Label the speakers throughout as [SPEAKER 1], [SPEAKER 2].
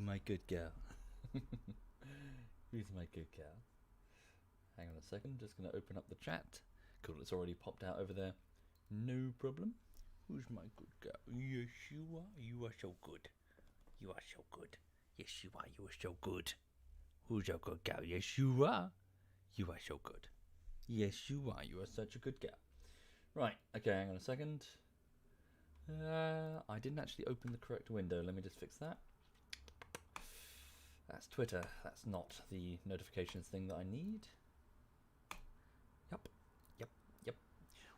[SPEAKER 1] my good girl? Who's my good girl? Hang on a second, just going to open up the chat. Cool, it's already popped out over there. No problem. Who's my good girl? Yes, you are. You are so good. You are so good. Yes, you are. You are so good. Who's your good girl? Yes, you are. You are so good. Yes, you are. You are such a good girl. Right, okay, hang on a second. I didn't actually open the correct window. Let me just fix that. That's Twitter. That's not the notifications thing that I need. Yep.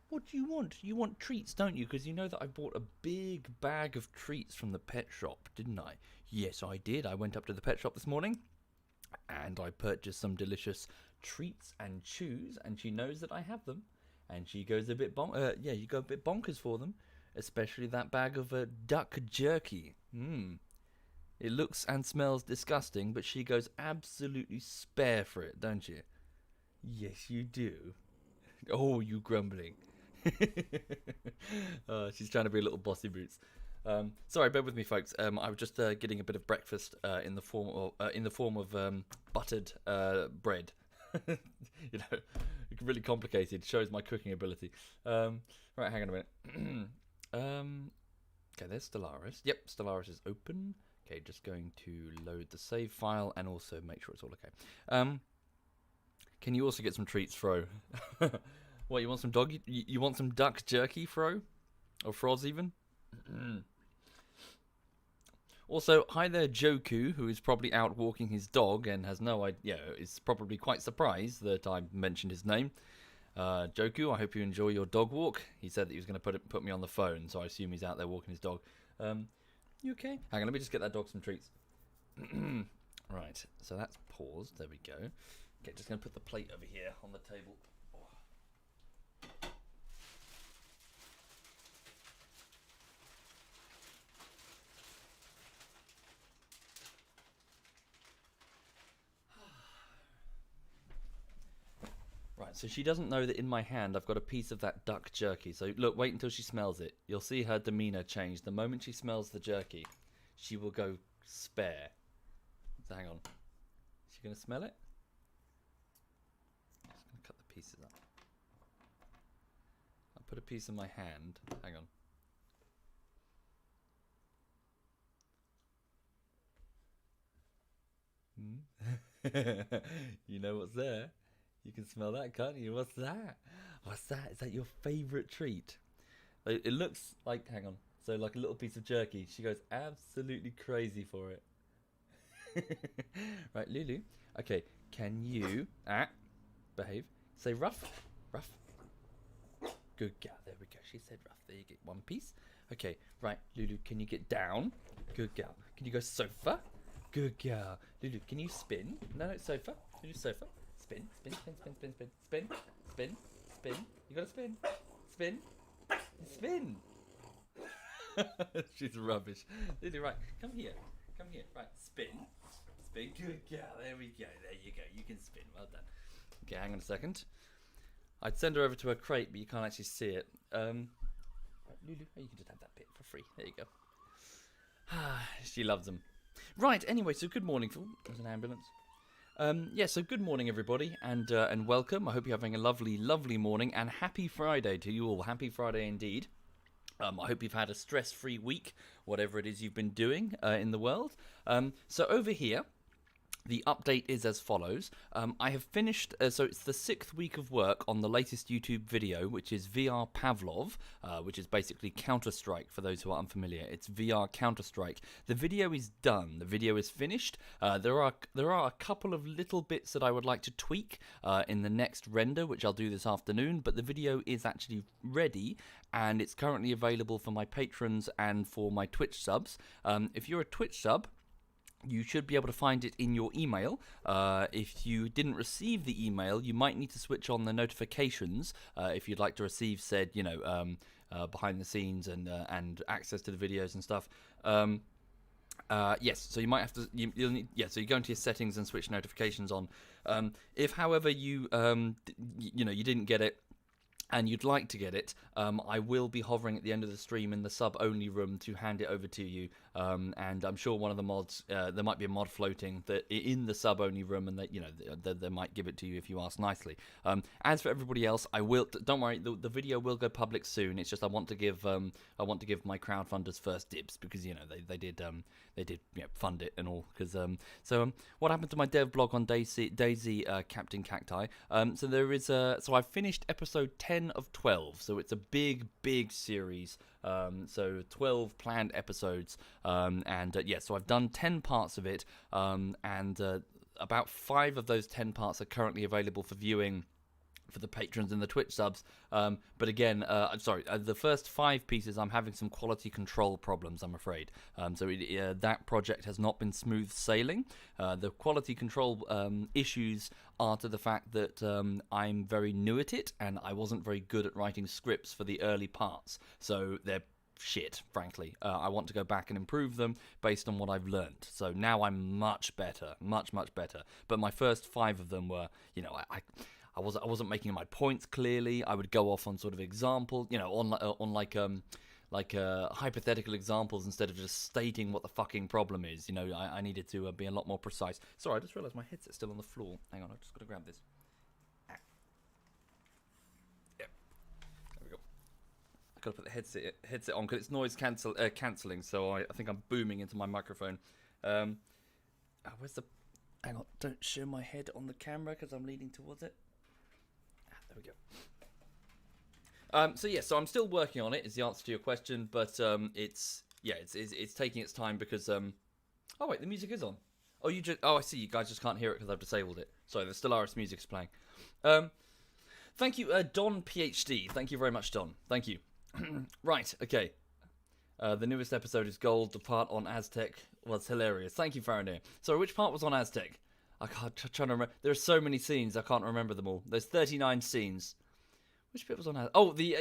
[SPEAKER 1] What do you want? You want treats, don't you? Because you know that I bought a big bag of treats from the pet shop, didn't I? Yes, I did. I went up to the pet shop this morning and I purchased some delicious treats and chews, and she knows that I have them. And she goes a bit you go a bit bonkers for them, especially that bag of duck jerky. It looks and smells disgusting, but she goes absolutely spare for it, don't you? Yes, you do. Oh, you grumbling. She's trying to be a little bossy boots. Sorry, bear with me, folks. I was just getting a bit of breakfast in the form of buttered bread. You know, really complicated. Shows my cooking ability. Right, hang on a minute. Okay, there's Stellaris. Yep, Stellaris is open. Okay, just going to load the save file and also make sure it's all okay. Can you also get some treats, Fro? What, you want some dog? You want some duck jerky, Fro? Or Froz even? Also, hi there, Joku, who is probably out walking his dog and has no idea, is probably quite surprised that I mentioned his name. Joku, I hope you enjoy your dog walk. He said that he was going to put me on the phone, so I assume he's out there walking his dog. You okay? Hang on, let me just get that dog some treats. Right, so that's paused. There we go. Okay, just going to put the plate over here on the table. Right, so she doesn't know that in my hand I've got a piece of that duck jerky. So look, wait until she smells it. You'll see her demeanor change. The moment she smells the jerky, she will go spare. So hang on. Is she going to smell it? I'm just going to cut the pieces up. I'll put a piece in my hand. Hang on. You know what's there? You can smell that, can't you? What's that? What's that? Is that your favourite treat? It looks like, hang on, so like a little piece of jerky. She goes absolutely crazy for it. Right, Lulu. Okay, can you behave? Say ruff, ruff. Good girl. There we go. She said ruff. There you get one piece. Okay, right, Lulu. Can you get down? Good girl. Can you go sofa? Good girl. Lulu, can you spin? No, sofa. Lulu, sofa. Spin, spin, spin, spin, spin, spin, spin, spin, spin. You gotta spin, spin, spin. She's rubbish. Lily, right, come here, right, spin, spin. Good girl. There we go. There you go. You can spin. Well done. Okay, hang on a second. I'd send her over to her crate, but you can't actually see it. Right, Lulu, you can just have that bit for free. There you go. She loves them. Right. Anyway, so good morning, Phil. There's an ambulance. So good morning, everybody, and welcome. I hope you're having a lovely, lovely morning, and happy Friday to you all. Happy Friday indeed. I hope you've had a stress-free week, whatever it is you've been doing in the world. So over here, the update is as follows. I have finished, so it's the 6th week of work on the latest YouTube video, which is VR Pavlov, which is basically Counter-Strike, for those who are unfamiliar. It's VR Counter-Strike. The video is done. The video is finished. There are a couple of little bits that I would like to tweak in the next render, which I'll do this afternoon, but the video is actually ready, and it's currently available for my patrons and for my Twitch subs. If you're a Twitch sub, you should be able to find it in your email. If you didn't receive the email, you might need to switch on the notifications if you'd like to receive said, behind the scenes and access to the videos and stuff. Yes, so you might have to. You'll need, so you go into your settings and switch notifications on. If, however, you you didn't get it, and you'd like to get it, I will be hovering at the end of the stream in the sub-only room to hand it over to you. And I'm sure one of the mods, there might be a mod floating that in the sub-only room, and that they might give it to you if you ask nicely. As for everybody else, I will. Don't worry, the video will go public soon. It's just I want to give my crowdfunders first dibs, because they did fund it and all. Because what happened to my dev blog on Daisy Captain Cacti? So there is so I've finished episode 10 of 12, so it's a big series, so 12 planned episodes, so I've done 10 parts of it, and about 5 of those 10 parts are currently available for viewing for the patrons and the Twitch subs, but again, the first 5 pieces I'm having some quality control problems, I'm afraid. That project has not been smooth sailing. The quality control issues are to the fact that I'm very new at it, and I wasn't very good at writing scripts for the early parts, so they're shit, frankly. I want to go back and improve them based on what I've learned. So now I'm much better, much better. But my first 5 of them were, I wasn't making my points clearly. I would go off on sort of example, on hypothetical examples instead of just stating what the fucking problem is. I needed to be a lot more precise. Sorry, I just realised my headset's still on the floor. Hang on, I've just got to grab this. Yep. There we go. I've got to put the headset on because it's noise cancelling, so I think I'm booming into my microphone. Where's the... Hang on, don't show my head on the camera because I'm leaning towards it. There we go. So I'm still working on it, is the answer to your question, but it's taking its time because oh wait, the music is on. I see, you guys just can't hear it because I've disabled it. Sorry, the Stellaris music is playing. Thank you, Don PhD. Thank you very much, Don. Thank you. Right, okay. The newest episode is gold. The part on Aztec was hilarious. Thank you, Faranir. Sorry, which part was on Aztec? I can't trying to remember. There are so many scenes, I can't remember them all. There's 39 scenes. Which bit was on Aztec? Oh, the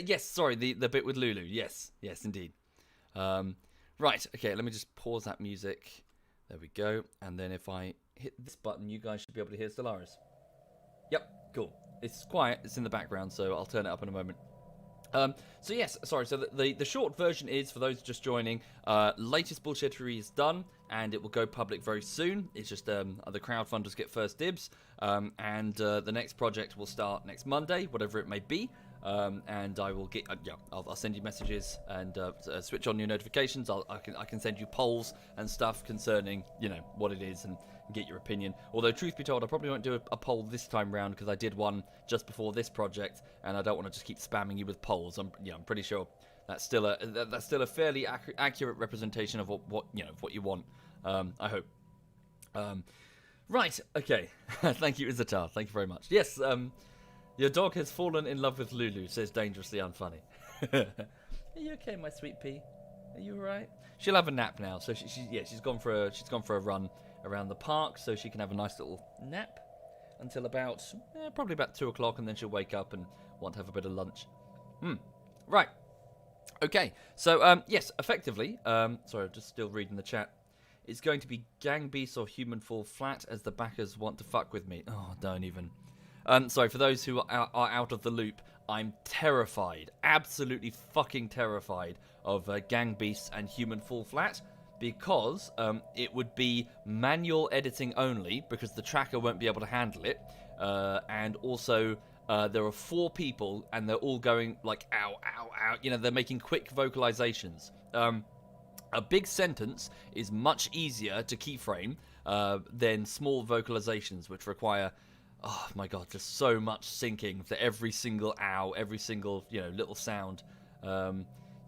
[SPEAKER 1] bit with Lulu. Yes, indeed. Right, okay, let me just pause that music. There we go. And then if I hit this button, you guys should be able to hear Stellaris. Yep, cool. It's quiet, it's in the background, so I'll turn it up in a moment. So the short version is, for those just joining, latest bullshittery is done, and it will go public very soon. It's just the crowdfunders get first dibs, and the next project will start next Monday, whatever it may be, and I will get I'll send you messages and switch on your notifications. I can send you polls and stuff concerning what it is and get your opinion. Although truth be told, I probably won't do a poll this time round because I did one just before this project, and I don't want to just keep spamming you with polls. I'm pretty sure that's still a fairly accurate representation of what you want. I hope. Right. Okay. Thank you, Izatar. Thank you very much. Yes. Your dog has fallen in love with Lulu. Says dangerously unfunny. Are you okay, my sweet pea? Are you alright? She'll have a nap now. So she's gone for a run around the park, so she can have a nice little nap until probably about 2 o'clock, and then she'll wake up and want to have a bit of lunch. Right. Okay. So yes, effectively. Sorry, I'm just still reading the chat. It's going to be Gang Beasts or Human Fall Flat, as the backers want to fuck with me. Oh, don't even. Sorry, for those who are out of the loop, I'm terrified, absolutely fucking terrified of Gang Beasts and Human Fall Flat, because it would be manual editing only, because the tracker won't be able to handle it, and also there are 4 people, and they're all going like, ow, ow, ow, they're making quick vocalizations. A big sentence is much easier to keyframe than small vocalizations, which require, oh my god, just so much syncing for every single ow, every single little sound.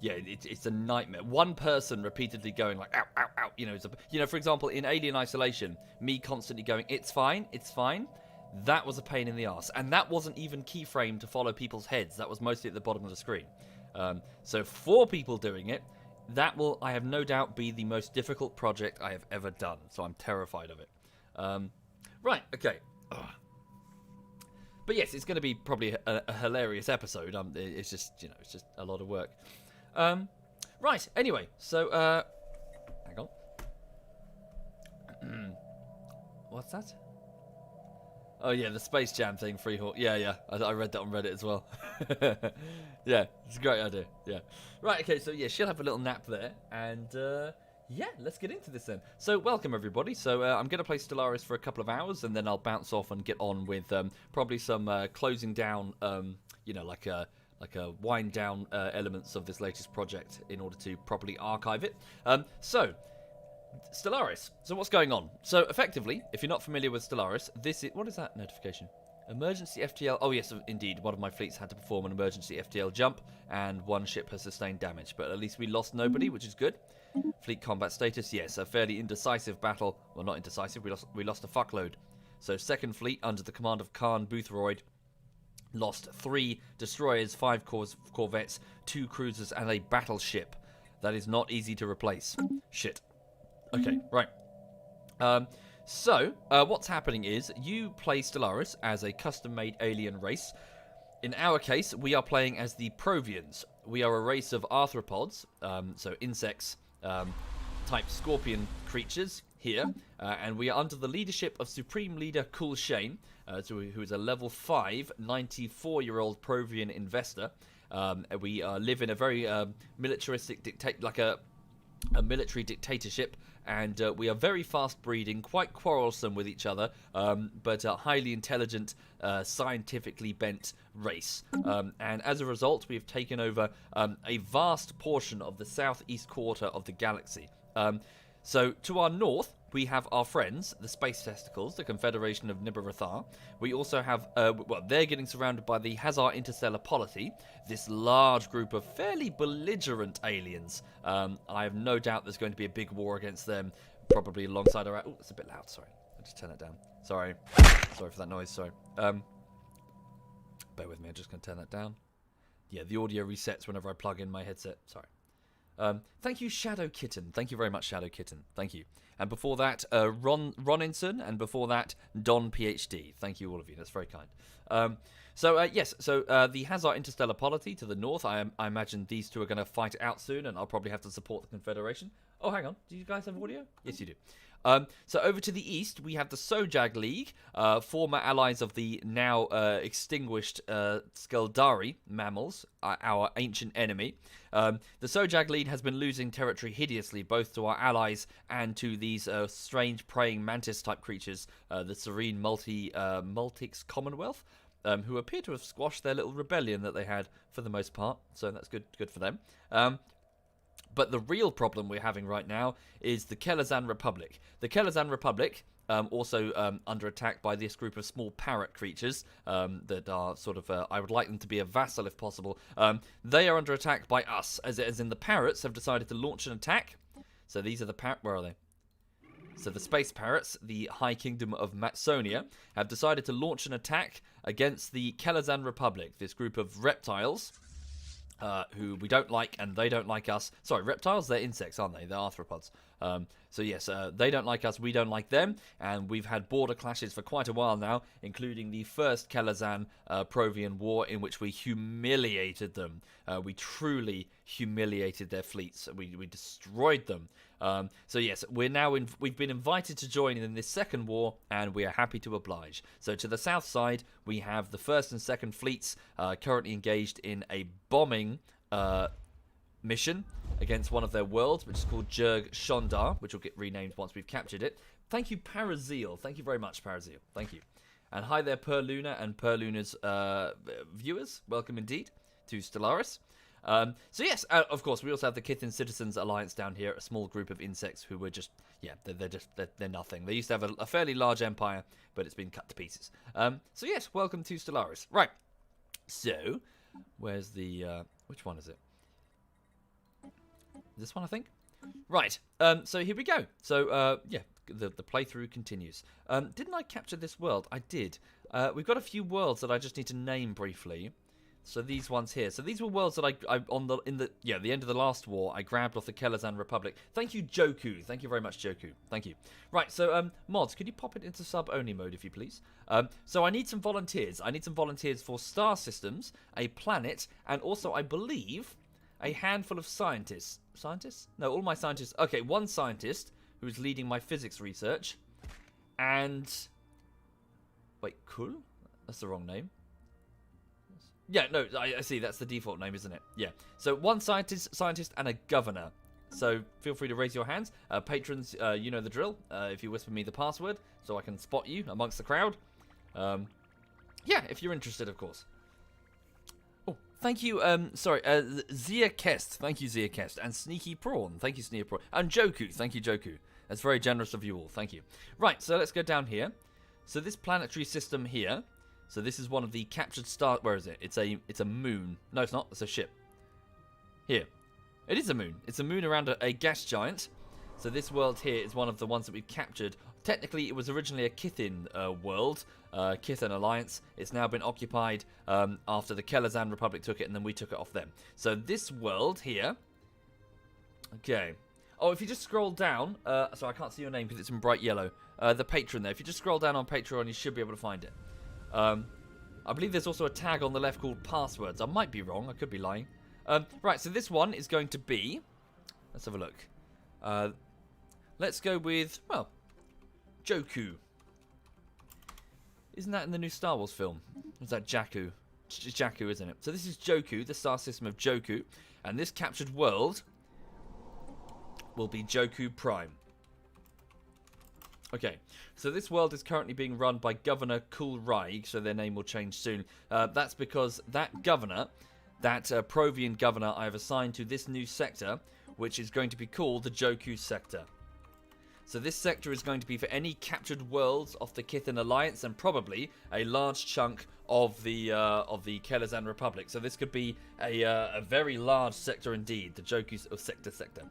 [SPEAKER 1] It's a nightmare. One person repeatedly going like ow, ow, ow. For example, in Alien Isolation, me constantly going, it's fine, it's fine. That was a pain in the arse, and that wasn't even keyframed to follow people's heads. That was mostly at the bottom of the screen. So 4 people doing it. That will, I have no doubt, be the most difficult project I have ever done. So I'm terrified of it. Right, okay. Ugh. But yes, it's going to be probably a hilarious episode. It's just, it's just a lot of work. Right, anyway, so, hang on. What's that? Oh yeah, the Space Jam thing, Freehawk. Yeah. I read that on Reddit as well. Yeah, it's a great idea. Yeah. Right. Okay. So yeah, she'll have a little nap there, and yeah, let's get into this then. So welcome everybody. So I'm going to play Stellaris for a couple of hours, and then I'll bounce off and get on with probably some closing down. You know, like a wind down elements of this latest project in order to properly archive it. So. Stellaris. So what's going on? So effectively, if you're not familiar with Stellaris, this is... What is that notification? Emergency FTL... Oh yes, indeed. One of my fleets had to perform an emergency FTL jump, and one ship has sustained damage. But at least we lost nobody, which is good. Fleet combat status, yes. A fairly indecisive battle. Well, not indecisive. We lost a fuckload. So second fleet, under the command of Khan Boothroyd, lost 3 destroyers, 5 corvettes, 2 cruisers, and a battleship. That is not easy to replace. Shit. Okay, right. So, what's happening is, you play Stellaris as a custom-made alien race. In our case, we are playing as the Provians. We are a race of arthropods, so insects, type scorpion creatures here, and we are under the leadership of Supreme Leader Kul Shane, who is a level 5, 94-year-old Provian investor. We live in a very militaristic a military dictatorship, and we are very fast-breeding, quite quarrelsome with each other, but a highly intelligent, scientifically bent race. And as a result, we have taken over a vast portion of the southeast quarter of the galaxy. So, to our north, we have our friends, the Space Testicles, the Confederation of Nibarathar. We also have, well, they're getting surrounded by the Hazar Interstellar Polity, this large group of fairly belligerent aliens. I have no doubt there's going to be a big war against them, probably alongside our... Oh, it's a bit loud, sorry. I'll just turn it down. Sorry. Sorry for that noise, sorry. Bear with me, I'm just going to turn that down. Yeah, the audio resets whenever I plug in my headset. Sorry. Thank you, Shadow Kitten. Thank you very much, Shadow Kitten. Thank you. And before that, Roninson, and before that, Don PhD. Thank you, all of you. That's very kind. Yes, the Hazar Interstellar Polity to the north, I imagine these two are going to fight it out soon, and I'll probably have to support the Confederation. Oh, hang on. Do you guys have audio? Yes, you do. So over to the east, we have the Sojag League, former allies of the now extinguished Skeldari mammals, our ancient enemy. The Sojag League has been losing territory hideously, both to our allies and to these strange praying mantis-type creatures, the Serene Multix Commonwealth, who appear to have squashed their little rebellion that they had for the most part, so that's good for them. But the real problem we're having right now is the Kelazan Republic. The Kelazan Republic, also under attack by this group of small parrot creatures that are sort of, I would like them to be a vassal if possible. They are under attack by us, as in the parrots have decided to launch an attack. So these are the where are they? So the space parrots, the High Kingdom of Matsonia, have decided to launch an attack against the Kelazan Republic, this group of reptiles. Who we don't like, and they don't like us. Sorry, reptiles, they're insects, aren't they? They're arthropods. So yes, they don't like us, we don't like them, and we've had border clashes for quite a while now, including the first Kelazan Provian War, in which we humiliated them. We truly humiliated their fleets. We destroyed them. So yes, we've been invited to join in this second war, and we are happy to oblige. So to the south side, we have the first and second fleets currently engaged in a bombing mission against one of their worlds, which is called Jurg Shondar, which will get renamed once we've captured it. Thank you, Parazeal. Thank you very much, Parazeal. Thank you. And hi there, Perluna and Perluna's viewers. Welcome indeed to Stellaris. So yes, of course, we also have the Kithin Citizens Alliance down here, a small group of insects who were just, yeah, they're nothing. They used to have a fairly large empire, but it's been cut to pieces. So yes, welcome to Stellaris. Right. So, where's the, which one is it? This one, I think. Right. So here we go. So yeah, the playthrough continues. Didn't I capture this world? I did. We've got a few worlds that I just need to name briefly. So these ones here. So these were worlds that the end of the last war, I grabbed off the Kelazan Republic. Thank you, Joku. Thank you very much, Joku. Thank you. Right, so mods, could you pop it into sub-only mode, if you please? So I need some volunteers. I need some volunteers for star systems, a planet, and also, I believe, a handful of scientists. Scientists? No, all my scientists. Okay, one scientist who's leading my physics research, and Wait, Kul? That's the wrong name. Yeah, no, I see. That's the default name, isn't it? Yeah. So one scientist, and a governor. So feel free to raise your hands. Patrons, you know the drill. If you whisper me the password, so I can spot you amongst the crowd. Yeah, if you're interested, of course. Oh, thank you. Sorry, Zia Kest. Thank you, Zia Kest. And Sneaky Prawn. Thank you, Sneaky Prawn. And Joku. Thank you, Joku. That's very generous of you all. Thank you. Right, so let's go down here. So this planetary system here. So this is one of the captured star. Where is it? It's a moon. No, it's not. It's a ship. Here. It is a moon. It's a moon around a gas giant. So this world here is one of the ones that we've captured. Technically, it was originally a Kithin world. Kithin Alliance. It's now been occupied after the Kelazan Republic took it, and then we took it off them. So this world here. Okay. Oh, if you just scroll down. Sorry, I can't see your name because it's in bright yellow. The patron there. If you just scroll down on Patreon, you should be able to find it. I believe there's also a tag on the left called passwords. I might be wrong. I could be lying. Right, so this one is going to be... Let's have a look. Let's go with, well, Joku. Isn't that in the new Star Wars film? Or is that Jakku? It's Jakku, isn't it? So this is Joku, the star system of Joku. And this captured world will be Joku Prime. Okay, so this world is currently being run by Governor Kulraig, so their name will change soon. That's because that governor, that Provian governor I have assigned to this new sector, which is going to be called the Joku sector. So this sector is going to be for any captured worlds of the Kithin Alliance and probably a large chunk of the Kelazan Republic. So this could be a very large sector indeed, the Joku sector.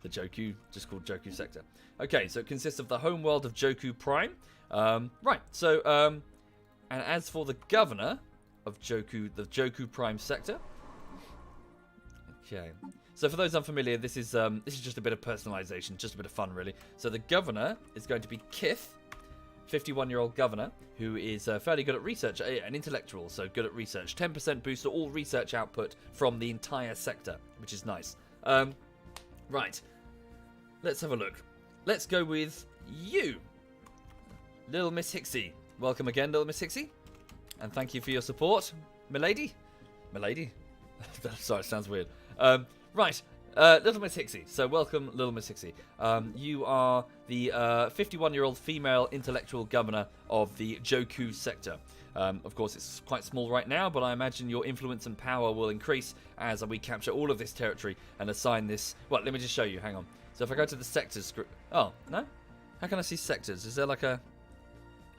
[SPEAKER 1] The Joku, just called Joku sector. Okay, so it consists of the home world of Joku Prime. Right, so, and as for the governor of Joku, the Joku Prime sector. Okay, so for those unfamiliar, this is just a bit of personalization, just a bit of fun, really. So the governor is going to be Kith, 51-year-old governor, who is fairly good at research, an intellectual, so good at research. 10% boost to all research output from the entire sector, which is nice. Right. Let's have a look. Let's go with you, Little Miss Hixie. Welcome again, Little Miss Hixie. And thank you for your support, milady. Milady? Sorry, it sounds weird. Right, Little Miss Hixie. So welcome, Little Miss Hixie. You are the 51-year-old female intellectual governor of the Joku sector. Of course, it's quite small right now, but I imagine your influence and power will increase as we capture all of this territory and assign this... Well, let me just show you. Hang on. So if I go to the sectors... Oh, no? How can I see sectors? Is there like a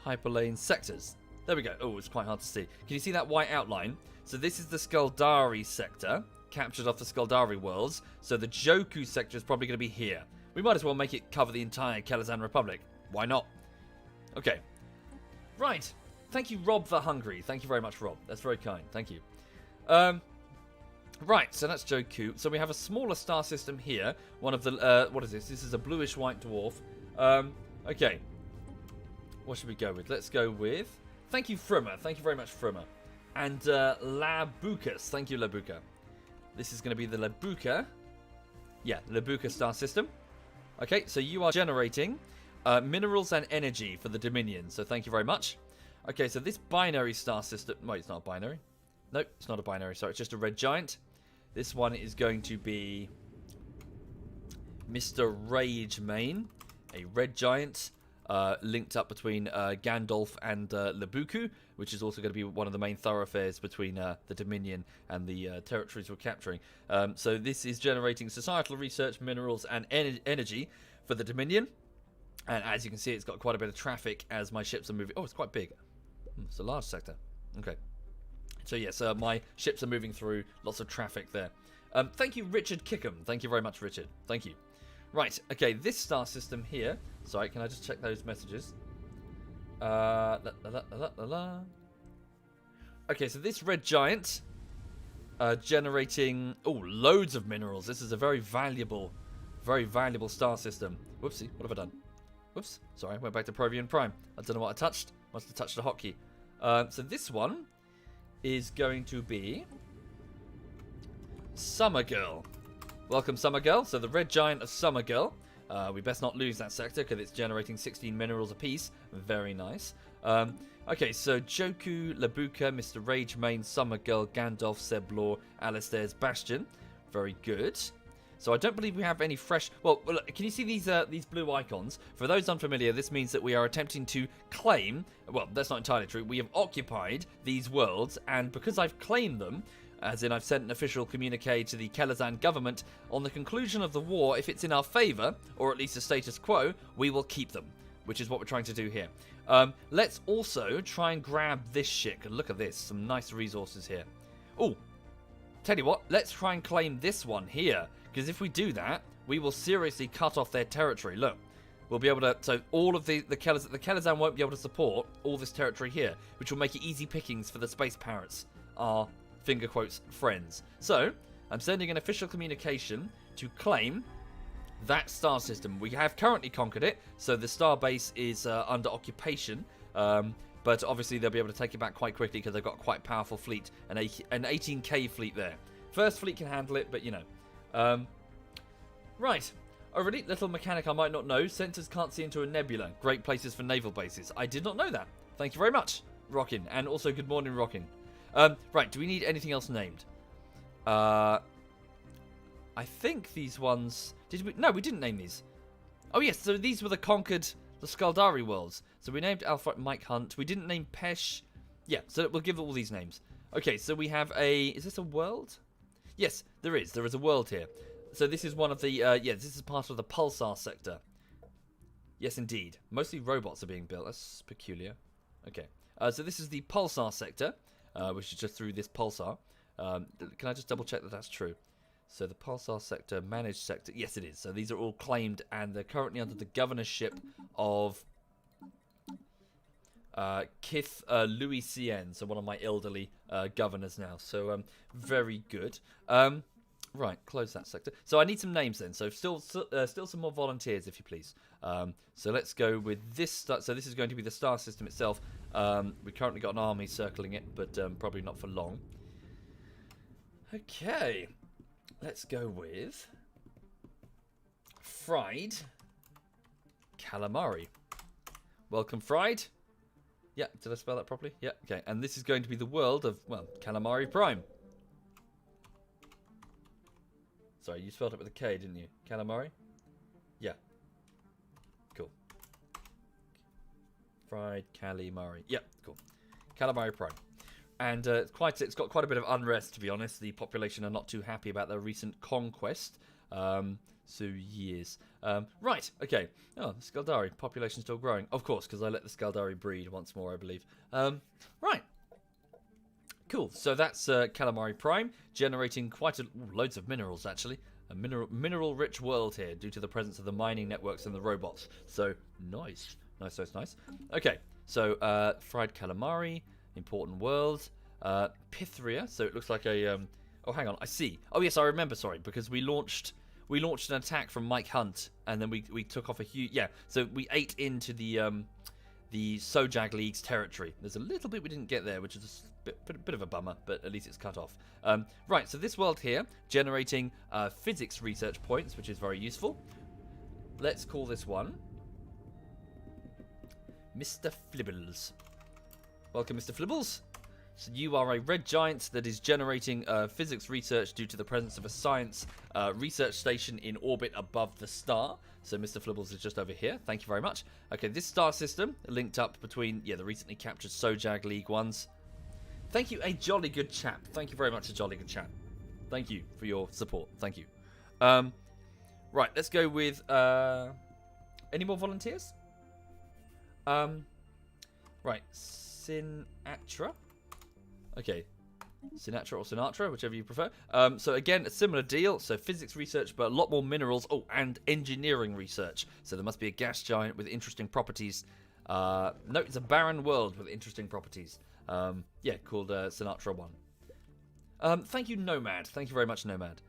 [SPEAKER 1] hyperlane sectors? There we go. Oh, it's quite hard to see. Can you see that white outline? So this is the Skuldari sector, captured off the Skuldari worlds. So the Joku sector is probably going to be here. We might as well make it cover the entire Kelazan Republic. Why not? Okay. Right. Thank you, Rob the Hungry. Thank you very much, Rob. That's very kind. Thank you. Right, so that's Joku. So we have a smaller star system here. One of the... what is this? This is a bluish-white dwarf. Okay. What should we go with? Let's go with... Thank you, Frummer. Thank you very much, Frummer. And Labucas. Thank you, Labuca. This is going to be the Labuca. Yeah, Labuca star system. Okay, so you are generating minerals and energy for the Dominion. So thank you very much. Okay, so this binary star system... Wait, it's not a binary. Nope, it's not a binary. Sorry, it's just a red giant. This one is going to be Mr. Rage Main, a red giant linked up between Gandalf and Labuku, which is also going to be one of the main thoroughfares between the Dominion and the territories we're capturing. So this is generating societal research, minerals, and energy for the Dominion. And as you can see, it's got quite a bit of traffic as my ships are moving. Oh, it's quite big. It's a large sector. Okay. So yes, my ships are moving through. Lots of traffic there. Thank you, Richard Kickham. Thank you very much, Richard. Thank you. Right, okay, this star system here. Sorry, can I just check those messages? Okay, so this red giant generating loads of minerals. This is a very valuable star system. Whoopsie, what have I done? Whoops, sorry, I went back to Provian Prime. I don't know what I touched. Must have touched a hotkey. So this one is going to be Summer Girl. Welcome, Summer Girl. So the red giant of Summer Girl. We best not lose that sector because it's generating 16 minerals apiece. Very nice. Okay, so Joku, Labuka, Mr. Ragemane, Summer Girl, Gandalf, Seblor, Alistair's Bastion. Very good. So I don't believe we have any fresh... Well, look, can you see these blue icons? For those unfamiliar, this means that we are attempting to claim... Well, that's not entirely true. We have occupied these worlds, and because I've claimed them, as in I've sent an official communique to the Kelazan government, on the conclusion of the war, if it's in our favour, or at least a status quo, we will keep them, which is what we're trying to do here. Let's also try and grab this shit. Look at this. Some nice resources here. Oh, tell you what, let's try and claim this one here. Because if we do that, we will seriously cut off their territory. Look, we'll be able to... So all of the Kelazan won't be able to support all this territory here, which will make it easy pickings for the space pirates, our, finger quotes, friends. So, I'm sending an official communication to claim that star system. We have currently conquered it, so the star base is under occupation. But obviously they'll be able to take it back quite quickly because they've got quite a powerful fleet, an 18k fleet there. First fleet can handle it, but you know. Right. Already, little mechanic I might not know. Sensors can't see into a nebula. Great places for naval bases. I did not know that. Thank you very much, Rockin. And also, good morning, Rockin. Right, do we need anything else named? I think these ones... Did we? No, we didn't name these. Oh, yes, so these were the conquered... The Skaldari worlds. So we named Alpha Mike Hunt. We didn't name Pesh. Yeah, so we'll give all these names. Okay, so we have a... Is this a world? Yes, there is. There is a world here. So this is one of the... yeah, this is part of the Pulsar sector. Yes, indeed. Mostly robots are being built. That's peculiar. Okay. So this is the Pulsar sector, which is just through this Pulsar. Can I just double check that that's true? So the Pulsar sector, managed sector. Yes, it is. So these are all claimed, and they're currently under the governorship of Kith Louis Cien, so one of my elderly governors now. So very good. Right, close that sector. So I need some names then. So still some more volunteers, if you please. So let's go with this. So this is going to be the star system itself. We currently got an army circling it, but probably not for long. Okay. Let's go with Fried Calamari. Welcome, Fried. Yeah, did I spell that properly? Yeah, okay. And this is going to be the world of, well, Calamari Prime. Sorry, you spelled it with a K, didn't you? Calamari? Yeah. Cool. Fried Calamari. Yeah, cool. Calamari Prime. And it's got quite a bit of unrest, to be honest. The population are not too happy about their recent conquest. So, years. Right, okay. Oh, the Skaldari. Population still growing. Of course, because I let the Skaldari breed once more, I believe. Right. Cool. So that's Calamari Prime, generating loads of minerals, actually. A mineral-rich world here due to the presence of the mining networks and the robots. So, nice. Nice, nice, nice. Okay, so fried calamari... Important world. Pythria. So it looks like a... oh, hang on. I see. Oh, yes, I remember. Sorry, because we launched an attack from Mike Hunt, and then we took off a huge... Yeah, so we ate into the Sojag League's territory. There's a little bit we didn't get there, which is a bit of a bummer, but at least it's cut off. Right, so this world here, generating physics research points, which is very useful. Let's call this one Mr. Flibbles. Welcome, Mr. Flibbles. So you are a red giant that is generating physics research due to the presence of a science research station in orbit above the star. So Mr. Flibbles is just over here. Thank you very much. Okay, this star system linked up between, the recently captured Sojag League ones. Thank you, a jolly good chap. Thank you very much, a jolly good chap. Thank you for your support. Thank you. Right, let's go with... any more volunteers? Right, Sinatra. Okay, Sinatra or Sinatra, whichever you prefer. So again, a similar deal. So physics research, but a lot more minerals. Oh, and engineering research. So there must be a gas giant with interesting properties. No, it's a barren world with interesting properties. Yeah, called Sinatra 1. Thank you, Nomad. Thank you very much, Nomad.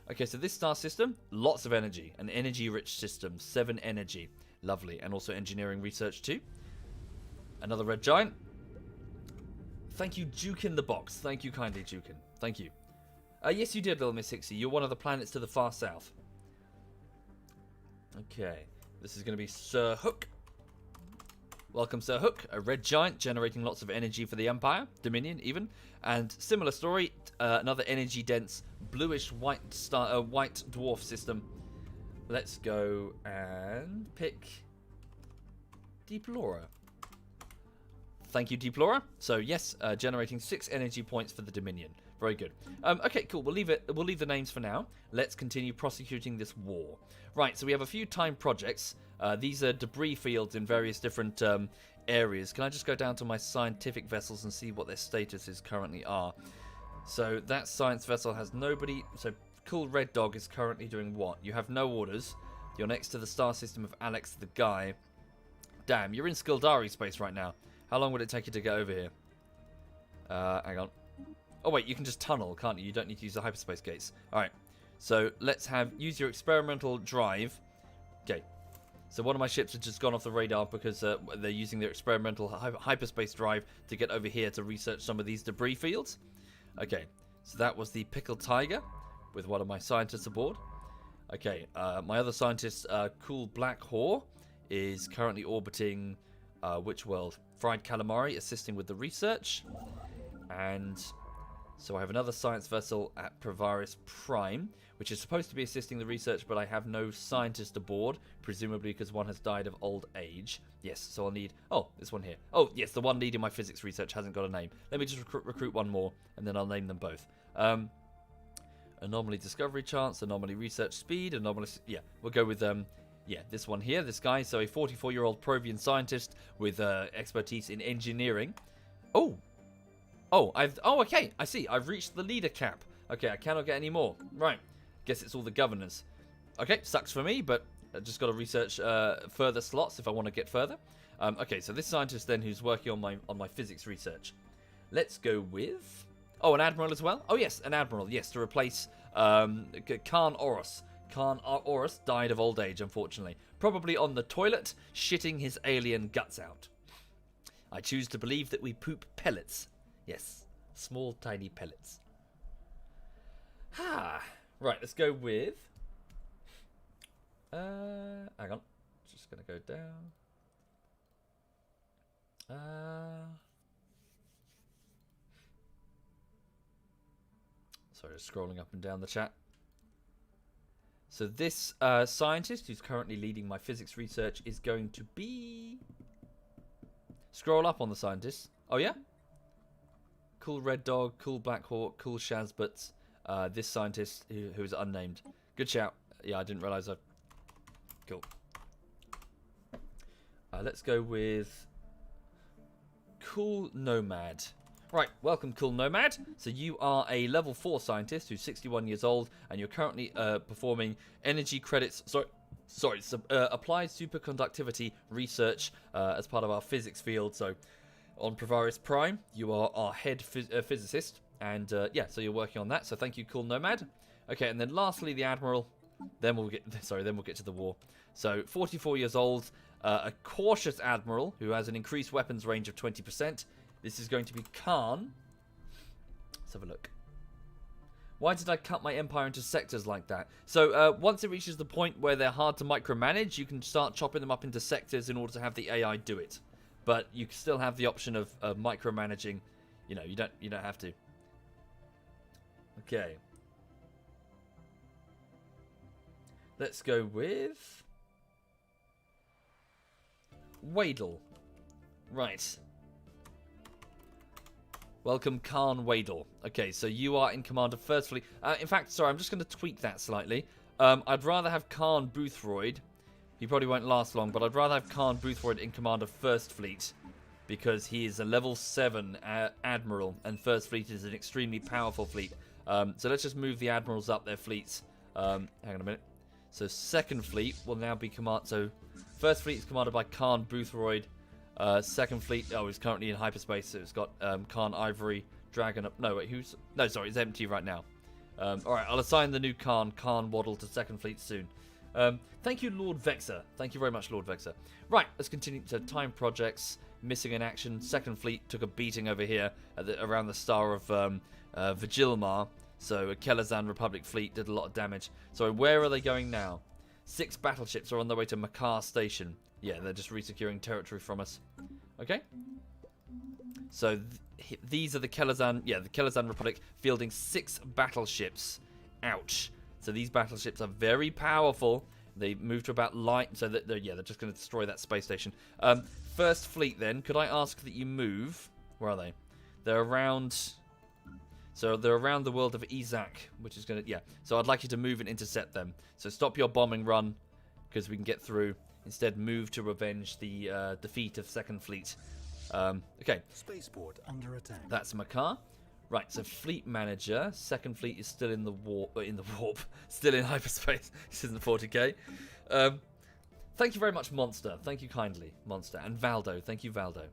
[SPEAKER 1] Okay, so this star system, lots of energy. An energy-rich system. 7 energy. Lovely. And also engineering research too. Another red giant. Thank you, Duke in the box. Thank you kindly, Dukin. Thank you. Yes, you did, Little Miss Hixie. You're one of the planets to the far south. Okay, this is going to be Sir Hook. Welcome, Sir Hook, a red giant generating lots of energy for the Empire, Dominion even, and similar story, another energy-dense bluish-white white dwarf system. Let's go and pick Deplora. Thank you, Deplora. So yes, generating 6 energy points for the Dominion. Very good. Okay, cool. We'll leave the names for now. Let's continue prosecuting this war. Right. So we have a few time projects. These are debris fields in various different areas. Can I just go down to my scientific vessels and see what their statuses currently are? So that science vessel has nobody. So Cool Red Dog is currently doing what? You have no orders. You're next to the star system of Alex the Guy. Damn, you're in Skildari space right now. How long would it take you to get over here? Hang on. Oh wait, you can just tunnel, can't you? You don't need to use the hyperspace gates. Alright, so let's use your experimental drive. Okay, so one of my ships has just gone off the radar because they're using their experimental hyperspace drive to get over here to research some of these debris fields. Okay, so that was the Pickled Tiger with one of my scientists aboard. Okay, my other scientist, Cool Black Whore, is currently orbiting which world? Fried Calamari, assisting with the research. And so I have another science vessel at Provaris Prime, which is supposed to be assisting the research, but I have no scientist aboard, presumably because one has died of old age. Yes, so I'll need... Oh, this one here. Oh, yes, the one leading my physics research hasn't got a name. Let me just recruit one more, and then I'll name them both. Anomaly discovery chance, anomaly research speed, anomaly... Yeah, we'll go with... Yeah, this one here, this guy. So a 44-year-old Provian scientist with expertise in engineering. Oh, okay, I see. I've reached the leader cap. Okay, I cannot get any more. Right, guess it's all the governors. Okay, sucks for me, but I just got to research further slots if I want to get further. Okay, so this scientist then who's working on my physics research. Let's go with... Oh, an admiral as well? Oh, yes, an admiral. Yes, to replace Khan Oros. Khan Oros died of old age, unfortunately. Probably on the toilet, shitting his alien guts out. I choose to believe that we poop pellets. Yes, small, tiny pellets. Right, let's go with... hang on. Just going to go down. Sorry, just scrolling up and down the chat. So this scientist who's currently leading my physics research is going to be... Scroll up on the scientists. Oh, yeah? Cool Red Dog, Cool Black Hawk, Cool Shazbut. This scientist who is unnamed. Good shout. Yeah, I didn't realise I... Cool. Let's go with... Cool Nomad. Right, welcome, Cool Nomad. So you are a level 4 scientist who's 61 years old, and you're currently performing energy credits... applied superconductivity research as part of our physics field. So on Provaris Prime, you are our head physicist, and yeah, so you're working on that. So thank you, Cool Nomad. Okay, and then lastly, the Admiral. Then we'll get to the war. So 44 years old, a cautious Admiral who has an increased weapons range of 20%. This is going to be Khan. Let's have a look. Why did I cut my empire into sectors like that? So once it reaches the point where they're hard to micromanage, you can start chopping them up into sectors in order to have the AI do it. But you still have the option of micromanaging. You know, you don't have to. Okay. Let's go with Wadle. Right. Welcome, Khan Wadle. Okay, so you are in command of First Fleet. In fact, sorry, I'm just going to tweak that slightly. I'd rather have Khan Boothroyd. He probably won't last long, but I'd rather have Khan Boothroyd in command of First Fleet because he is a level 7 admiral, and First Fleet is an extremely powerful fleet. So let's just move the admirals up their fleets. Hang on a minute. So Second Fleet will now be commanded. So First Fleet is commanded by Khan Boothroyd. Second Fleet, he's currently in hyperspace, so it's got Khan Ivory, Dragon up. No, wait, sorry, it's empty right now. Alright, I'll assign the new Khan Waddle to Second Fleet soon. Thank you, Lord Vexer. Thank you very much, Lord Vexer. Right, let's continue to time projects. Missing in action. Second Fleet took a beating over here around the star of Vigilmar. So a Kelazan Republic fleet did a lot of damage. So where are they going now? 6 battleships are on their way to Makar Station. Yeah, they're just resecuring territory from us. Okay. So these are the Kelazan, the Kelazan Republic fielding 6 battleships. Ouch. So these battleships are very powerful. They move to about light, so that they're just going to destroy that space station. First fleet, then, could I ask that you move? Where are they? They're around. So they're around the world of Izak, which is going to So I'd like you to move and intercept them. So stop your bombing run, because we can get through. Instead, move to revenge the defeat of Second Fleet. Okay.
[SPEAKER 2] Spaceport under attack.
[SPEAKER 1] That's Makar. Right, so Fleet Manager. Second Fleet is still in the warp. Still in hyperspace. This isn't 40k. Thank you very much, Monster. Thank you kindly, Monster. And Valdo. Thank you, Valdo.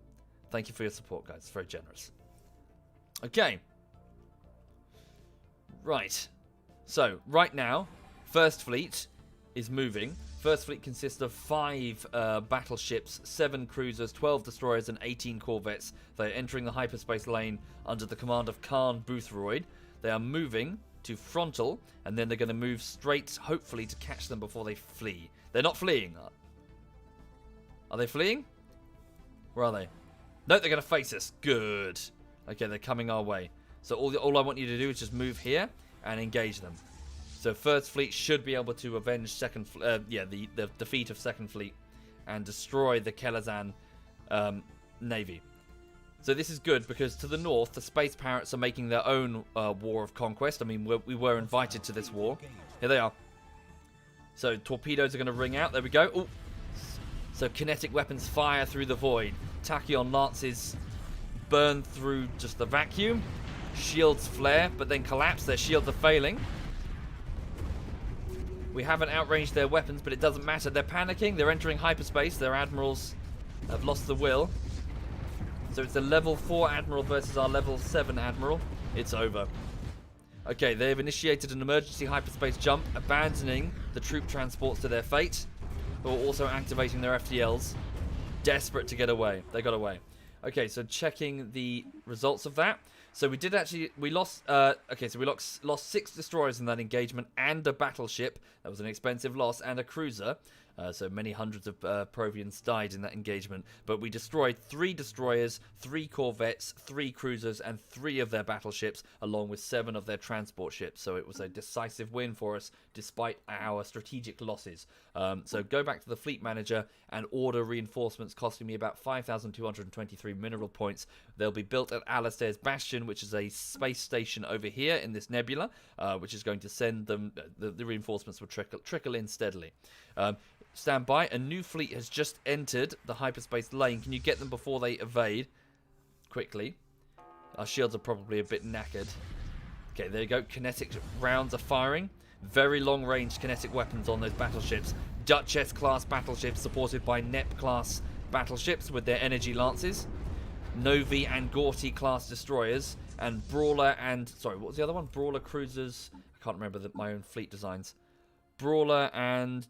[SPEAKER 1] Thank you for your support, guys. It's very generous. Okay. Right. So, right now, First Fleet is moving. First Fleet consists of 5 battleships, 7 cruisers, 12 destroyers, and 18 corvettes. They are entering the hyperspace lane under the command of Khan Boothroyd. They are moving to frontal, and then they're going to move straight, hopefully, to catch them before they flee. They're not fleeing. Are they fleeing? Where are they? No, they're going to face us. Good. Okay, they're coming our way. So all I want you to do is just move here and engage them. So First Fleet should be able to avenge the defeat of Second Fleet and destroy the Kelazan navy. So this is good because to the north, the Space Pirates are making their own war of conquest. I mean, we were invited to this war. Here they are. So torpedoes are going to ring out. There we go. Ooh. So kinetic weapons fire through the void. Tachyon lances burn through just the vacuum. Shields flare, but then collapse. Their shields are failing. We haven't outranged their weapons, but it doesn't matter. They're panicking. They're entering hyperspace. Their admirals have lost the will. So it's a level 4 admiral versus our level 7 admiral. It's over. Okay, they've initiated an emergency hyperspace jump, abandoning the troop transports to their fate, but also activating their FTLs. Desperate to get away. They got away. Okay, so checking the results of that. So we lost 6 destroyers in that engagement and a battleship. That was an expensive loss, and a cruiser. So many hundreds of Provians died in that engagement. But we destroyed 3 destroyers, 3 corvettes, 3 cruisers, and 3 of their battleships, along with 7 of their transport ships. So it was a decisive win for us, despite our strategic losses. So go back to the Fleet Manager and order reinforcements, costing me about 5,223 mineral points. They'll be built at Alistair's Bastion, which is a space station over here in this nebula, which is going to send them... The reinforcements will trickle in steadily. Stand by. A new fleet has just entered the hyperspace lane. Can you get them before they evade? Quickly. Our shields are probably a bit knackered. Okay, there you go. Kinetic rounds are firing. Very long-range kinetic weapons on those battleships. Duchess-class battleships supported by Nep-class battleships with their energy lances. Novi and Gorty-class destroyers. And Brawler and... Sorry, what was the other one? Brawler cruisers. I can't remember my own fleet designs. Brawler and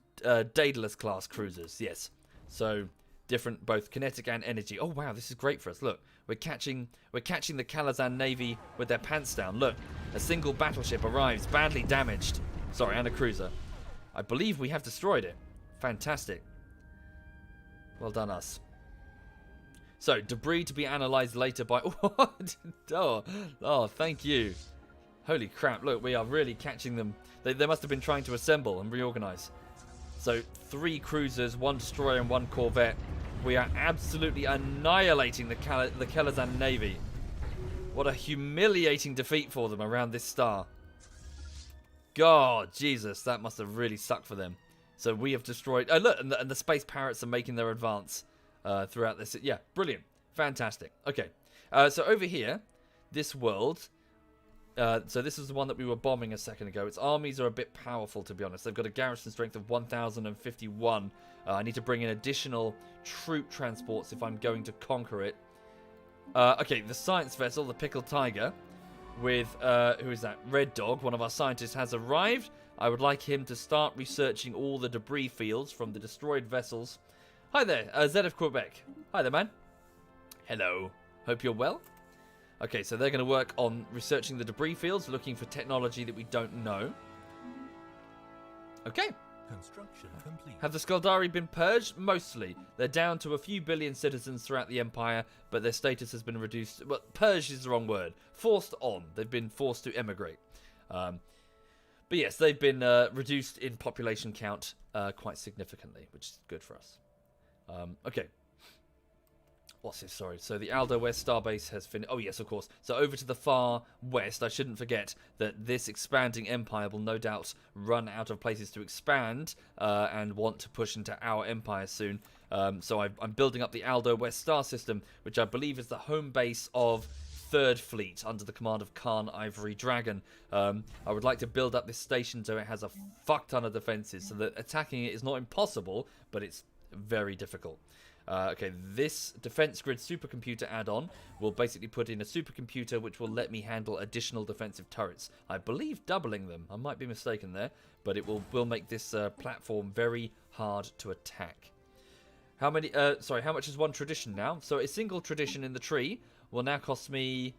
[SPEAKER 1] Daedalus class cruisers, yes. So different, both kinetic and energy. Oh wow, this is great for us. Look, we're catching the Kelazan navy with their pants down. Look, a single battleship arrives, badly damaged. Sorry, and a cruiser. I believe we have destroyed it. Fantastic. Well done, us. So debris to be analysed later by. Oh, thank you. Holy crap! Look, we are really catching them. They must have been trying to assemble and reorganize. So 3 cruisers, 1 destroyer, and 1 corvette. We are absolutely annihilating the Kelazan navy. What a humiliating defeat for them around this star. God, Jesus, that must have really sucked for them. So we have destroyed... Oh, look, and the Space Pirates are making their advance throughout this. Yeah, brilliant. Fantastic. Okay, so over here, this world... so this is the one that we were bombing a second ago. Its armies are a bit powerful, to be honest. They've got a garrison strength of 1,051. I need to bring in additional troop transports if I'm going to conquer it. Okay, the science vessel, the Pickled Tiger, with, who is that? Red Dog, one of our scientists, has arrived. I would like him to start researching all the debris fields from the destroyed vessels. Hi there, Zed of Quebec. Hi there, man. Hello. Hope you're well. Okay, so they're going to work on researching the debris fields, looking for technology that we don't know. Okay,
[SPEAKER 2] Construction complete.
[SPEAKER 1] Have the Skaldari been purged? Mostly. They're down to a few billion citizens throughout the Empire, but their status has been reduced. Well, purged is the wrong word. Forced on. They've been forced to emigrate. But yes, they've been reduced in population count quite significantly, which is good for us. Okay. What's this? Sorry. So the Aldo West Starbase has finished. Oh, yes, of course. So over to the far west, I shouldn't forget that this expanding empire will no doubt run out of places to expand and want to push into our empire soon. So I'm building up the Aldo West Star System, which I believe is the home base of 3rd Fleet under the command of Khan Ivory Dragon. I would like to build up this station so it has a fuck ton of defenses, so that attacking it is not impossible, but it's very difficult. Okay, this defense grid supercomputer add-on will basically put in a supercomputer which will let me handle additional defensive turrets. I believe doubling them. I might be mistaken there, but it will make this platform very hard to attack. How many? Sorry, how much is one tradition now? So a single tradition in the tree will now cost me.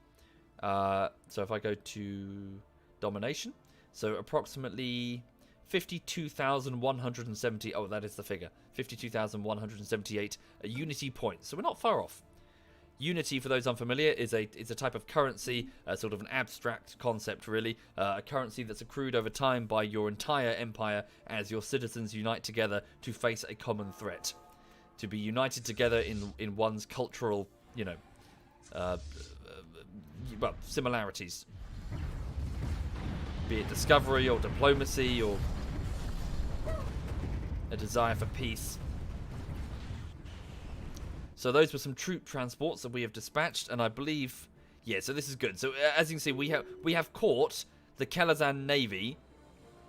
[SPEAKER 1] So if I go to domination, so approximately 52,170. Oh, that is the figure. 52,178 unity points. So we're not far off. Unity, for those unfamiliar, is a type of currency, sort of an abstract concept, really. A currency that's accrued over time by your entire empire as your citizens unite together to face a common threat. To be united together in one's cultural, well, similarities. Be it discovery or diplomacy or a desire for peace. So those were some troop transports that we have dispatched, and I believe, yeah. So this is good. So as you can see, we have caught the Kelazan Navy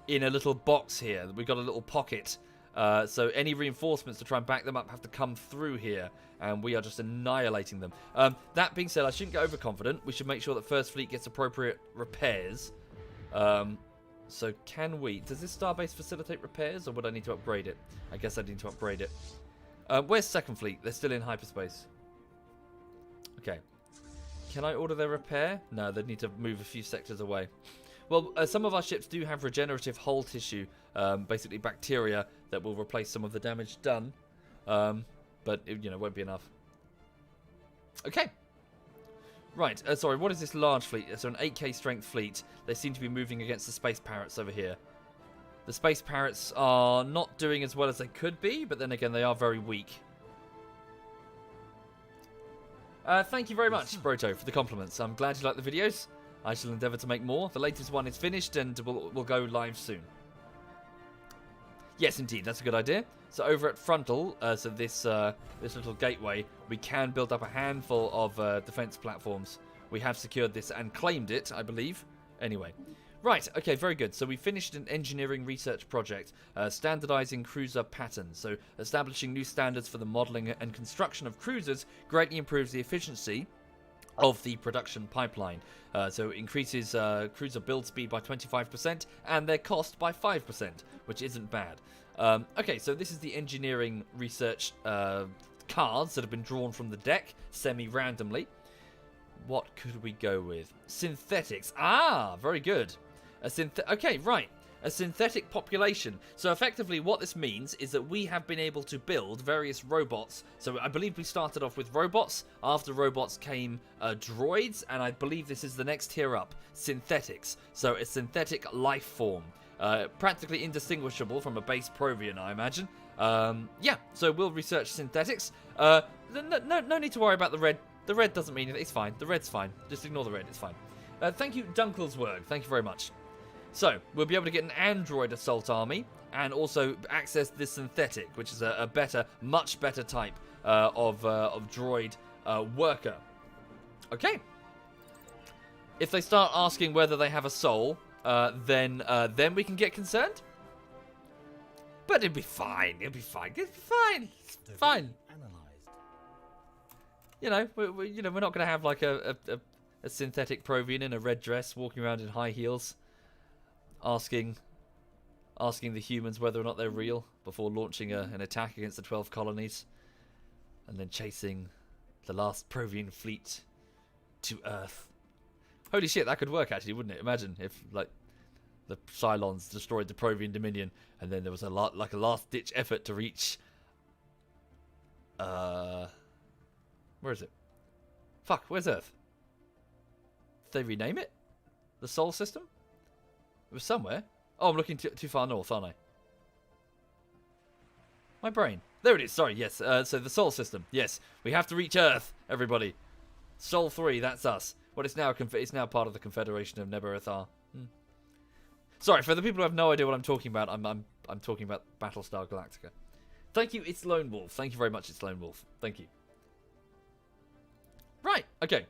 [SPEAKER 1] in a little box here. We've got a little pocket. So any reinforcements to try and back them up have to come through here, and we are just annihilating them. That being said, I shouldn't get overconfident. We should make sure that First Fleet gets appropriate repairs. So can we? Does this starbase facilitate repairs, or would I need to upgrade it? I guess I need to upgrade it. Where's Second Fleet? They're still in hyperspace. Okay. Can I order their repair? No, they'd need to move a few sectors away. Well, some of our ships do have regenerative hull tissue, basically bacteria that will replace some of the damage done. But it, won't be enough. Okay. Right, sorry, what is this large fleet? So an 8k strength fleet. They seem to be moving against the Space Parrots over here. The Space Parrots are not doing as well as they could be, but then again, they are very weak. Thank you very much, Broto, for the compliments. I'm glad you like the videos. I shall endeavour to make more. The latest one is finished and will go live soon. Yes, indeed, that's a good idea. So over at Frontal, so this little gateway, we can build up a handful of defense platforms. We have secured this and claimed it, I believe. Anyway. Right, okay, very good. So we finished an engineering research project, standardizing cruiser patterns. So establishing new standards for the modeling and construction of cruisers greatly improves the efficiency of the production pipeline. So it increases cruiser build speed by 25% and their cost by 5%, which isn't bad. Okay, so this is the engineering research cards that have been drawn from the deck semi-randomly. What could we go with? Synthetics. Ah, very good. Okay, right. A synthetic population. So effectively what this means is that we have been able to build various robots. So I believe we started off with robots. After robots came droids, and I believe this is the next tier up. Synthetics. So a synthetic life form. Practically indistinguishable from a base Provian, I imagine. Yeah, so we'll research synthetics. No need to worry about the red. The red doesn't mean anything. It's fine. The red's fine. Just ignore the red. It's fine. Thank you, Dunkelswerg. Thank you very much. So, we'll be able to get an android assault army and also access the synthetic, which is a better, much better type of droid worker. Okay. If they start asking whether they have a soul, then we can get concerned. But it'll be fine. It'll be fine. It's fine. It's fine. We're not going to have like a synthetic Provian in a red dress walking around in high heels, asking the humans whether or not they're real before launching an attack against the 12 colonies, and then chasing the last Provian fleet to Earth. Holy shit, that could work actually, wouldn't it? Imagine if The Cylons destroyed the Provian Dominion, and then there was a last-ditch effort to reach... Where is it? Fuck, where's Earth? Did they rename it? The Sol System? It was somewhere. Oh, I'm looking too far north, aren't I? My brain. There it is, sorry, yes. So the Sol System, yes. We have to reach Earth, everybody. Sol 3, that's us. Well, it's now part of the Confederation of Nebuchadnezzar. Sorry, for the people who have no idea what I'm talking about, I'm talking about Battlestar Galactica. Thank you, It's Lone Wolf. Thank you very much, It's Lone Wolf. Thank you. Right, okay.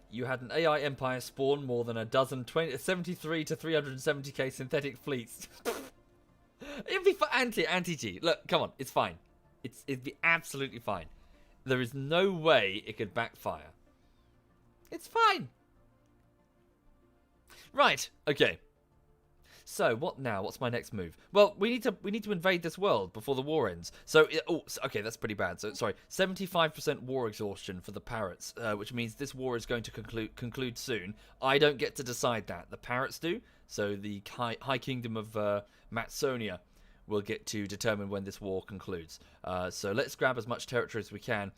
[SPEAKER 1] You had an AI empire spawn more than a dozen 73 to 370k synthetic fleets. It'd be for anti-G. Look, come on, it's fine. It'd be absolutely fine. There is no way it could backfire. It's fine. Right, okay. So, what now? What's my next move? Well, we need to invade this world before the war ends. So, okay, that's pretty bad. So, sorry, 75% war exhaustion for the Parrots, which means this war is going to conclude soon. I don't get to decide that. The Parrots do. So, the High Kingdom of Matsonia will get to determine when this war concludes. So, let's grab as much territory as we can.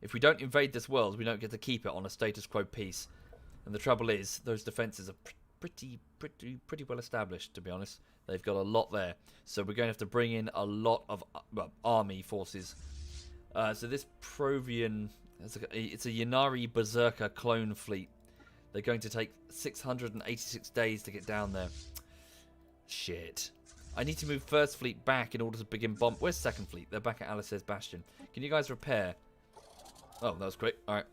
[SPEAKER 1] If we don't invade this world, we don't get to keep it on a status quo peace. And the trouble is, those defenses are pretty well established, to be honest. They've got a lot there, so we're going to have to bring in a lot of army forces. So this Provian, it's a Ynnari Berserker clone fleet. They're going to take 686 days to get down there. Shit. I need to move First Fleet back in order to begin bomb. Where's Second Fleet? They're back at Alice's Bastion. Can you guys repair? Oh, that was quick. All right.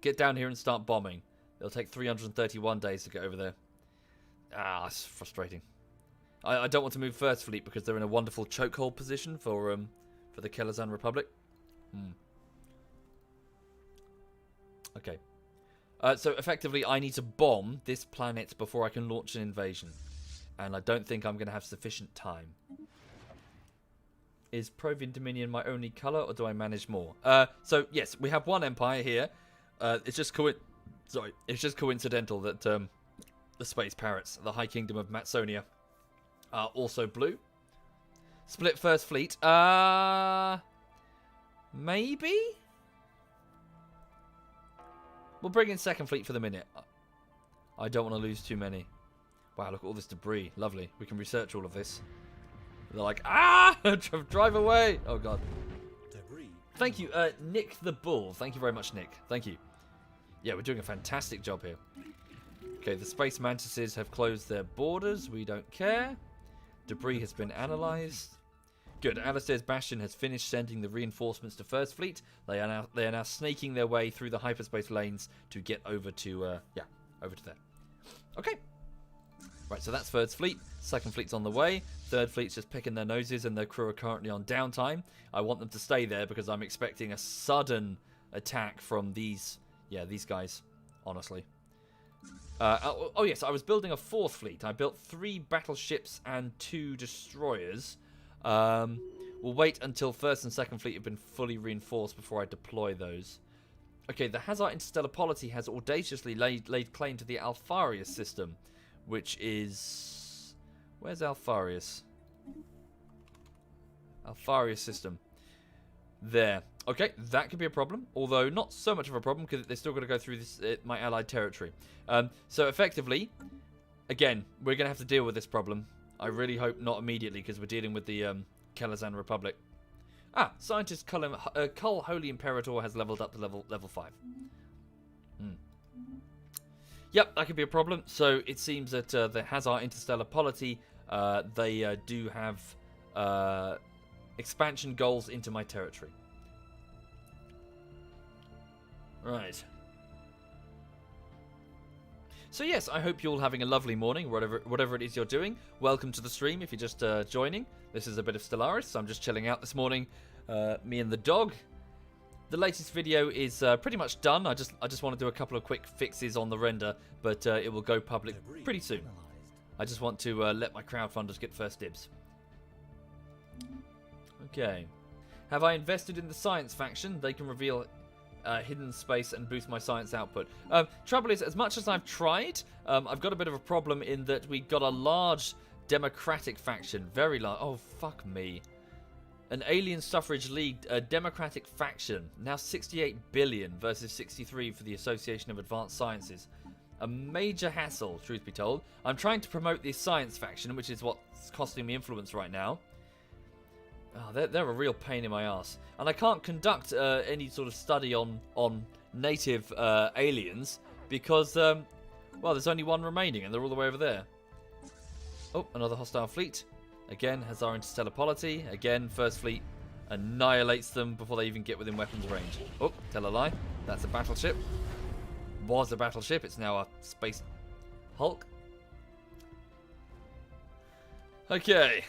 [SPEAKER 1] Get down here and start bombing. It'll take 331 days to get over there. Ah, it's frustrating. I don't want to move First Fleet because they're in a wonderful chokehold position for the Kelazan Republic. Okay. So effectively, I need to bomb this planet before I can launch an invasion, and I don't think I'm going to have sufficient time. Is Provian Dominion my only colour, or do I manage more? So yes, we have one empire here. It's just coincidental that the Space Parrots, the High Kingdom of Matsonia, are also blue. Split First Fleet. Maybe? We'll bring in Second Fleet for the minute. I don't want to lose too many. Wow, look at all this debris. Lovely. We can research all of this. They're like, drive away! Oh, God. Debris. Thank you, Nick the Bull. Thank you very much, Nick. Thank you. Yeah, we're doing a fantastic job here. Okay, the Space Mantises have closed their borders. We don't care. Debris has been analysed. Good. Alistair's Bastion has finished sending the reinforcements to First Fleet. They are now snaking their way through the hyperspace lanes to get over to over to there. Okay. Right, so that's First Fleet. Second Fleet's on the way. Third Fleet's just picking their noses, and their crew are currently on downtime. I want them to stay there because I'm expecting a sudden attack from these guys, honestly. Oh yes, I was building a fourth fleet. I built 3 battleships and 2 destroyers. We'll wait until First and Second Fleet have been fully reinforced before I deploy those. Okay, the Hazard Interstellar Polity has audaciously laid claim to the Alpharius system, which is... Where's Alpharius? Alpharius system. There. Okay, that could be a problem, although not so much of a problem because they're still going to go through this my allied territory. So effectively, again, we're going to have to deal with this problem. I really hope not immediately because we're dealing with the Kelazan Republic. Scientist Cull Holy Imperator has leveled up to level 5. Yep, that could be a problem. So it seems that the Hazard Interstellar Polity, they do have expansion goals into my territory. Right. So yes, I hope you're all having a lovely morning, whatever it is you're doing. Welcome to the stream if you're just joining. This is a bit of Stellaris, so I'm just chilling out this morning. Me and the dog. The latest video is pretty much done. I just want to do a couple of quick fixes on the render, but it will go public pretty soon. I just want to let my crowdfunders get first dibs. Okay. Have I invested in the science faction? They can reveal hidden space and boost my science output. Trouble is, as much as I've tried, I've got a bit of a problem in that we got a large democratic faction. Very large. Oh, fuck me. An Alien Suffrage League democratic faction. Now 68 billion versus 63 for the Association of Advanced Sciences. A major hassle, truth be told. I'm trying to promote the science faction, which is what's costing me influence right now. Oh, they're a real pain in my ass. And I can't conduct any sort of study on native aliens because, well, there's only one remaining and they're all the way over there. Oh, another hostile fleet. Again, has our interstellar polity. Again, First Fleet annihilates them before they even get within weapons range. Oh, tell a lie. That's a battleship. Was a battleship. It's now a space Hulk. Okay.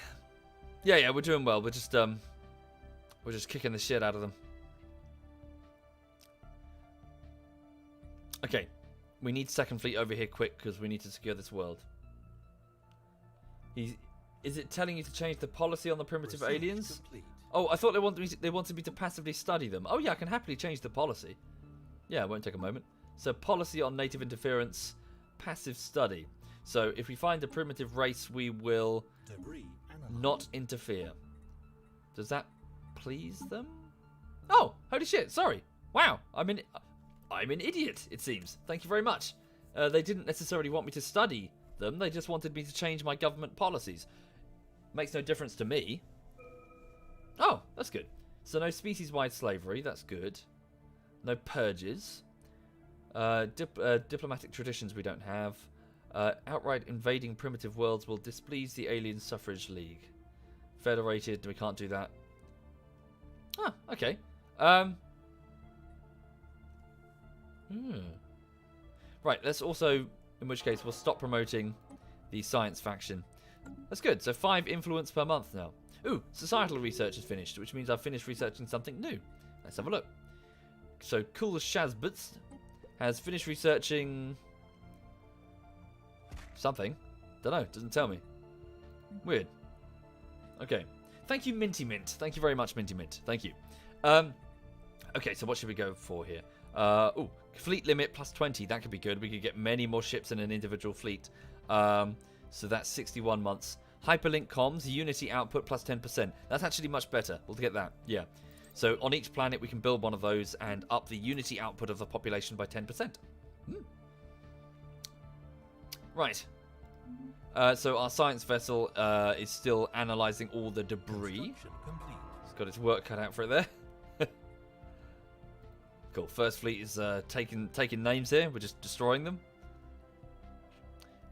[SPEAKER 1] Yeah, we're doing well. We're just kicking the shit out of them. Okay. We need Second Fleet over here quick because we need to secure this world. Is it telling you to change the policy on the primitive aliens? Complete. Oh, I thought they wanted me to passively study them. Oh yeah, I can happily change the policy. Yeah, it won't take a moment. So policy on native interference, passive study. So if we find a primitive race, we will not interfere. Does that please them? Oh, holy shit! Sorry. Wow, I'm an idiot. It seems. Thank you very much. They didn't necessarily want me to study them. They just wanted me to change my government policies. Makes no difference to me. Oh, that's good. So no species-wide slavery. That's good. No purges. Diplomatic traditions we don't have. Outright invading primitive worlds will displease the Alien Suffrage League. Federated, we can't do that. Ah, okay. Right, let's also, in which case, we'll stop promoting the science faction. That's good. So 5 influence per month now. Ooh, societal research is finished, which means I've finished researching something new. Let's have a look. So Cool Shazbutz has finished researching something. Don't know. Doesn't tell me. Weird. Okay. Thank you, Minty Mint. Thank you very much, Minty Mint. Thank you. Okay, so what should we go for here? Ooh, fleet limit plus 20. That could be good. We could get many more ships in an individual fleet. So that's 61 months. Hyperlink comms, Unity output plus 10%. That's actually much better. We'll get that. Yeah. So on each planet, we can build one of those and up the Unity output of the population by 10%. Right. So our science vessel is still analysing all the debris. It's got its work cut out for it there. Cool. First Fleet is taking names here. We're just destroying them.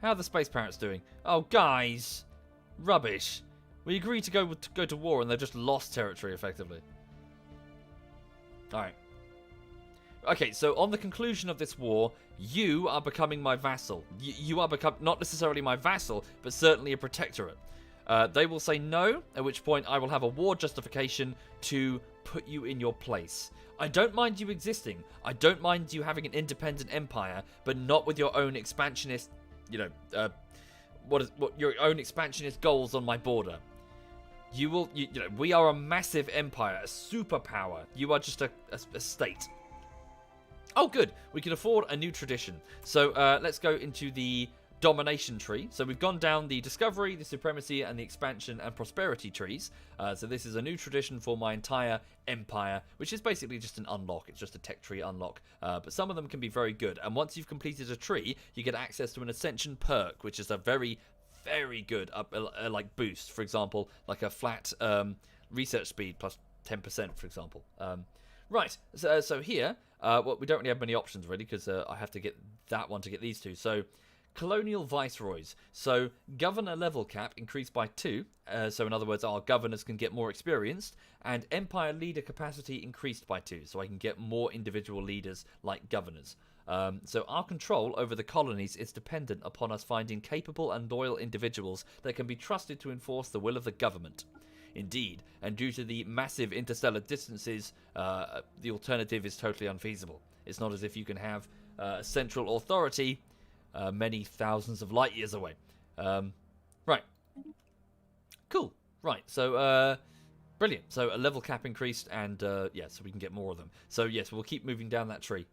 [SPEAKER 1] How are the Space Parrots doing? Oh, guys. Rubbish. We agreed to go to war and they've just lost territory, effectively. Alright. Okay, so on the conclusion of this war, you are becoming my vassal. You are not necessarily my vassal, but certainly a protectorate. They will say no, at which point I will have a war justification to put you in your place. I don't mind you existing. I don't mind you having an independent empire, but not with your own expansionist, your own expansionist goals on my border. We are a massive empire, a superpower. You are just a state. Oh, good. We can afford a new tradition. So let's go into the domination tree. So we've gone down the discovery, the supremacy, and the expansion and prosperity trees. So this is a new tradition for my entire empire, which is basically just an unlock. It's just a tech tree unlock. But some of them can be very good. And once you've completed a tree, you get access to an ascension perk, which is a very, very good like boost. For example, like a flat research speed plus 10%, for example. Right. So here, well, we don't really have many options really because I have to get that one to get these two. So colonial viceroys. So governor level cap increased by 2. So in other words, our governors can get more experienced. And empire leader capacity increased by 2. So I can get more individual leaders like governors. So our control over the colonies is dependent upon us finding capable and loyal individuals that can be trusted to enforce the will of the government. Indeed, and due to the massive interstellar distances, the alternative is totally unfeasible. It's not as if you can have central authority many thousands of light years away. Right. Cool. Right, so Brilliant. So a level cap increased, and yeah, so we can get more of them. So yes, we'll keep moving down that tree.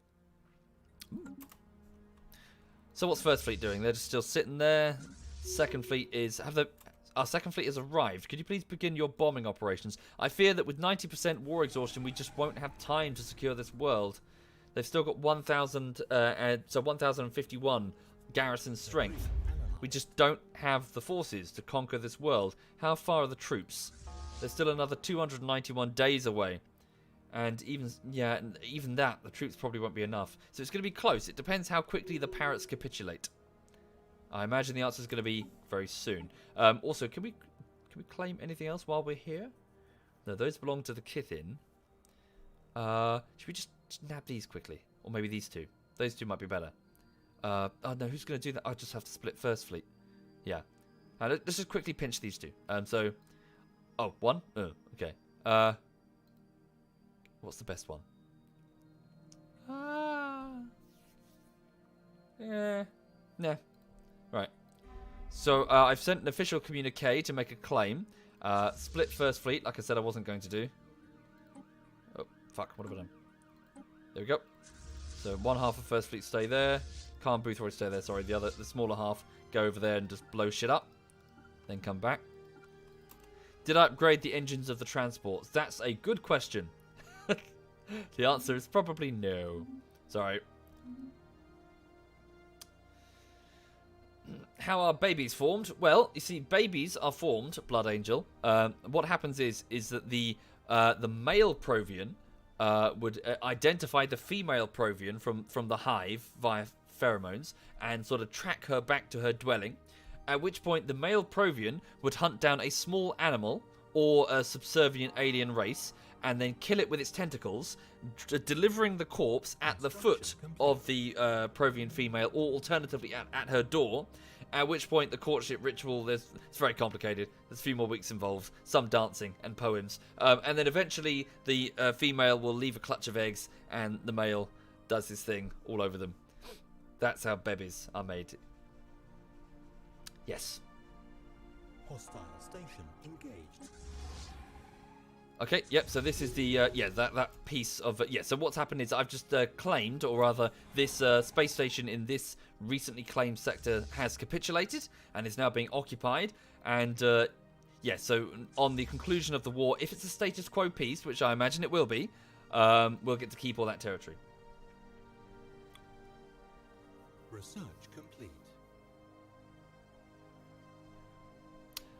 [SPEAKER 1] So what's First Fleet doing? They're just still sitting there. Second Fleet is... Our Second Fleet has arrived. Could you please begin your bombing operations? I fear that with 90% war exhaustion, we just won't have time to secure this world. They've still got 1,051 garrison strength. We just don't have the forces to conquer this world. How far are the troops? There's still another 291 days away. And even that, the troops probably won't be enough. So it's going to be close. It depends how quickly the parrots capitulate. I imagine the answer is going to be very soon. Also, can we claim anything else while we're here? No, those belong to the Kithin. Should we just nab these quickly? Or maybe these two. Those two might be better. Oh no, who's going to do that? I just have to split First Fleet. Yeah. Let's just quickly pinch these two. Oh, one? Oh, okay. What's the best one? Yeah. Nah. Right. So, I've sent an official communique to make a claim. Split First Fleet, like I said I wasn't going to do. Oh, fuck. What have I done? There we go. So, one half of First Fleet stay there. Khan Boothroyd stay there, sorry. The smaller half, go over there and just blow shit up. Then come back. Did I upgrade the engines of the transports? That's a good question. The answer is probably no. Sorry. How are babies formed? Well, you see, babies are formed, Blood Angel. What happens is that the male Provian would identify the female Provian from the hive via pheromones and sort of track her back to her dwelling. At which point, the male Provian would hunt down a small animal or a subservient alien race and then kill it with its tentacles, delivering the corpse at the foot of the Provian female, or alternatively at her door. At which point, the courtship ritual, it's very complicated. There's a few more weeks involved, some dancing and poems. And then eventually, the female will leave a clutch of eggs, and the male does his thing all over them. That's how babies are made. Yes.
[SPEAKER 2] Hostile station engaged.
[SPEAKER 1] Okay, yep, so this is the, that piece of, so what's happened is I've just claimed, or rather, this space station in this recently claimed sector has capitulated and is now being occupied, and, so on the conclusion of the war, if it's a status quo peace, which I imagine it will be, we'll get to keep all that territory.
[SPEAKER 2] Research complete.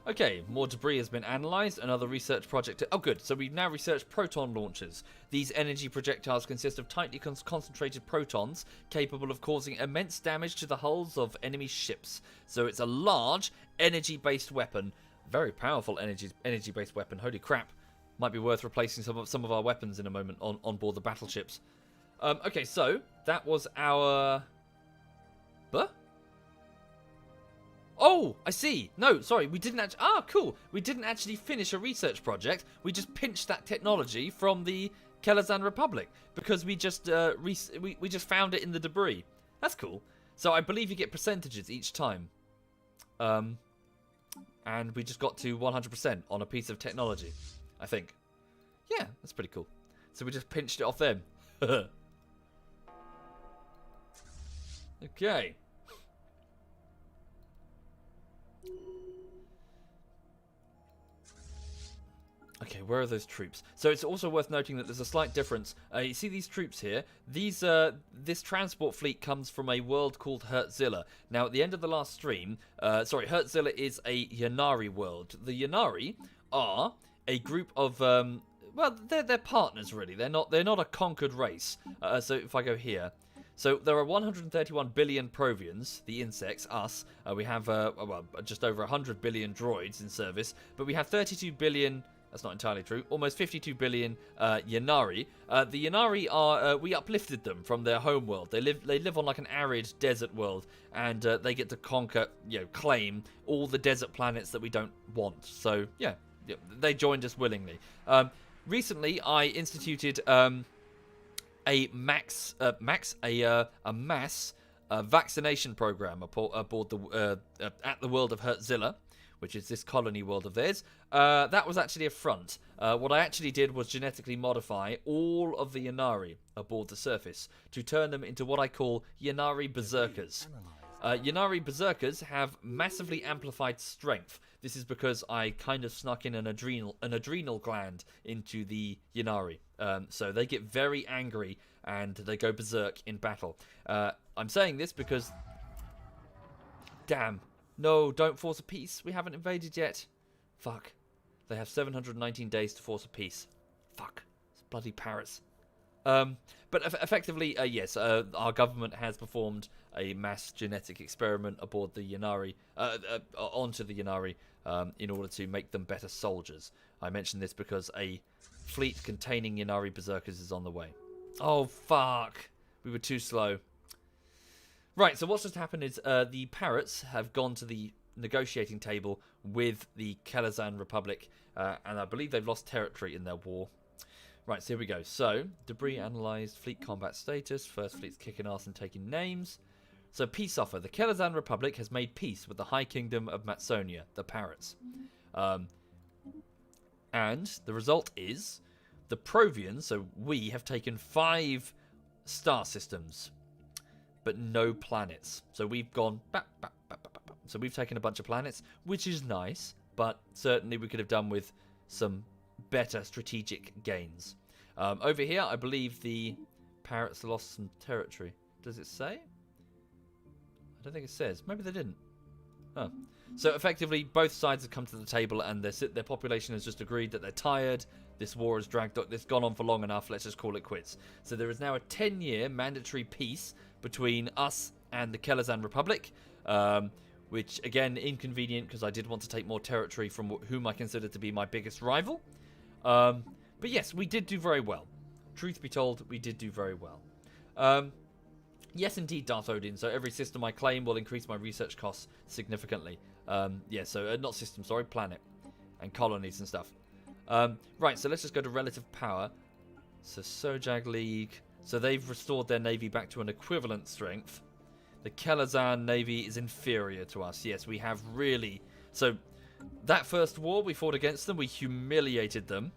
[SPEAKER 1] Okay, more debris has been analysed. Another research project... Oh, good. So we've now researched proton launchers. These energy projectiles consist of tightly concentrated protons capable of causing immense damage to the hulls of enemy ships. So it's a large energy-based weapon. Very powerful energy-based weapon. Holy crap. Might be worth replacing some of our weapons in a moment on board the battleships. Okay, so that was our... Huh? Oh, I see. No, sorry, we didn't actually... Ah, cool. We didn't actually finish a research project. We just pinched that technology from the Kelazan Republic because we just we just found it in the debris. That's cool. So I believe you get percentages each time. And we just got to 100% on a piece of technology, I think. Yeah, that's pretty cool. So we just pinched it off them. Okay. Okay, where are those troops? So it's also worth noting that there's a slight difference. You see these troops here? This transport fleet comes from a world called Hertzilla. Now, at the end of the last stream, Hertzilla is a Yanari world. The Yanari are a group of, well, they're partners really. They're not a conquered race. So if I go here. So there are 131 billion Provians, the insects, us. We have just over 100 billion droids in service, but we have 32 billion. That's not entirely true. Almost 52 billion Yanari. The Yanari are we uplifted them from their home world. They live on like an arid desert world, and they get to conquer, claim all the desert planets that we don't want. So yeah, they joined us willingly. Recently, I instituted a mass vaccination program aboard at the world of Hertzilla, which is this colony world of theirs. That was actually a front. What I actually did was genetically modify all of the Ynnari aboard the surface to turn them into what I call Ynnari Berserkers. Ynnari Berserkers have massively amplified strength. This is because I kind of snuck in an adrenal gland into the Ynnari. So they get very angry and they go berserk in battle. I'm saying this because... Damn. No, don't force a peace. We haven't invaded yet. Fuck. They have 719 days to force a peace. Fuck. It's bloody parrots. But effectively, yes, our government has performed a mass genetic experiment aboard the Ynnari, onto the Ynnari, in order to make them better soldiers. I mention this because a fleet containing Ynnari Berserkers is on the way. Oh, fuck. We were too slow. Right, so what's just happened is the parrots have gone to the negotiating table with the Kelazan Republic, and I believe they've lost territory in their war. Right, so here we go. So, debris analysed, fleet combat status, first fleet's kicking ass and taking names. So, peace offer. The Kelazan Republic has made peace with the High Kingdom of Matsonia, the parrots. And the result is the Provians, so we have taken 5 star systems, but no planets. So we've gone back. So we've taken a bunch of planets, which is nice, but certainly we could have done with some better strategic gains. Over here, I believe the parrots lost some territory. Does it say? I don't think it says. Maybe they didn't. Oh. So effectively, both sides have come to the table, and their population has just agreed that they're tired. This war has dragged on. It's gone on for long enough. Let's just call it quits. So there is now a 10-year mandatory peace between us and the Kelazan Republic, which, again, inconvenient because I did want to take more territory from whom I consider to be my biggest rival. But yes, we did do very well. Truth be told, we did do very well. Yes, indeed, Darth Odin. So every system I claim will increase my research costs significantly. Yeah, so not system, sorry, planet. And colonies and stuff. Right, so let's just go to relative power. So Sojag League. So they've restored their navy back to an equivalent strength. The Kelazan navy is inferior to us. Yes, we have really... So that first war we fought against them, we humiliated them.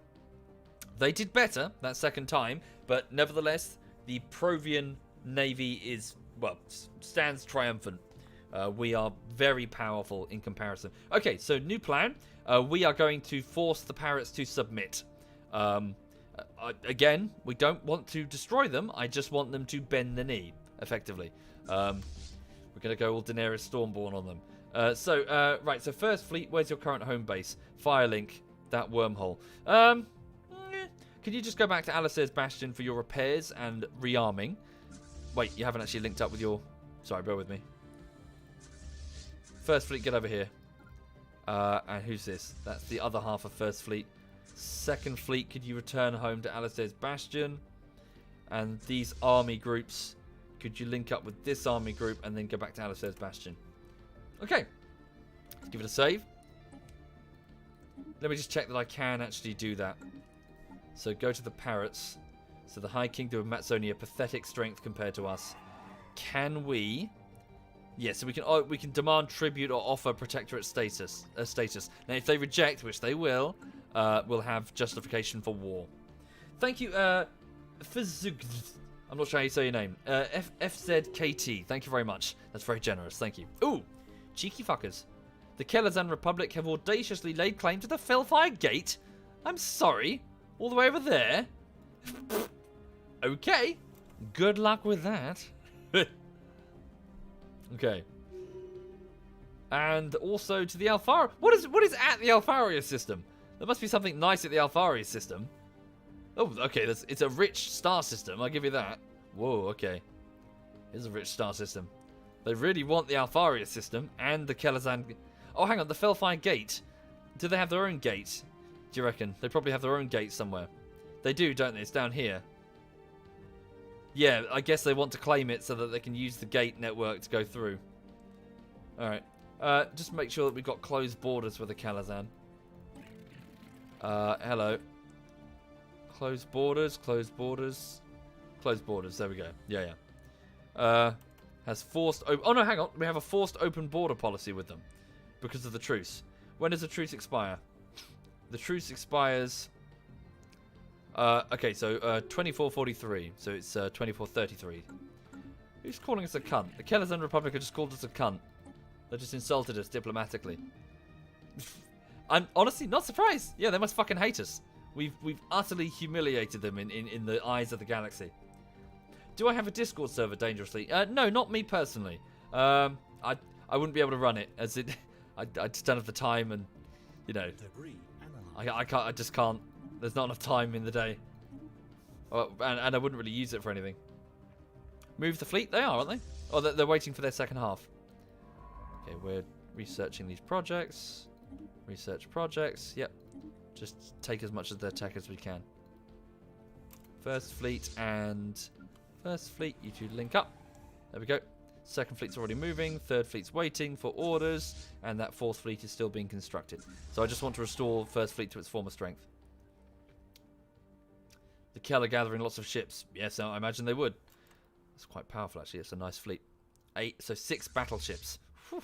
[SPEAKER 1] They did better that second time, but nevertheless, the Provian navy is, well, stands triumphant. We are very powerful in comparison. Okay, so new plan. We are going to force the parrots to submit. Again, we don't want to destroy them. I just want them to bend the knee, effectively. We're going to go all Daenerys Stormborn on them. Right, so first fleet, where's your current home base? Firelink, that wormhole. Can you just go back to Alistair's Bastion for your repairs and rearming? Wait, you haven't actually linked up with your... Sorry, bear with me. First fleet, get over here. And who's this? That's the other half of First Fleet. Second fleet, could you return home to Alistair's Bastion? And these army groups, could you link up with this army group and then go back to Alistair's Bastion? Okay. Let's give it a save. Let me just check that I can actually do that. So go to the parrots. So the High Kingdom of Matsonia, pathetic strength compared to us. Can we... Yes, so we can demand tribute or offer protectorate status. Now, if they reject, which they will, we'll have justification for war. Thank you, Fizug. I'm not sure how you say your name. FZKT. Thank you very much. That's very generous. Thank you. Ooh, cheeky fuckers. The Kelazan Republic have audaciously laid claim to the Fellfire Gate. I'm sorry. All the way over there. Okay. Good luck with that. Okay. And also to the Alfara. What is at the Alfaria system? There must be something nice at the Alfaria system. Oh, okay. It's a rich star system. I'll give you that. Whoa, okay. It's a rich star system. They really want the Alfaria system and the Kelazan. Oh, hang on. The Fellfire Gate. Do they have their own gate? Do you reckon? They probably have their own gate somewhere. They do, don't they? It's down here. Yeah, I guess they want to claim it so that they can use the gate network to go through. Alright. Just make sure that we've got closed borders with the Kelazan. Hello. Closed borders, closed borders. Closed borders, there we go. Yeah. Has forced... Oh no, hang on. We have a forced open border policy with them. Because of the truce. When does the truce expire? The truce expires... okay, so 2443. So it's 2433. Who's calling us a cunt? The Kelazan Republic have just called us a cunt. They just insulted us diplomatically. I'm honestly not surprised. Yeah, they must fucking hate us. We've utterly humiliated them in the eyes of the galaxy. Do I have a Discord server dangerously? No, not me personally. I wouldn't be able to run it as it. I just don't have the time, and you know, I just can't. There's not enough time in the day, and I wouldn't really use it for anything. Move the fleet? They are, aren't they? Oh, they're waiting for their second half. Okay, we're researching these projects. Research projects. Yep. Just take as much of their tech as we can. First fleet and first fleet, you two link up. There we go. Second fleet's already moving. Third fleet's waiting for orders, and that fourth fleet is still being constructed. So I just want to restore first fleet to its former strength. The Kel are gathering lots of ships. Yes, I imagine they would. It's quite powerful, actually. It's a nice fleet. 6 battleships. Whew.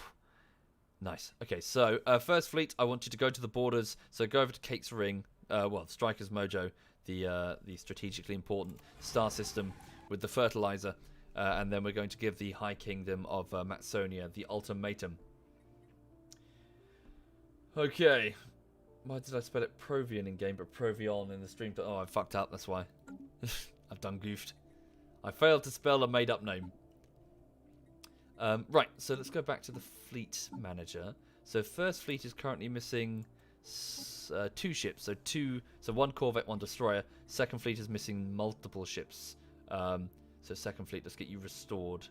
[SPEAKER 1] Nice. Okay, so first fleet, I want you to go to the borders. So go over to Kate's Ring. Well, Striker's Mojo, the strategically important star system with the fertilizer. And then we're going to give the High Kingdom of Matsonia the ultimatum. Okay. Why did I spell it Provian in game, but Provion in the stream? Oh, I fucked up. That's why. I've done goofed. I failed to spell a made-up name. Right, so let's go back to the fleet manager. So first fleet is currently missing 2 ships. So 1 corvette, 1 destroyer. Second fleet is missing multiple ships. So second fleet, let's get you restored.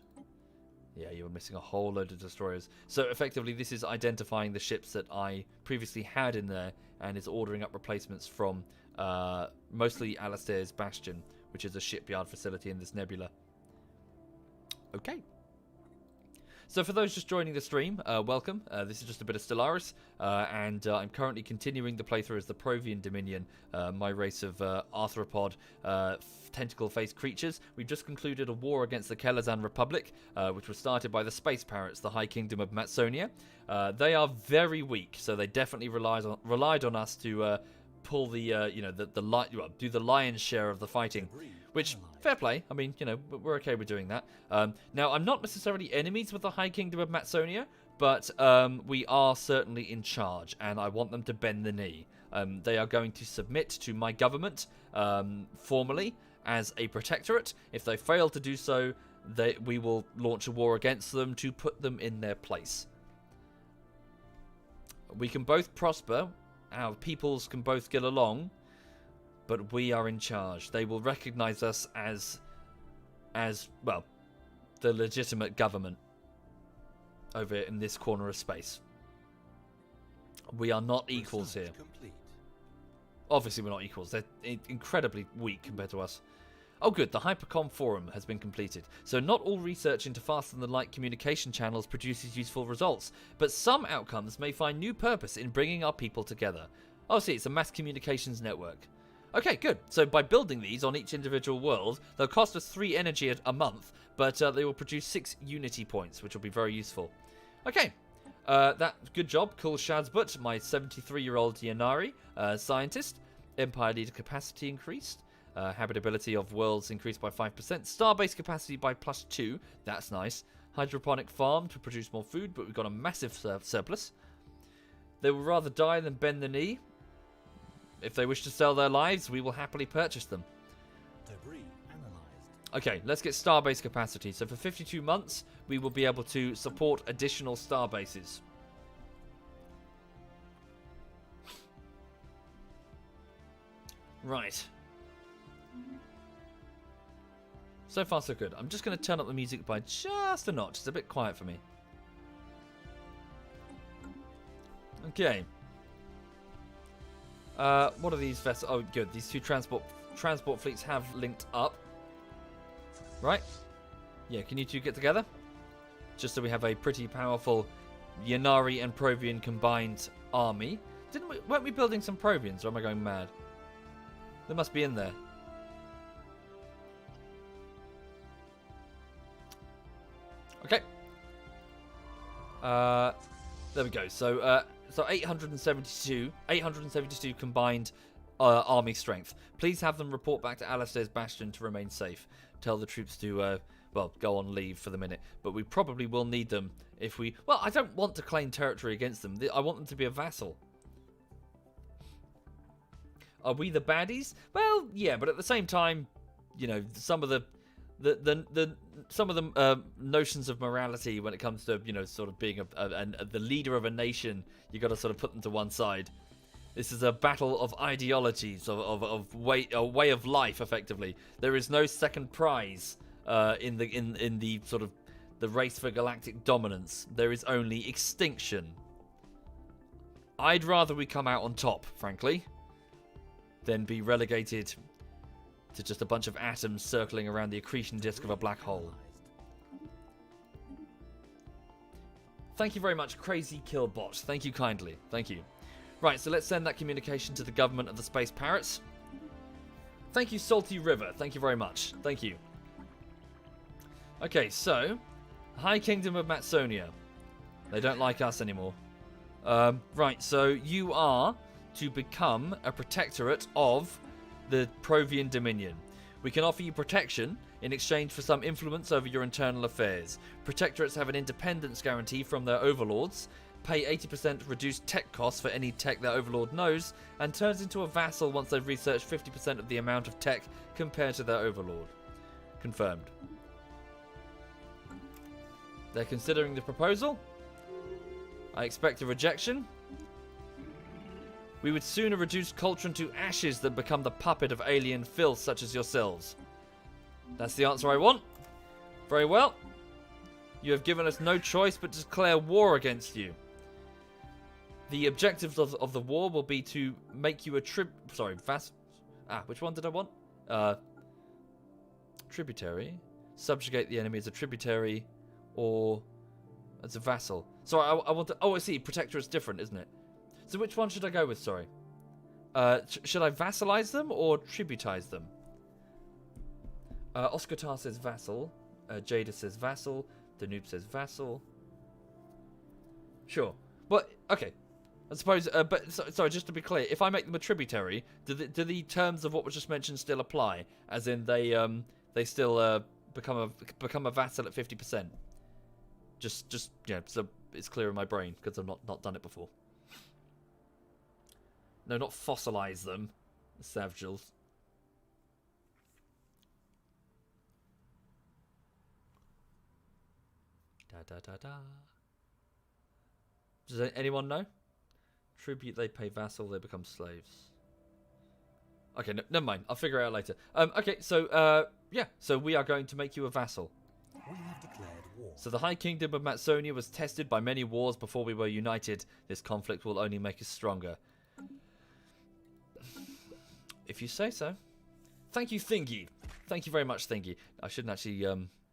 [SPEAKER 1] Yeah, you're missing a whole load of destroyers. So effectively, this is identifying the ships that I previously had in there, and is ordering up replacements from mostly Alastair's Bastion, which is a shipyard facility in this nebula. Okay. So for those just joining the stream, welcome. This is just a bit of Stellaris, and I'm currently continuing the playthrough as the Provian Dominion, my race of arthropod, tentacle-faced creatures. We've just concluded a war against the Kelazan Republic, which was started by the Space Parrots, the High Kingdom of Matsonia. They are very weak, so they definitely relied on us to pull the do the lion's share of the fighting. Which, fair play. I mean, we're okay with doing that. Now, I'm not necessarily enemies with the High Kingdom of Matsonia, but we are certainly in charge, and I want them to bend the knee. They are going to submit to my government formally as a protectorate. If they fail to do so, we will launch a war against them to put them in their place. We can both prosper. Our peoples can both get along. But we are in charge. They will recognize us as well, the legitimate government over in this corner of space. We are not equals here.
[SPEAKER 2] Complete.
[SPEAKER 1] Obviously, we're not equals. They're incredibly weak compared to us. Oh, good. The Hypercom forum has been completed. So not all research into faster-than-light communication channels produces useful results, but some outcomes may find new purpose in bringing our people together. Oh, see, it's a mass communications network. Okay, good. So by building these on each individual world, they'll cost us 3 energy a month, but they will produce 6 unity points, which will be very useful. Okay, good job. Cool Shazbut, my 73-year-old Yanari scientist. Empire leader capacity increased. Habitability of worlds increased by 5%. Starbase capacity by +2. That's nice. Hydroponic farm to produce more food, but we've got a massive surplus. They will rather die than bend the knee. If they wish to sell their lives, we will happily purchase them.
[SPEAKER 2] Debris analyzed.
[SPEAKER 1] Okay, let's get starbase capacity. So for 52 months, we will be able to support additional starbases. Right. So far, so good. I'm just going to turn up the music by just a notch. It's a bit quiet for me. Okay. What are these vessels? Oh, good. These 2 transport fleets have linked up. Right? Yeah, can you 2 get together? Just so we have a pretty powerful Yanari and Provian combined army. Weren't we building some Provians, or am I going mad? They must be in there. Okay. There we go. So, So 872 combined army strength. Please have them report back to Alistair's Bastion to remain safe. Tell the troops to, well, go on leave for the minute. But we probably will need them if we... Well, I don't want to claim territory against them. I want them to be a vassal. Are we the baddies? Well, yeah, but at the same time, you know, some of the notions of morality when it comes to, you know, sort of being the leader of a nation, you got to sort of put them to one side. This is a battle of ideologies, of way of life. Effectively, there is no second prize in the sort of the race for galactic dominance. There is only extinction. I'd rather we come out on top, frankly, than be relegated to just a bunch of atoms circling around the accretion disk of a black hole. Thank you very much, Crazy Killbot. Thank you kindly. Thank you. Right, so let's send that communication to the government of the Space Parrots. Thank you, Salty River. Thank you very much. Thank you. Okay, so High Kingdom of Matsonia. They don't like us anymore. Right, so you are to become a protectorate of the Provian Dominion. We can offer you protection in exchange for some influence over your internal affairs. Protectorates have an independence guarantee from their overlords, pay 80% reduced tech costs for any tech their overlord knows, and turns into a vassal once they've researched 50% of the amount of tech compared to their overlord. Confirmed. They're considering the proposal. I expect a rejection. We would sooner reduce Coltron to ashes than become the puppet of alien filth such as yourselves. That's the answer I want. Very well. You have given us no choice but to declare war against you. The objectives of the war will be to make you a which one did I want? Tributary. Subjugate the enemy as a tributary or as a vassal. Sorry, I want to... Oh, I see. Protector is different, isn't it? So which one should I go with, sorry? Should I vassalize them or tributize them? Oscar says vassal. Jada says vassal. Danube says vassal. Sure. But, okay. I suppose, sorry, just to be clear, if I make them a tributary, do the terms of what was just mentioned still apply? As in, they still become a vassal at 50%? Just yeah, so it's clear in my brain, because I've not done it before. No, not fossilize them, savages. Da. Does anyone know? Tribute, they pay vassal, they become slaves. Okay, no, never mind. I'll figure it out later. Okay, so, yeah. So we are going to make you a vassal.
[SPEAKER 2] We have declared war.
[SPEAKER 1] So the High Kingdom of Matsonia was tested by many wars before we were united. This conflict will only make us stronger. If you say so. Thank you, Thingy. Thank you very much, Thingy. I shouldn't actually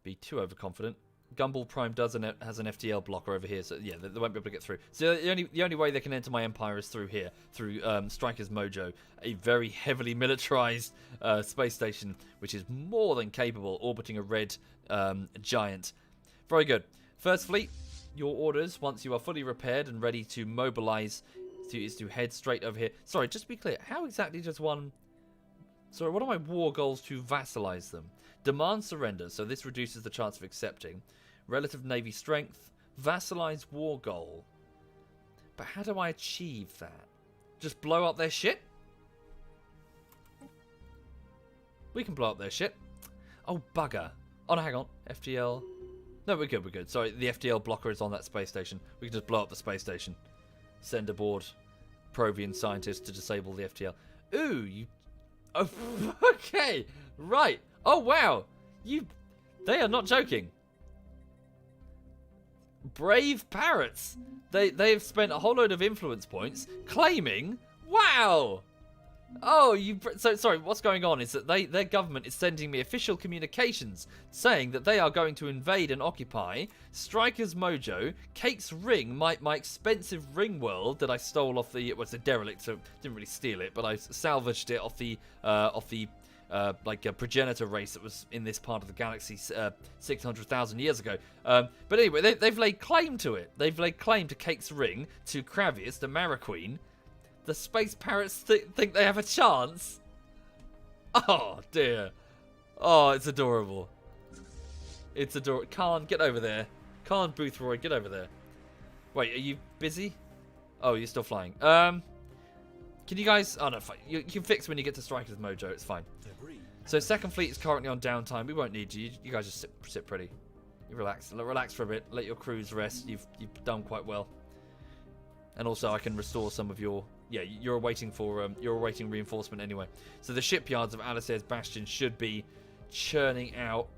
[SPEAKER 1] be too overconfident. Gumball Prime has an FTL blocker over here, so yeah, they won't be able to get through. So the only way they can enter my empire is through here, through Striker's Mojo, a very heavily militarized space station, which is more than capable, orbiting a red giant. Very good. First Fleet, your orders, once you are fully repaired and ready to mobilize, is to head straight over here. Sorry, just to be clear, how exactly does one... Sorry, what are my war goals to vassalize them? Demand surrender, so this reduces the chance of accepting. Relative navy strength. Vassalize war goal. But how do I achieve that? Just blow up their shit? We can blow up their shit. Oh, bugger. Oh, no, hang on. FTL. No, we're good, we're good. Sorry, the FTL blocker is on that space station. We can just blow up the space station. Send aboard Provian scientists to disable the FTL. Ooh, you... Oh, okay, right. Oh, wow. They are not joking. Brave parrots. They have spent a whole load of influence points claiming... Wow. Oh, so sorry, what's going on is that their government is sending me official communications saying that they are going to invade and occupy Striker's Mojo, Cake's Ring, my expensive ring world that I stole off the... Well, it's a derelict, so didn't really steal it, but I salvaged it off the like a progenitor race that was in this part of the galaxy 600,000 years ago. But anyway, they've laid claim to it. They've laid claim to Cake's Ring, to Kravius, the Mara-Queen. The space parrots think they have a chance. Oh, dear. Oh, it's adorable. It's adorable. Khan, get over there. Khan Boothroyd, get over there. Wait, are you busy? Oh, you're still flying. Can you guys... Oh, no, fine. You can fix when you get to Striker's Mojo. It's fine.
[SPEAKER 2] Agreed.
[SPEAKER 1] So, Second Fleet is currently on downtime. We won't need you. You guys just sit pretty. You relax. Relax for a bit. Let your crews rest. You've done quite well. And also, I can restore some of your... Yeah, you're awaiting reinforcement anyway. So, the shipyards of Alistair's Bastion should be churning out...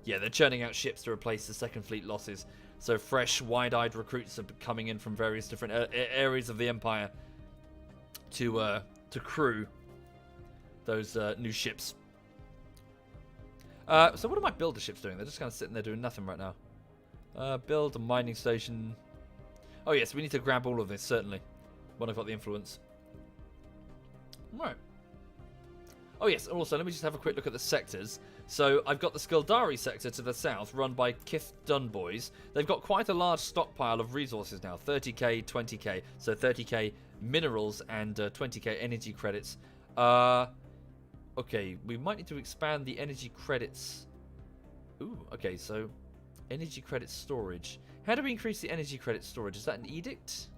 [SPEAKER 1] Yeah, they're churning out ships to replace the Second Fleet losses. So fresh, wide-eyed recruits are coming in from various different areas of the Empire to crew those new ships. So what are my builder ships doing? They're just kind of sitting there doing nothing right now. Build a mining station. Oh yes, we need to grab all of this, certainly, when I've got the influence. Right. Oh yes, also let me just have a quick look at the sectors. So I've got the Skildari sector to the south, run by Kith Dunboys. They've got quite a large stockpile of resources now, 30k, 20k. So 30k minerals and 20k energy credits. Okay, we might need to expand the energy credits. Ooh, okay, so energy credit storage. How do we increase the energy credit storage? Is that an edict?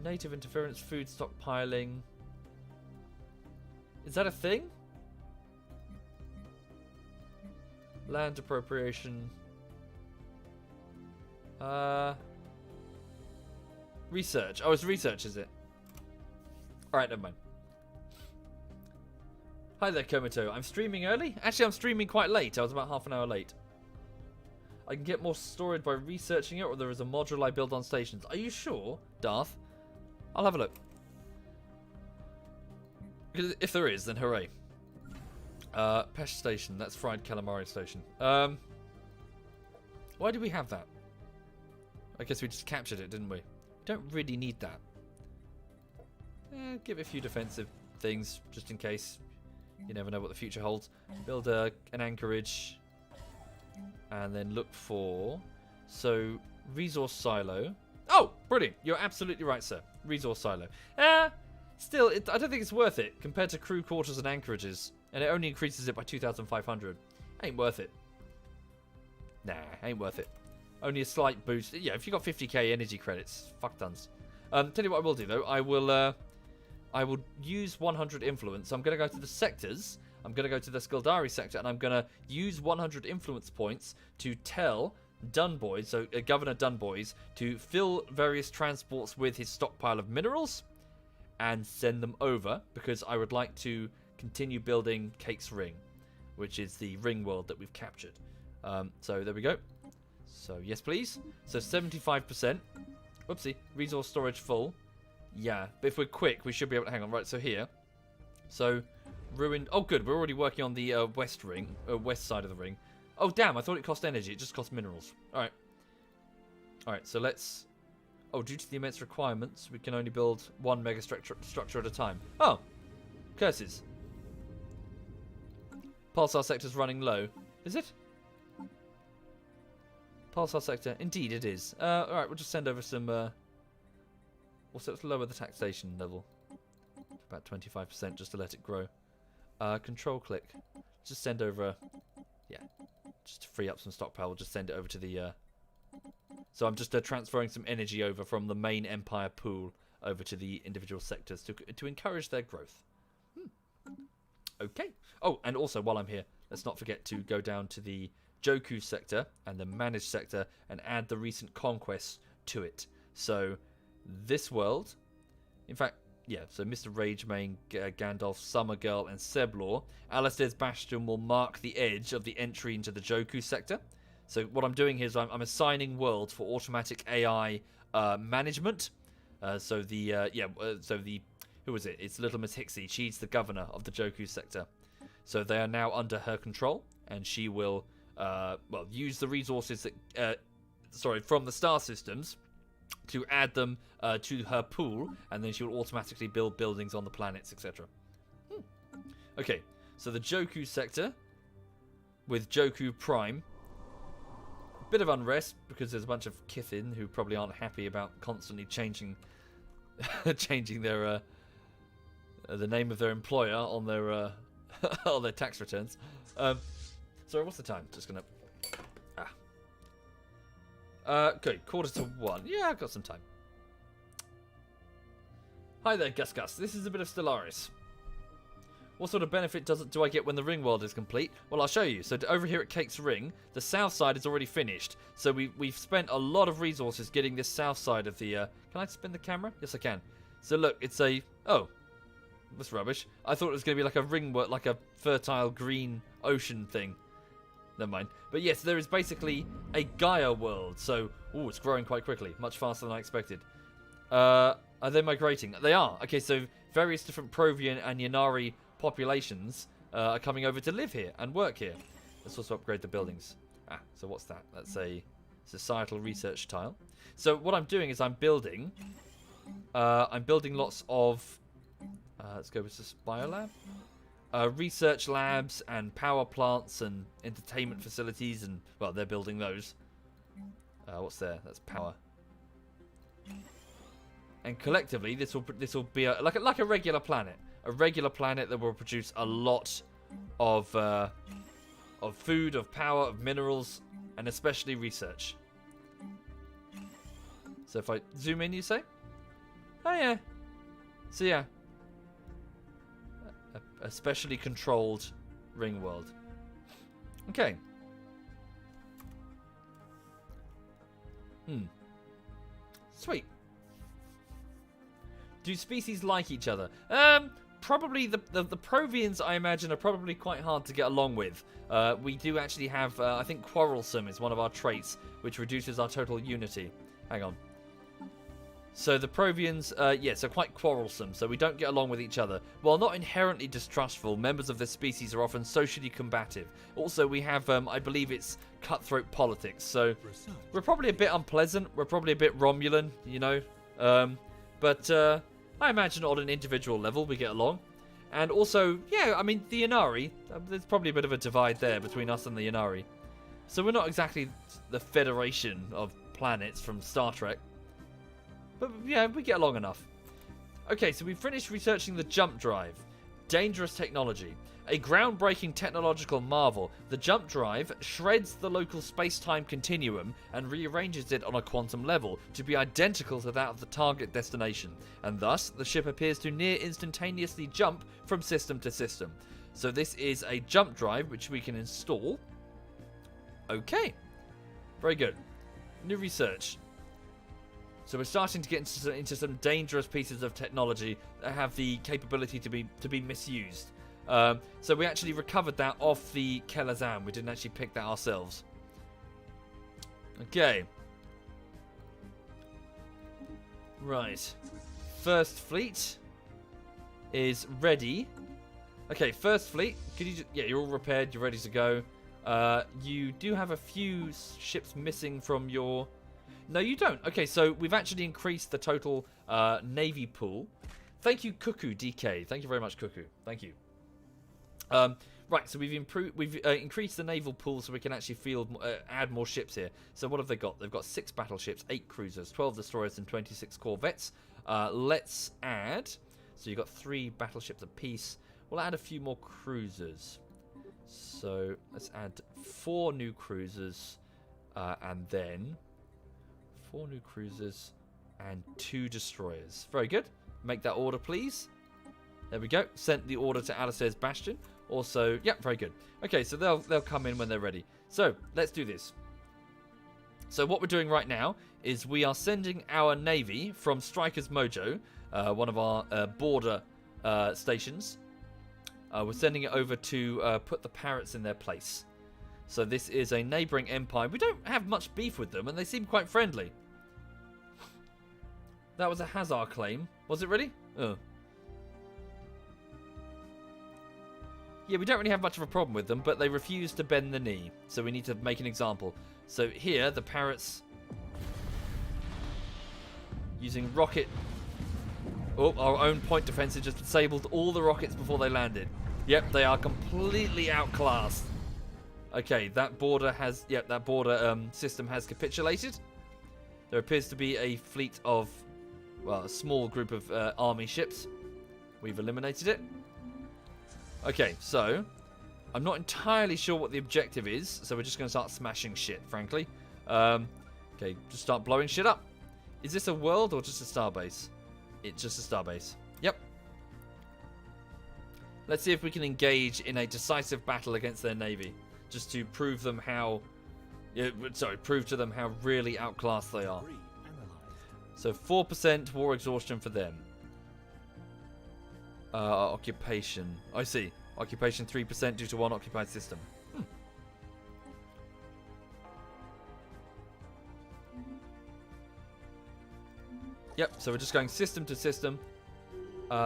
[SPEAKER 1] Native interference, food stockpiling. Is that a thing? Land appropriation. Research. Oh, it's research, is it? Alright, never mind. Hi there, Komito. I'm streaming early? Actually, I'm streaming quite late. I was about half an hour late. I can get more storage by researching it, or there is a module I build on stations. Are you sure, Darth? I'll have a look. Because if there is, then hooray. Pesh Station, that's Fried Calamari Station. Why do we have that? I guess we just captured it, didn't we? Don't really need that. Give it a few defensive things, just in case. You never know what the future holds. Build an anchorage. And then look for... So, resource silo. Oh, brilliant. You're absolutely right, sir. Resource silo. Still, I don't think it's worth it compared to crew quarters and anchorages. And it only increases it by 2,500. Ain't worth it. Nah, ain't worth it. Only a slight boost. Yeah, if you got 50k energy credits, fuck tons. Tell you what I will do, though. I will use 100 influence. I'm going to go to the sectors. I'm going to go to the Skildari sector, and I'm going to use 100 influence points to tell Dunboys, so Governor Dunboys, to fill various transports with his stockpile of minerals and send them over, because I would like to continue building Cake's Ring, which is the ring world that we've captured. So there we go. So yes, please. So 75%. Whoopsie. Resource storage full. Yeah, but if we're quick, we should be able to hang on. Right, so here. So ruined. Oh, good. We're already working on the west side of the ring. Oh, damn. I thought it cost energy. It just cost minerals. All right. All right. So let's. Oh, due to the immense requirements, we can only build one mega structure at a time. Oh, curses. Pulsar sector's running low. Is it? Pulsar sector. Indeed, it is. All right. We'll just send over some. Also, let's lower the taxation level to about 25% just to let it grow. Control click. Just send over. Yeah. Just to free up some stockpile. We'll just send it over to the. So I'm just transferring some energy over from the main Empire pool over to the individual sectors to encourage their growth. Okay. Oh, and also while I'm here, let's not forget to go down to the Joku sector and the managed sector and add the recent conquests to it. So this world, in fact, yeah, so Mr. Ragemane, Gandalf, Summergirl, and Seblor, Alistair's Bastion will mark the edge of the entry into the Joku sector. So what I'm doing here is I'm assigning worlds for automatic AI management. So who is it? It's Little Miss Hixie. She's the governor of the Joku sector. So they are now under her control, and she will use the resources that from the star systems to add them to her pool, and then she will automatically build buildings on the planets, etc. Okay, so the Joku sector with Joku Prime. Bit of unrest because there's a bunch of Kithin who probably aren't happy about constantly changing changing their the name of their employer on their on their tax returns. Sorry, what's the time? Just gonna okay, 1:45. Yeah, I've got some time. Hi there, Gus Gus. This is a bit of Stellaris. What sort of benefit do I get when the ring world is complete? Well, I'll show you. So over here at Cake's Ring, the south side is already finished. So we've spent a lot of resources getting this south side of the... Can I spin the camera? Yes, I can. So look, it's a... Oh, that's rubbish. I thought it was going to be like a ring world, like a fertile green ocean thing. Never mind. But yes, there is basically a Gaia world. So, it's growing quite quickly. Much faster than I expected. Are they migrating? They are. Okay, so various different Provian and Yanari populations are coming over to live here and work here. Let's also upgrade the buildings. So what's that? That's a societal research tile. So what I'm doing is I'm building lots of let's go with this biolab. Research labs and power plants and entertainment facilities, and well, they're building those. What's there? That's power. And collectively, this will be like a regular planet. A regular planet that will produce a lot of food, of power, of minerals, and especially research. So if I zoom in, you say? Oh yeah. So yeah. A specially controlled ring world. Okay. Sweet. Do species like each other? Probably the Provians, I imagine, are probably quite hard to get along with. We do actually have, I think quarrelsome is one of our traits, which reduces our total unity. Hang on. So the Provians, yes, are quite quarrelsome, so we don't get along with each other. While not inherently distrustful, members of this species are often socially combative. Also, we have, I believe it's cutthroat politics, so we're probably a bit unpleasant. We're probably a bit Romulan, you know. But I imagine on an individual level we get along. And also, yeah, I mean, the Yanari, there's probably a bit of a divide there between us and the Yanari. So we're not exactly the Federation of planets from Star Trek. But yeah, we get along enough. Okay, so we've finished researching the jump drive. Dangerous technology. A groundbreaking technological marvel, the jump drive shreds the local space-time continuum and rearranges it on a quantum level to be identical to that of the target destination, and thus the ship appears to near instantaneously jump from system to system. So this is a jump drive which we can install. Okay, very good. New research. So we're starting to get into some dangerous pieces of technology that have the capability to be misused. So we actually recovered that off the Kelazam. We didn't actually pick that ourselves. Okay. Right. First fleet is ready. Okay, first fleet. Could you yeah, you're all repaired. You're ready to go. You do have a few ships missing from your... No, you don't. Okay, so we've actually increased the total navy pool. Thank you, Cuckoo DK. Thank you very much, Cuckoo. Thank you. Right, so we've increased the naval pool so we can actually add more ships here. So what have they got? They've got 6 battleships, 8 cruisers, 12 destroyers, and 26 corvettes. Let's add. So you've got 3 battleships apiece. We'll add a few more cruisers. So let's add 4 new cruisers, and then 4 new cruisers and 2 destroyers. Very good. Make that order, please. There we go. Sent the order to Alistair's Bastion. Also, yeah, very good. Okay, so they'll come in when they're ready. So let's do this. So what we're doing right now is we are sending our navy from Striker's Mojo, one of our border stations. We're sending it over to put the parrots in their place. So this is a neighbouring empire. We don't have much beef with them, and they seem quite friendly. That was a Hazard claim. Was it really? Oh. Yeah, we don't really have much of a problem with them, but they refuse to bend the knee. So we need to make an example. So here, the parrots... using rocket... Oh, our own point defense just disabled all the rockets before they landed. Yep, they are completely outclassed. Okay, that border has... Yep, that border system has capitulated. There appears to be a fleet of... Well, a small group of army ships. We've eliminated it. Okay, so... I'm not entirely sure what the objective is, so we're just going to start smashing shit, frankly. Okay, just start blowing shit up. Is this a world or just a starbase? It's just a starbase. Yep. Let's see if we can engage in a decisive battle against their navy, just to prove them how... prove to them how really outclassed they are. So 4% war exhaustion for them. Occupation. I see. Occupation 3% due to one occupied system. Yep, so we're just going system to system.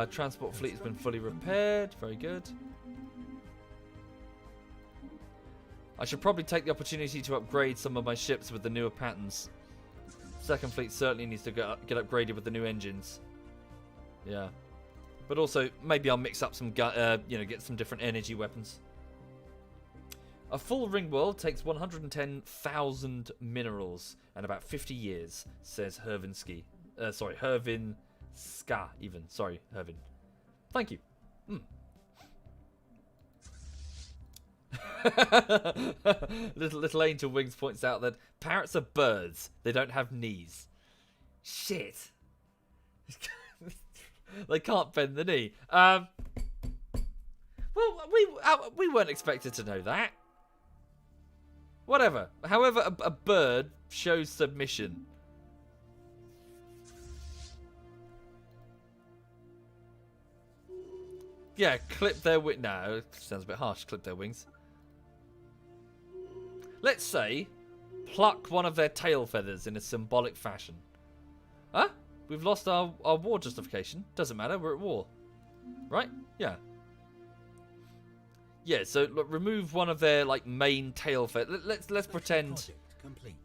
[SPEAKER 1] Transport fleet has been fully repaired. Very good. I should probably take the opportunity to upgrade some of my ships with the newer patterns. Second fleet certainly needs to get upgraded with the new engines. Yeah. But also, maybe I'll mix up some, get some different energy weapons. A full ring world takes 110,000 minerals and about 50 years, says Hervinsky. Hervin Ska, even. Sorry, Hervin. Thank you. Little Angel Wings points out that parrots are birds. They don't have knees. Shit. They can't bend the knee. Well, we weren't expected to know that. Whatever. However, a bird shows submission. Yeah, clip their wings. No, sounds a bit harsh. Clip their wings. Let's say, pluck one of their tail feathers in a symbolic fashion. Huh? We've lost our war justification. Doesn't matter, we're at war. Right? Yeah. Yeah, so look, remove one of their main tail feathers. Let's pretend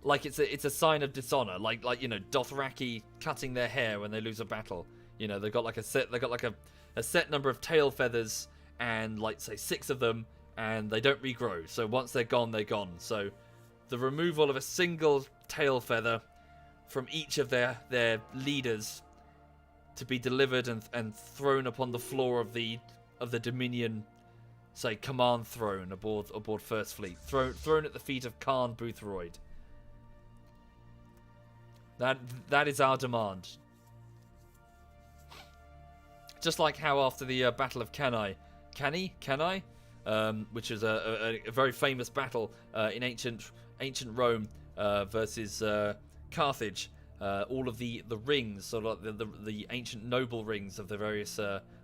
[SPEAKER 1] like it's a sign of dishonor, like Dothraki cutting their hair when they lose a battle. They've got a set number of tail feathers and say 6 of them, and they don't regrow. So once they're gone, they're gone. So the removal of a single tail feather from each of their leaders to be delivered and thrown upon the floor of the Dominion, say, command throne aboard First Fleet, thrown at the feet of Khan Boothroyd. That is our demand. Just like how after the Battle of Cannae, which is a very famous battle in ancient Rome versus Carthage, all of the rings, sort of the ancient noble rings of the various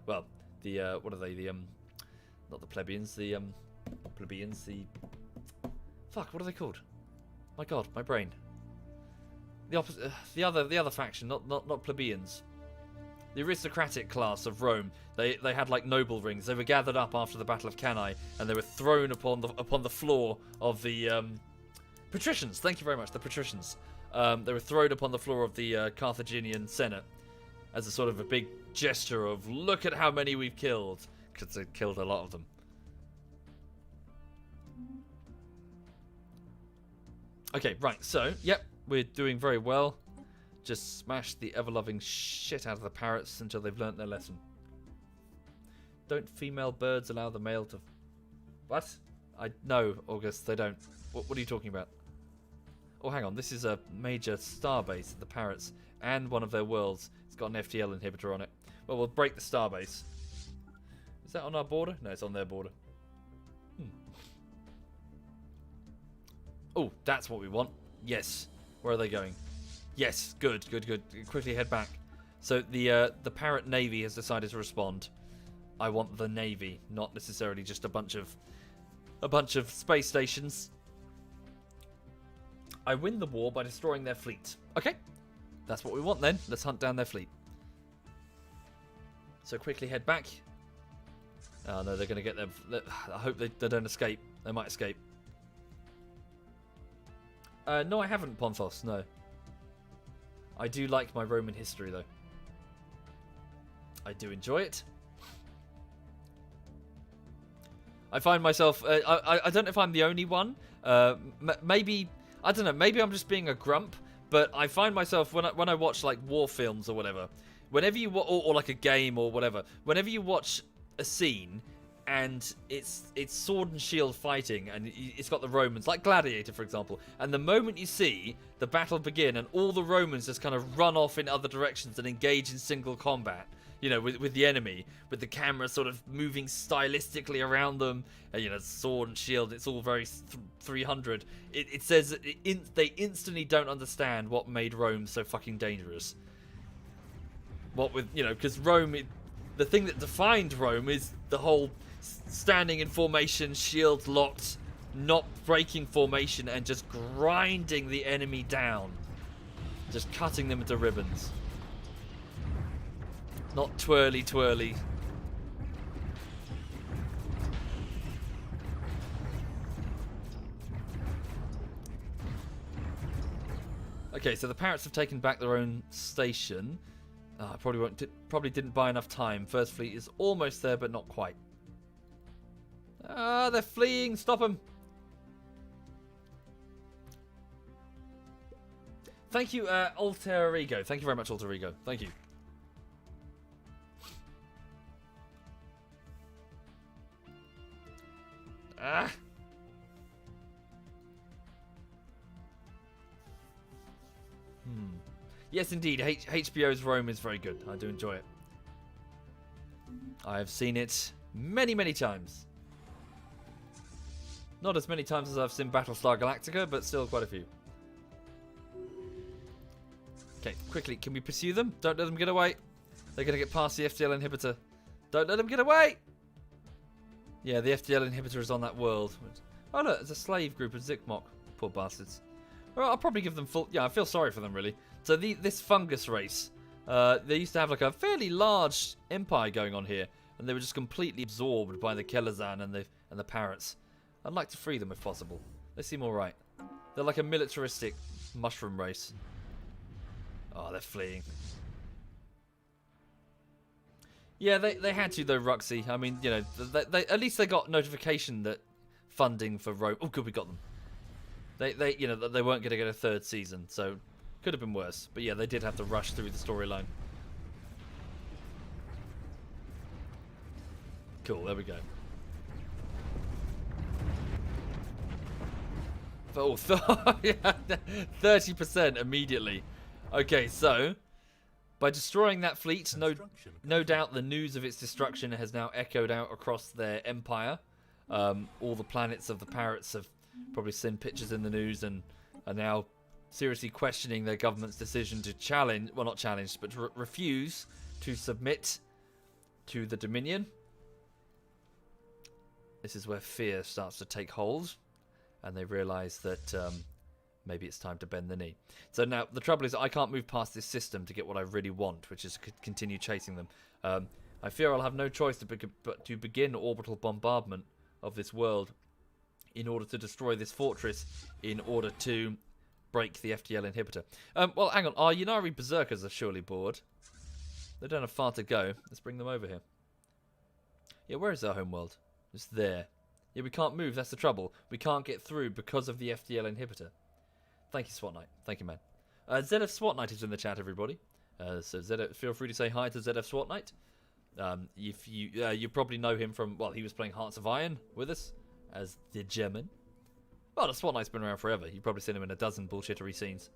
[SPEAKER 1] what are they? Not the plebeians, the plebeians, fuck, what are they called? My god, my brain. The opposite, the other faction, not plebeians. The aristocratic class of Rome, they had noble rings. They were gathered up after the Battle of Cannae, and they were thrown upon the floor of the patricians. Thank you very much, the patricians. They were thrown upon the floor of the Carthaginian Senate as a sort of a big gesture of look at how many we've killed, because they killed a lot of them. Okay, right. So, yep, we're doing very well. Just smash the ever-loving shit out of the parrots until they've learnt their lesson. Don't female birds allow the male to... What? No, August, they don't. What are you talking about? Oh, hang on. This is a major starbase of the parrots and one of their worlds. It's got an FTL inhibitor on it. Well, we'll break the starbase. Is that on our border? No, it's on their border. Oh, that's what we want. Yes. Where are they going? Yes, good. Quickly head back. So the parrot navy has decided to respond. I want the navy, not necessarily just a bunch of space stations. I win the war by destroying their fleet. Okay, that's what we want then. Let's hunt down their fleet. So quickly head back. Oh no, they're going to get them. I hope they don't escape. They might escape. No, I haven't, Ponthos. No. I do like my Roman history, though. I do enjoy it. I find myself. I don't know if I'm the only one. Maybe I don't know. Maybe I'm just being a grump. But I find myself when I watch like war films or whatever, whenever you or like a game or whatever, whenever you watch a scene and it's sword and shield fighting and it's got the Romans, like Gladiator for example, and the moment you see the battle begin and all the Romans just kind of run off in other directions and engage in single combat, you know, with the enemy, with the camera sort of moving stylistically around them, you know, sword and shield, it's all very 300. It says that they instantly don't understand what made Rome so fucking dangerous. What with, you know, because Rome, the thing that defined Rome is the whole standing in formation, shield locked, not breaking formation, and just grinding the enemy down. Just cutting them into ribbons. Not twirly. Okay, so the Parrots have taken back their own station. Probably didn't buy enough time. First fleet is almost there, but not quite. They're fleeing. Stop them. Thank you, Alter Ego. Thank you very much, Alter Ego. Thank you. Ah. Yes, indeed. HBO's Rome is very good. I do enjoy it. I have seen it many, many times. Not as many times as I've seen Battlestar Galactica, but still quite a few. Okay, quickly, can we pursue them? Don't let them get away. They're going to get past the FTL inhibitor. Don't let them get away! Yeah, the FTL inhibitor is on that world. Oh look, there's a slave group of Zikmok. Poor bastards. Well, I'll probably give them full... Yeah, I feel sorry for them, really. So this fungus race, they used to have like a fairly large empire going on here, and they were just completely absorbed by the Kelazan and the Parrots. I'd like to free them if possible. They seem alright. They're like a militaristic mushroom race. Oh, they're fleeing. Yeah, they had to though, Ruxy. I mean, you know, they at least they got notification that funding for Rome. Oh, good, we got them. They you know, they weren't going to get a third season, so could have been worse. But yeah, they did have to rush through the storyline. Cool, there we go. Oh, 30% immediately. Okay, so by destroying that fleet, no doubt the news of its destruction has now echoed out across their empire. All the planets of the Parrots have probably seen pictures in the news and are now seriously questioning their government's decision to challenge, well, not challenge, but to refuse to submit to the Dominion. This is where fear starts to take hold, and they realise that maybe it's time to bend the knee. So now, the trouble is I can't move past this system to get what I really want, which is to continue chasing them. I fear I'll have no choice but to begin orbital bombardment of this world in order to destroy this fortress, in order to break the FTL inhibitor. Well, hang on. Our Yunari Berserkers are surely bored. They don't have far to go. Let's bring them over here. Yeah, where is our homeworld? It's there. Yeah, we can't move. That's the trouble. We can't get through because of the FTL inhibitor. Thank you, SWAT Knight. Thank you, man. ZF SWAT Knight is in the chat, everybody. So ZF, feel free to say hi to ZF SWAT Knight. If you probably know him from, well, he was playing Hearts of Iron with us as the German. Well, the SWAT Knight's been around forever. You've probably seen him in a dozen bullshittery scenes.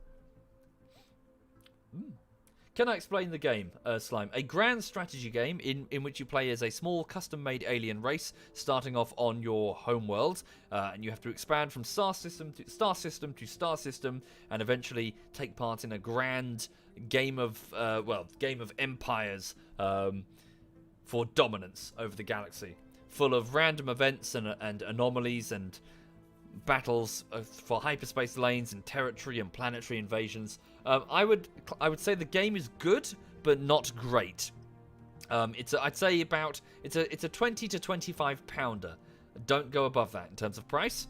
[SPEAKER 1] Can I explain the game, Slime? A grand strategy game in which you play as a small custom-made alien race, starting off on your homeworld, and you have to expand from star system to star system to star system, and eventually take part in a grand game of empires for dominance over the galaxy, full of random events and anomalies and battles for hyperspace lanes and territory and planetary invasions. I would say the game is good, but not great. I'd say about it's a 20 to 25 pounder. Don't go above that in terms of price.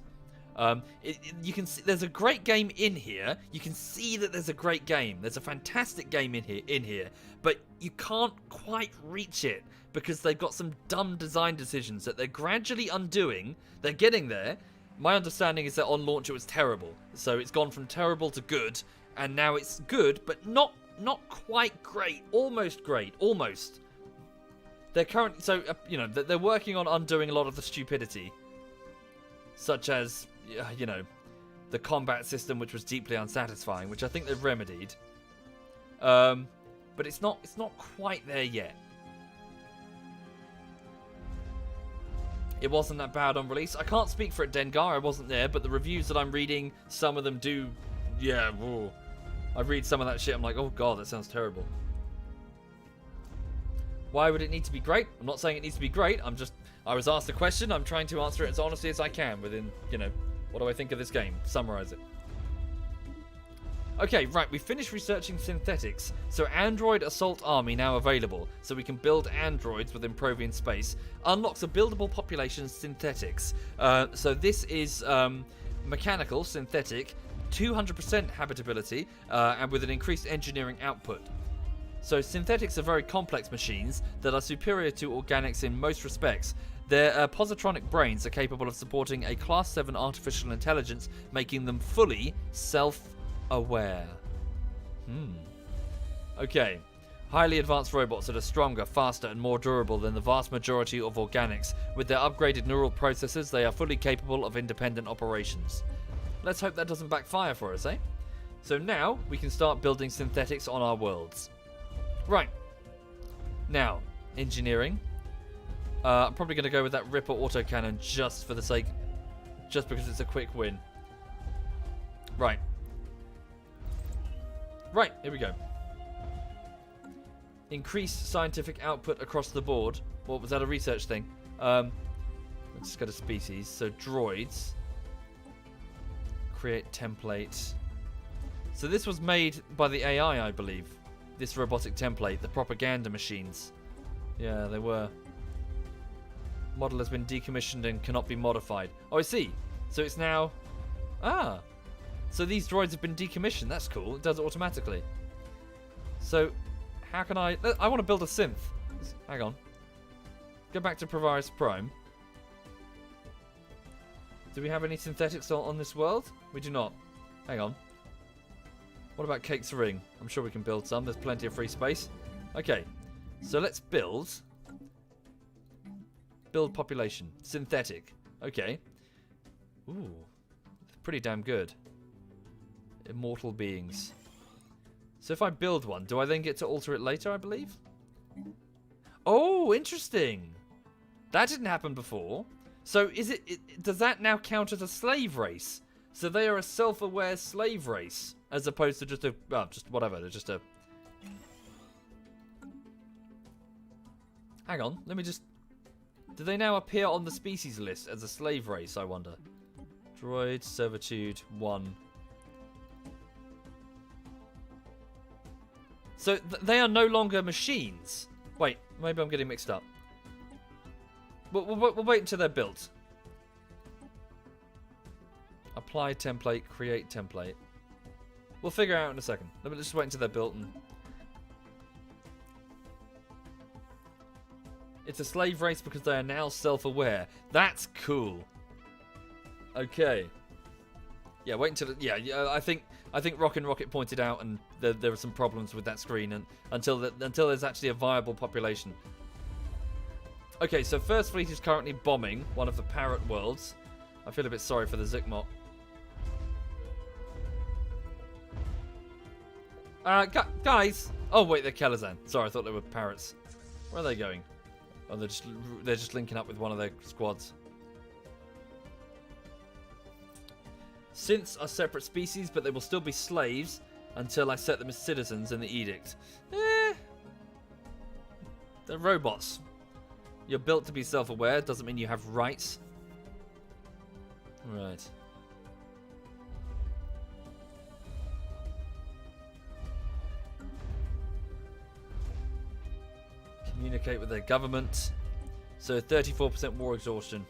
[SPEAKER 1] You can see there's a great game in here. You can see that there's a great game. There's a fantastic game in here, but you can't quite reach it because they've got some dumb design decisions that they're gradually undoing. They're getting there. My understanding is that on launch it was terrible. So it's gone from terrible to good, and now it's good, but not quite great. Almost great. Almost. They're currently... So, they're working on undoing a lot of the stupidity. Such as, the combat system, which was deeply unsatisfying, which I think they've remedied. But it's not quite there yet. It wasn't that bad on release. I can't speak for it, Dengar. I wasn't there, but the reviews that I'm reading, some of them do... Yeah, whoa. I read some of that shit, I'm like, oh god, that sounds terrible. Why would it need to be great? I'm not saying it needs to be great. I was asked a question. I'm trying to answer it as honestly as I can within, what do I think of this game? Summarize it. Okay, right, we finished researching synthetics. So Android Assault Army now available. So we can build androids within Provian space. Unlocks a buildable population synthetics. So this is mechanical, synthetic, 200% habitability, and with an increased engineering output. So synthetics are very complex machines that are superior to organics in most respects. Their positronic brains are capable of supporting a Class 7 artificial intelligence, making them fully self-aware. Okay. Highly advanced robots that are stronger, faster, and more durable than the vast majority of organics. With their upgraded neural processors, they are fully capable of independent operations. Let's hope that doesn't backfire for us, eh? So now, we can start building synthetics on our worlds. Right. Now, engineering. I'm probably going to go with that Ripper autocannon just for the sake... Just because it's a quick win. Right. Right, here we go. Increased scientific output across the board. What was that, a research thing? Let's just go to species. So, droids. Create template. So this was made by the AI, I believe. This robotic template, the propaganda machines. Yeah, they were. Model has been decommissioned and cannot be modified. Oh, I see. So it's now... Ah. So these droids have been decommissioned. That's cool. It does it automatically. So, how can I... I want to build a synth. Hang on. Go back to Provaris Prime. Do we have any synthetics on this world? We do not. Hang on. What about Cake's Ring? I'm sure we can build some. There's plenty of free space. Okay. So let's build. Build population. Synthetic. Okay. Ooh. Pretty damn good. Immortal beings. So if I build one, do I then get to alter it later, I believe? Oh, interesting. That didn't happen before. So is it does that now count as a slave race? So they are a self-aware slave race, as opposed to just a, just whatever, they're just a... Hang on, let me just... Do they now appear on the species list as a slave race, I wonder? Droid, servitude, 1. So they are no longer machines. Wait, maybe I'm getting mixed up. We'll wait until they're built. Apply template, create template. We'll figure it out in a second. Let me just wait until they're built. And... It's a slave race because they are now self-aware. That's cool. Okay. Yeah, wait until... Yeah, I think Rockin' Rocket pointed out, and there were some problems with that screen, and until there's actually a viable population. Okay, so First Fleet is currently bombing one of the Parrot worlds. I feel a bit sorry for the Zikmot. Guys! Oh wait, they're Kelazan. Sorry, I thought they were parrots. Where are they going? Oh, they're just linking up with one of their squads. Synths are separate species, but they will still be slaves until I set them as citizens in the edict. They're robots. You're built to be self-aware. Doesn't mean you have rights. Right. Communicate with their government. So 34% war exhaustion.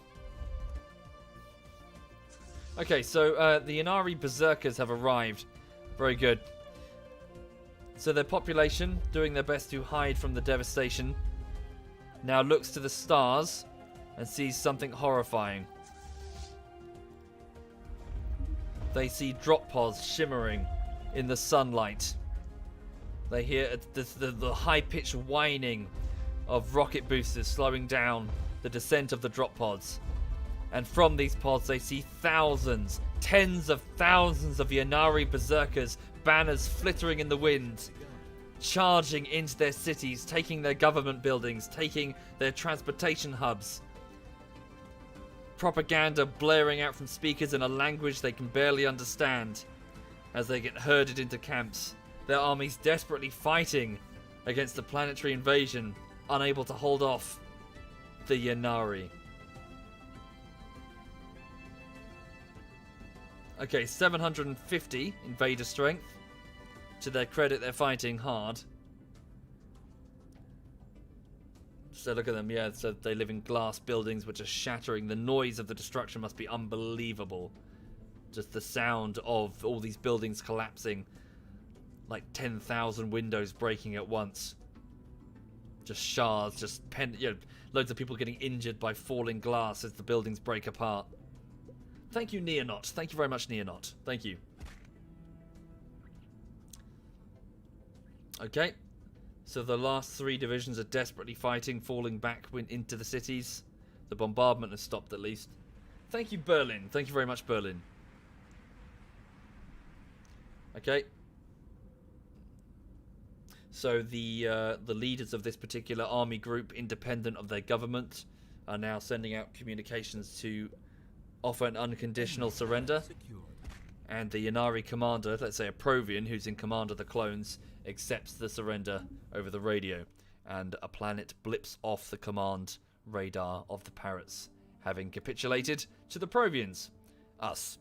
[SPEAKER 1] Okay, so the Inari Berserkers have arrived. Very good. So their population doing their best to hide from the devastation. now looks to the stars and sees something horrifying. They see drop pods shimmering in the sunlight. They hear the high-pitched whining of rocket boosters slowing down the descent of the drop pods. And from these pods they see thousands, tens of thousands of Yanari berserkers, banners flittering in the wind, charging into their cities, taking their government buildings, taking their transportation hubs. Propaganda blaring out from speakers in a language they can barely understand as they get herded into camps. Their armies desperately fighting against the planetary invasion, unable to hold off the Yanari. Okay, 750 invader strength. To their credit, they're fighting hard. So look at them, yeah, so they live in glass buildings which are shattering. The noise of the destruction must be unbelievable. Just the sound of all these buildings collapsing. Like 10,000 windows breaking at once. Just shards, just loads of people getting injured by falling glass as the buildings break apart. Thank you, Neonaut. Thank you very much, Neonaut. Thank you. Okay. So the last 3 divisions are desperately fighting, falling back into the cities. The bombardment has stopped at least. Thank you, Berlin. Thank you very much, Berlin. Okay. So the leaders of this particular army group, independent of their government, are now sending out communications to offer an unconditional surrender. And the Yanari commander, let's say a Provian who's in command of the clones, accepts the surrender over the radio. And a planet blips off the command radar of the Parrots, having capitulated to the Provians. Us.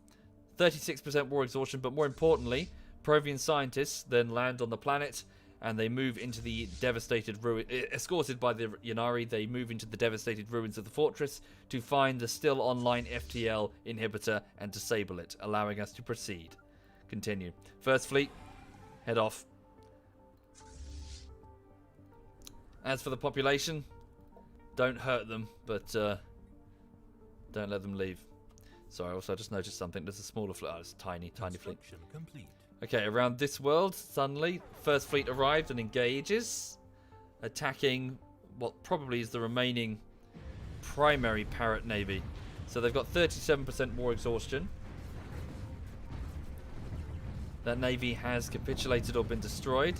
[SPEAKER 1] 36% war exhaustion, but more importantly, Provian scientists then land on the planet and they move into the devastated ruin. Escorted by the Yanari, they move into the devastated ruins of the fortress to find the still online FTL inhibitor and disable it, allowing us to proceed. Continue. First Fleet, head off. As for the population, don't hurt them, but don't let them leave. Sorry, also I just noticed something. There's a smaller fleet. Oh, it's a tiny fleet.
[SPEAKER 2] Complete.
[SPEAKER 1] Okay, around this world, suddenly, First Fleet arrived and engages, attacking what probably is the remaining primary Parrot Navy. So they've got 37% war exhaustion. That navy has capitulated or been destroyed.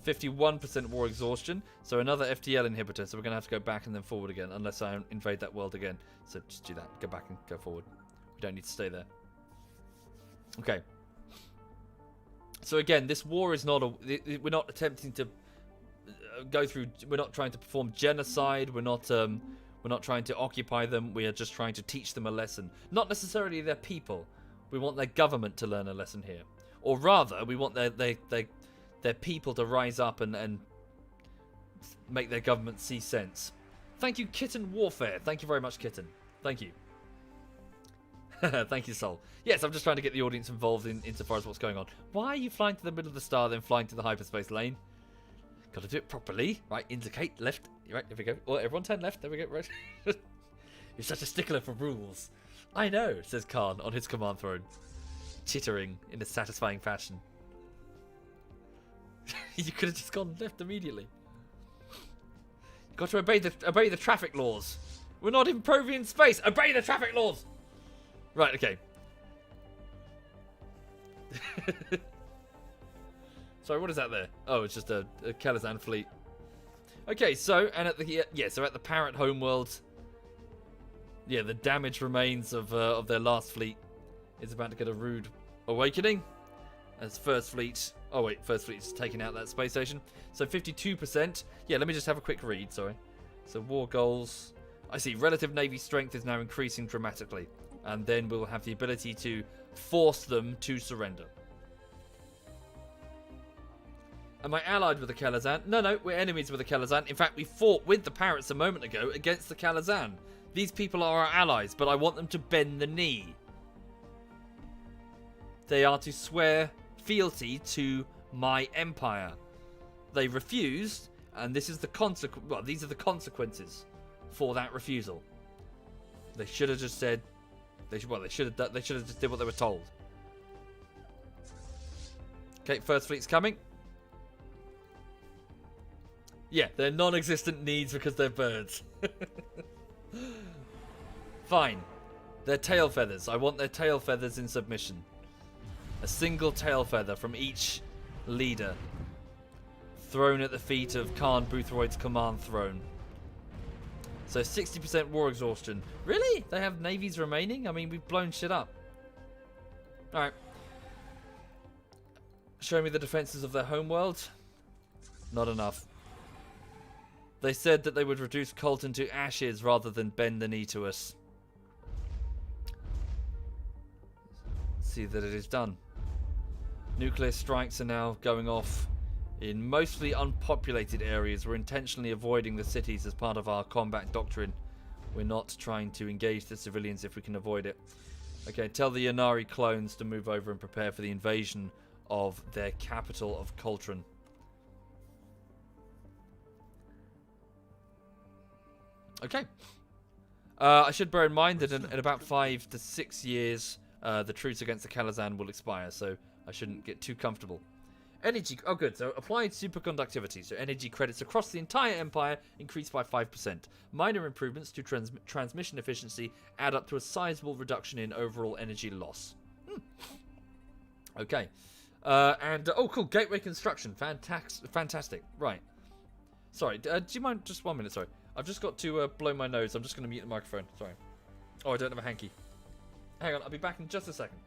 [SPEAKER 1] 51% war exhaustion, so another FTL inhibitor, so we're going to have to go back and then forward again, unless I invade that world again. So just do that, go back and go forward. We don't need to stay there. Okay. So again, this war is not we're not attempting to go through, we're not trying to perform genocide, we're not trying to occupy them, we are just trying to teach them a lesson. Not necessarily their people, we want their government to learn a lesson here. Or rather, we want their people to rise up and make their government see sense. Thank you, Kitten Warfare. Thank you very much, Kitten. Thank you. Thank you, Sol. Yes, I'm just trying to get the audience involved insofar as what's going on. Why are you flying to the middle of the star, then flying to the hyperspace lane? Got to do it properly. Right, indicate left. Right, there we go. Well, everyone turn left. There we go. Right. You're such a stickler for rules. I know, says Khan on his command throne, chittering in a satisfying fashion. You could have just gone left immediately. You've got to obey the traffic laws. We're not in Provian space. Obey the traffic laws. Right, okay. Sorry, what is that there? Oh, it's just a Kelazan fleet. Okay, so, and at the, so at the Parrot homeworld, yeah, the damaged remains of their last fleet is about to get a rude awakening. As First Fleet, First Fleet is taking out that space station. So 52%. Yeah, let me just have a quick read, sorry. So war goals. I see, relative navy strength is now increasing dramatically. And then we'll have the ability to force them to surrender. Am I allied with the Kelazan? No, we're enemies with the Kelazan. In fact, we fought with the Parrots a moment ago against the Kelazan. These people are our allies, but I want them to bend the knee. They are to swear fealty to my empire. They refused, And this is the consequence. Well, these are the consequences for that refusal. They should have just said. They should have just did what they were told. Okay, first fleet's coming. Yeah, they're non-existent needs because they're birds. Fine. They're tail feathers. I want their tail feathers in submission. A single tail feather from each leader. Thrown at the feet of Khan Boothroyd's command throne. So 60% war exhaustion. Really? They have navies remaining? I mean, we've blown shit up. Alright. Show me the defenses of their homeworld. Not enough. They said that they would reduce Colton to ashes rather than bend the knee to us. See that it is done. Nuclear strikes are now going off in mostly unpopulated areas. We're intentionally avoiding the cities as part of our combat doctrine. We're not trying to engage the civilians if we can avoid it. Okay, tell the Yanari clones to move over and prepare for the invasion of their capital of Coltron. Okay. I should bear in mind that in about 5 to 6 years, the truce against the Kalazan will expire, so I shouldn't get too comfortable. Energy. Oh, good. So applied superconductivity. So energy credits across the entire empire increased by 5%. Minor improvements to transmission efficiency add up to a sizable reduction in overall energy loss. Okay. Oh, cool. Gateway construction. Fantastic. Right. Sorry. Do you mind just 1 minute? Sorry. I've just got to blow my nose. I'm just going to mute the microphone. Sorry. Oh, I don't have a hanky. Hang on. I'll be back in just a second.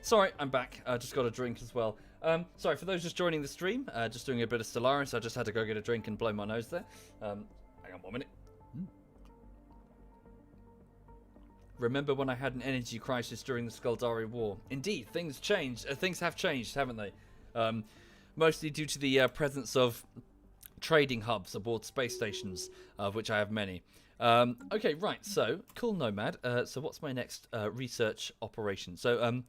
[SPEAKER 1] Sorry, I'm back. I just got a drink as well. Sorry, for those just joining the stream, just doing a bit of Stellaris. I just had to go get a drink and blow my nose there. Hang on 1 minute. Remember when I had an energy crisis during the Skuldari War? Indeed, things changed. Things have changed, haven't they? Mostly due to the presence of trading hubs aboard space stations, of which I have many. Okay, right, so, cool Nomad. So what's my next research operation? So,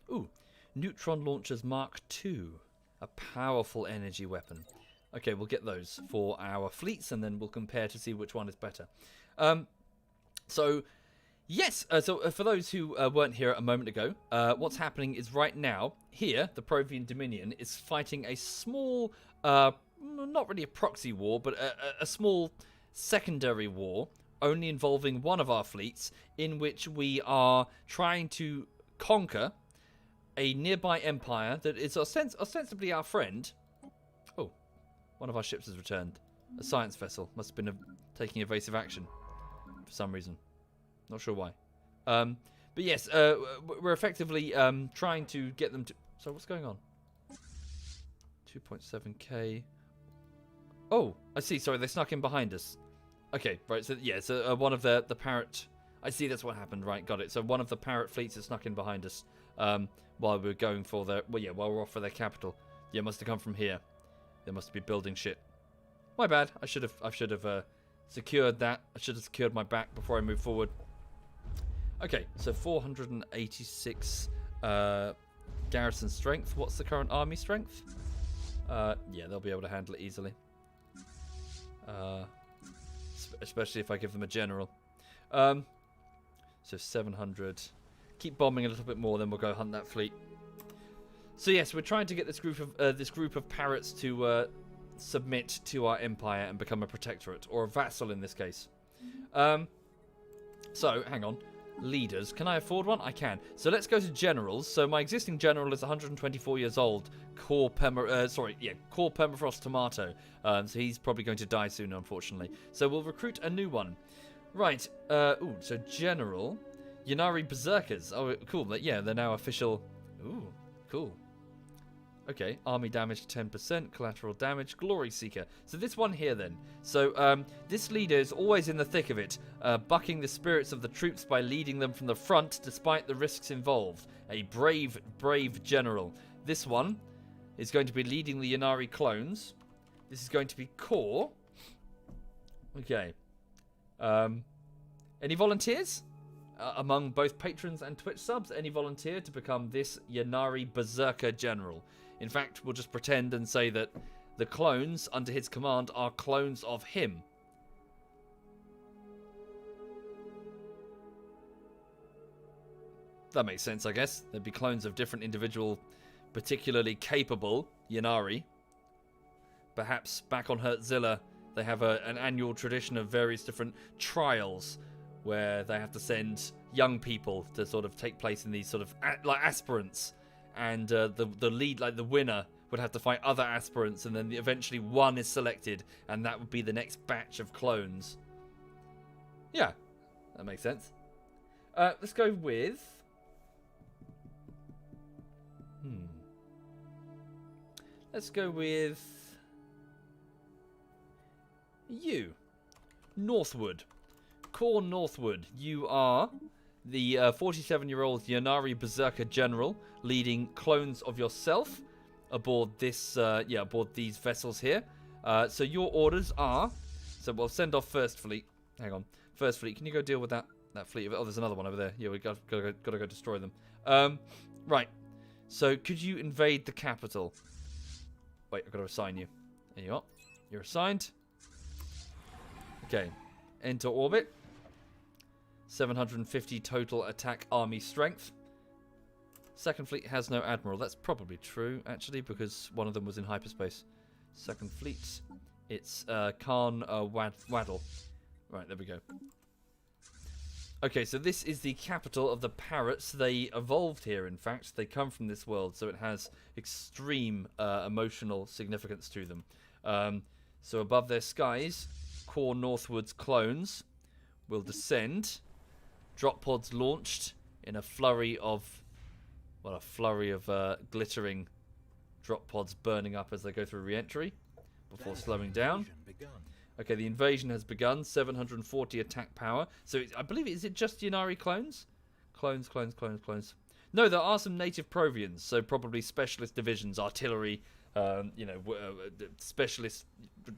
[SPEAKER 1] neutron launchers Mark II. A powerful energy weapon. Okay, we'll get those for our fleets, and then we'll compare to see which one is better. Yes, for those who weren't here a moment ago, what's happening is right now, here, the Provian Dominion is fighting a small, not really a proxy war, but a small secondary war, only involving one of our fleets, in which we are trying to conquer a nearby empire that is ostensibly our friend. Oh, one of our ships has returned. A science vessel. Must have been taking evasive action for some reason. Not sure why. But yes, we're effectively trying to get them to... So what's going on? 2.7k. Oh, I see. Sorry, they snuck in behind us. Okay, right. So yeah, so one of the parrot... I see that's what happened. Right, got it. So one of the parrot fleets has snuck in behind us while we're going for their... Well, yeah, while we're off for their capital. Yeah, must have come from here. They must be building shit. My bad. I should have secured that. I should have secured my back before I move forward. Okay, so 486 garrison strength. What's the current army strength? Yeah, they'll be able to handle it easily. Especially if I give them a general. So 700. Keep bombing a little bit more, then we'll go hunt that fleet. So yes, we're trying to get this group of parrots to submit to our empire and become a protectorate, or a vassal in this case. So hang on, leaders. Can I afford one? I can. So let's go to generals. So my existing general is 124 years old. Core permafrost tomato. So he's probably going to die soon, unfortunately. So we'll recruit a new one. Right. So general. Ynnari Berserkers. Oh, cool. Yeah, they're now official. Ooh, cool. Okay, army damage 10%, collateral damage, glory seeker. So this one here then. So this leader is always in the thick of it, bucking the spirits of the troops by leading them from the front despite the risks involved. A brave, brave general. This one is going to be leading the Ynnari clones. This is going to be core. Okay. Any volunteers? Among both patrons and Twitch subs, any volunteer to become this Ynnari Berserker General? In fact, we'll just pretend and say that the clones under his command are clones of him. That makes sense, I guess. There'd be clones of different individual, particularly capable Ynnari. Perhaps back on Hertzilla, they have an annual tradition of various different trials where they have to send young people to sort of take place in these sort of like aspirants, and the lead, like the winner, would have to fight other aspirants, and then eventually one is selected, and that would be the next batch of clones. Yeah, that makes sense. Let's go with let's go with you, Northwood. Core Northwood, you are the 47-year-old Ynnari Berserker General, leading clones of yourself aboard this, aboard these vessels here. So your orders are, so we'll send off First Fleet. Hang on, First Fleet, can you go deal with that fleet? Oh, there's another one over there. Yeah, we gotta go destroy them. Right. So could you invade the capital? Wait, I've got to assign you. There you are. You're assigned. Okay. Enter orbit. 750 total attack army strength. Second fleet has no admiral. That's probably true, actually, because one of them was in hyperspace. Second fleet, it's Khan Waddle. Right, there we go. Okay, so this is the capital of the parrots. They evolved here, in fact. They come from this world, so it has extreme emotional significance to them. So above their skies, Core Northwood's clones will descend. Drop pods launched in a flurry of glittering drop pods burning up as they go through re-entry before slowing down. Okay, the invasion has begun. 740 attack power. So I believe, is it just Ynnari clones? Clones. No, there are some native Provians, so probably specialist divisions, artillery, specialist,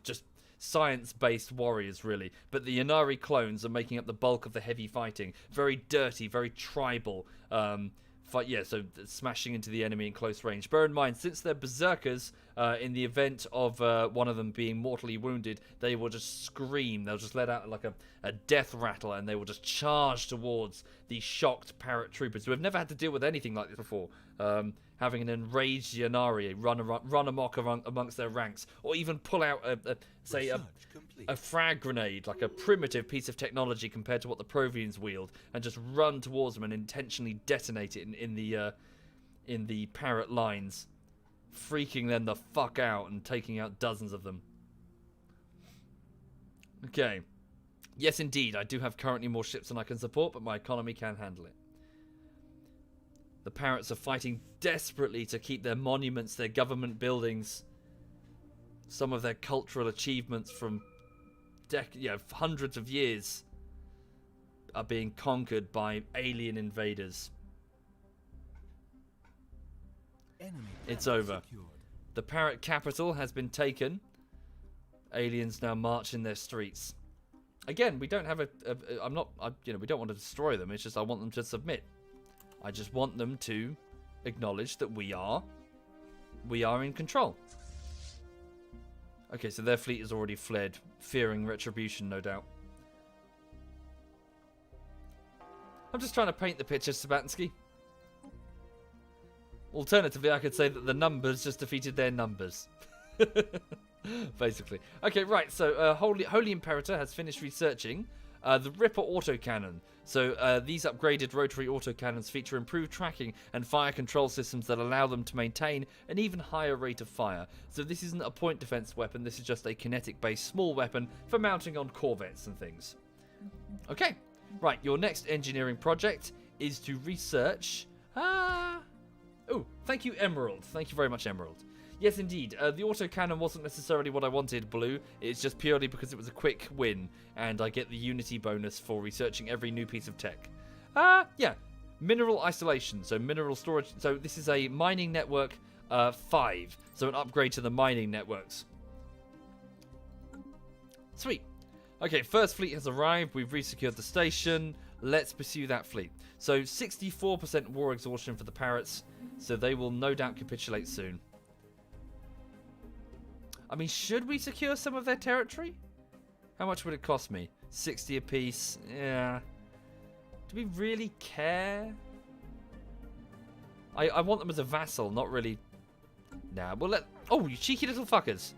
[SPEAKER 1] just science-based warriors, really. But the Ynnari clones are making up the bulk of the heavy fighting. Very dirty, very tribal. So smashing into the enemy in close range. Bear in mind, since they're berserkers, in the event of one of them being mortally wounded, they will just scream. They'll just let out like a death rattle, and they will just charge towards the shocked parrot troopers who have never had to deal with anything like this before. Having an enraged Ynnari run amok amongst their ranks, or even pull out a frag grenade, like a primitive piece of technology compared to what the Provians wield, and just run towards them and intentionally detonate it in the parrot lines, freaking them the fuck out and taking out dozens of them. Okay. Yes, indeed, I do have currently more ships than I can support, but my economy can handle it. The parrots are fighting desperately to keep their monuments, their government buildings, some of their cultural achievements from hundreds of years are being conquered by alien invaders. It's over. The Parrot capital has been taken. Aliens now march in their streets. Again, we don't have we don't want to destroy them. It's just I want them to submit. I just want them to acknowledge that we are in control. Okay, so their fleet has already fled, fearing retribution, no doubt. I'm just trying to paint the picture, Sabatsky. Alternatively, I could say that the numbers just defeated their numbers. Basically. Okay, right, so Holy Imperator has finished researching the Ripper autocannon. So these upgraded rotary autocannons feature improved tracking and fire control systems that allow them to maintain an even higher rate of fire. So this isn't a point defense weapon, this is just a kinetic-based small weapon for mounting on corvettes and things. Okay, right, your next engineering project is to research... Oh, thank you, Emerald. Thank you very much, Emerald. Yes, indeed. The autocannon wasn't necessarily what I wanted, Blue. It's just purely because it was a quick win, and I get the Unity bonus for researching every new piece of tech. Yeah. Mineral isolation, so mineral storage. So this is a mining network 5, so an upgrade to the mining networks. Sweet. Okay, first fleet has arrived. We've resecured the station. Let's pursue that fleet. So 64% war exhaustion for the Parrots, so they will no doubt capitulate soon. I mean, should we secure some of their territory? How much would it cost me? 60 apiece. Yeah. Do we really care? I want them as a vassal, not really... Nah, we'll let... Oh, you cheeky little fuckers.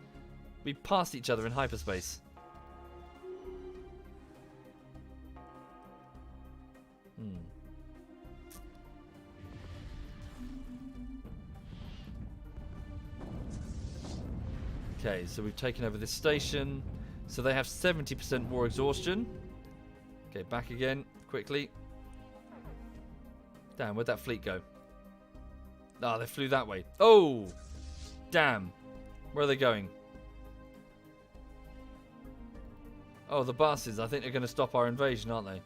[SPEAKER 1] We passed each other in hyperspace. Okay, so we've taken over this station. So they have 70% war exhaustion. Okay, back again, quickly. Damn, where'd that fleet go? Ah, they flew that way. Oh! Damn. Where are they going? Oh, the buses. I think they're going to stop our invasion, aren't they?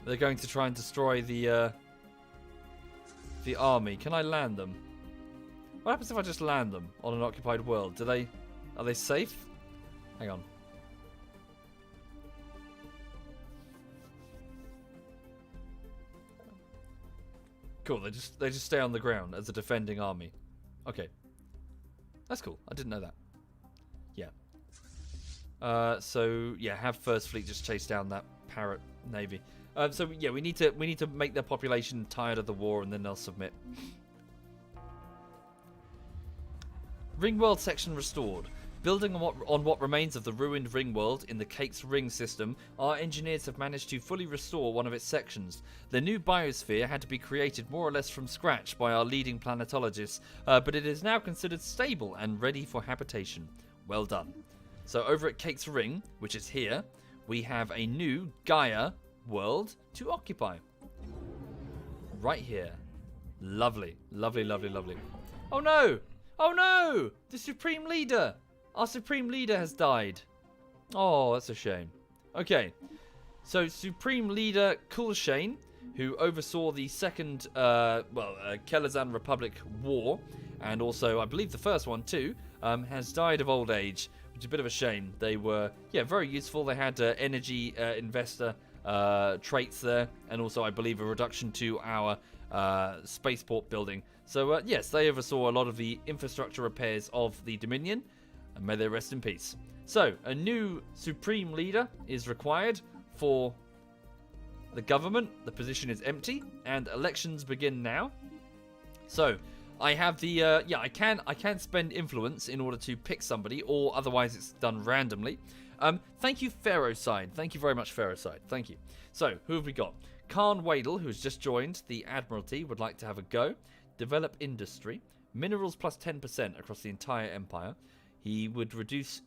[SPEAKER 1] They're going to try and destroy the army. Can I land them? What happens if I just land them on an occupied world? Are they safe? Hang on. Cool, they just stay on the ground as a defending army. Okay. That's cool. I didn't know that. Yeah. So yeah, have First Fleet just chase down that Parrot navy. So yeah, we need to make their population tired of the war, and then they'll submit. Ringworld section restored. Building on what remains of the ruined Ringworld in the Cake's Ring system, our engineers have managed to fully restore one of its sections. The new biosphere had to be created more or less from scratch by our leading planetologists, but it is now considered stable and ready for habitation. Well done. So over at Cake's Ring, which is here, we have a new Gaia world to occupy. Right here. Lovely. Lovely, lovely, lovely. Oh no! Oh no! The Supreme Leader! Our Supreme Leader has died. Oh, that's a shame. Okay. So, Supreme Leader Kulshane, who oversaw the second, Kelazan Republic War, and also, I believe, the first one too, has died of old age, which is a bit of a shame. They were, very useful. They had energy investor traits there, and also, I believe, a reduction to our spaceport building. So, yes, they oversaw a lot of the infrastructure repairs of the Dominion, and may they rest in peace. So, a new Supreme Leader is required for the government. The position is empty, and elections begin now. So, I have the, I can spend influence in order to pick somebody, or otherwise it's done randomly. Thank you, Pharaohside. Thank you very much, Pharaohside. Thank you. So, who have we got? Khan Wadel, who's just joined the Admiralty, would like to have a go. Develop industry. Minerals plus 10% across the entire empire. He would reduce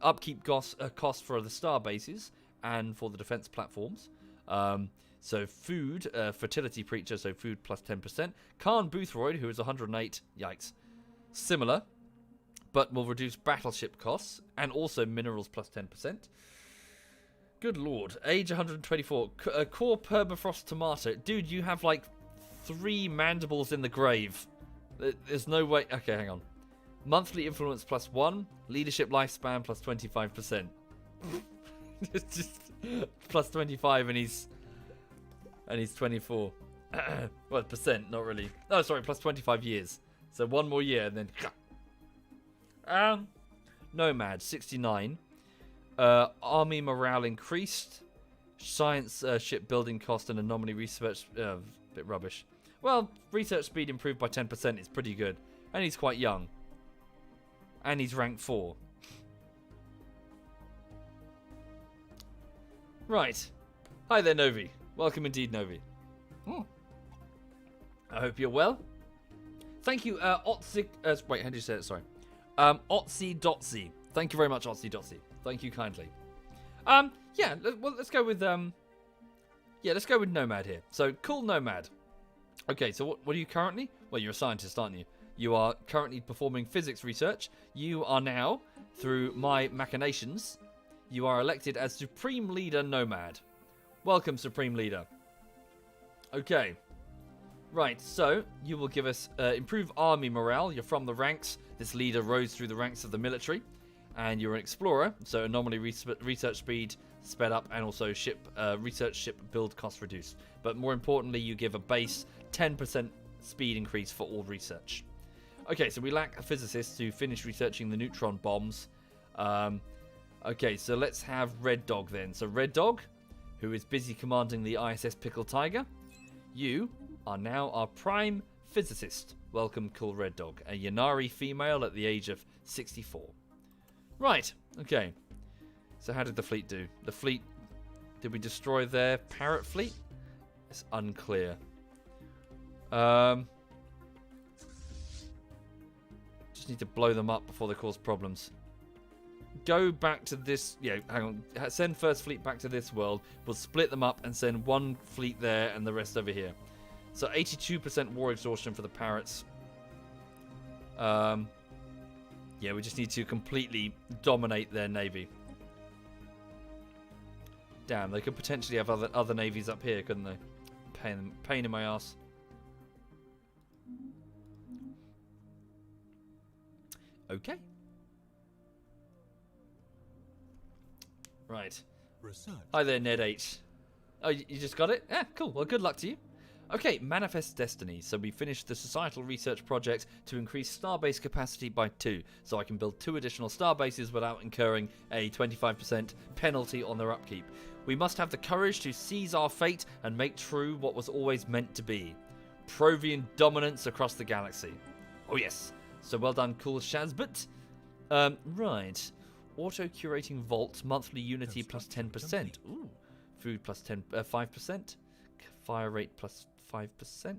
[SPEAKER 1] upkeep costs for the star bases and for the defense platforms. So food, fertility preacher, so food plus 10%. Khan Boothroyd, who is 108, yikes. Similar, but will reduce battleship costs and also minerals plus 10%. Good lord. Age 124. Core permafrost tomato. Dude, you have like 3 mandibles in the grave. There's no way. Okay, hang on. Monthly influence +1. Leadership lifespan +25%. just plus 25 and he's 24. Well, percent, not really. Oh, sorry, plus 25 years. So one more year and then... Nomad, 69. Army morale increased. Science shipbuilding cost and anomaly research... bit rubbish. Well, research speed improved by 10%. It's pretty good. And he's quite young. And he's rank 4. Right. Hi there, Novi. Welcome indeed, Novi. I hope you're well. Thank you, Otzi... wait, how do you say it? Sorry. Otzi Dotzi. Thank you very much, Otzi Dotzi. Thank you kindly. Yeah, well, let's go with... yeah, let's go with Nomad here. So, cool Nomad. Okay, so what are you currently? Well, you're a scientist, aren't you? You are currently performing physics research. You are now, through my machinations, you are elected as Supreme Leader Nomad. Welcome, Supreme Leader. Okay. Right, so you will give us improved army morale. You're from the ranks. This leader rose through the ranks of the military. And you're an explorer, so anomaly research speed sped up and also research ship build cost reduced. But more importantly, you give a base 10% speed increase for all research. Okay, so we lack a physicist to finish researching the neutron bombs. Okay, so let's have Red Dog then. So Red Dog, who is busy commanding the ISS Pickle Tiger, you are now our prime physicist. Welcome, cool Red Dog. A Yanari female at the age of 64. Right, okay. So how did the fleet do? The fleet, did we destroy their parrot fleet? It's unclear. Just need to blow them up before they cause problems. Go back to this... Yeah, hang on. Send first fleet back to this world. We'll split them up and send one fleet there and the rest over here. So 82% war exhaustion for the parrots. Yeah, we just need to completely dominate their navy. Damn, they could potentially have other navies up here, couldn't they? Pain in my ass. Okay. Right.
[SPEAKER 2] Research.
[SPEAKER 1] Hi there, Ned H. Oh, you just got it? Yeah, cool. Well, good luck to you. Okay, Manifest Destiny. So we finished the societal research project to increase starbase capacity by 2. So I can build 2 additional starbases without incurring a 25% penalty on their upkeep. We must have the courage to seize our fate and make true what was always meant to be. Provian dominance across the galaxy. Oh yes. So well done, cool Shazbot. Right. Auto-curating vault, monthly unity plus 10%. Ooh. Food plus 5%. Fire rate plus 5%.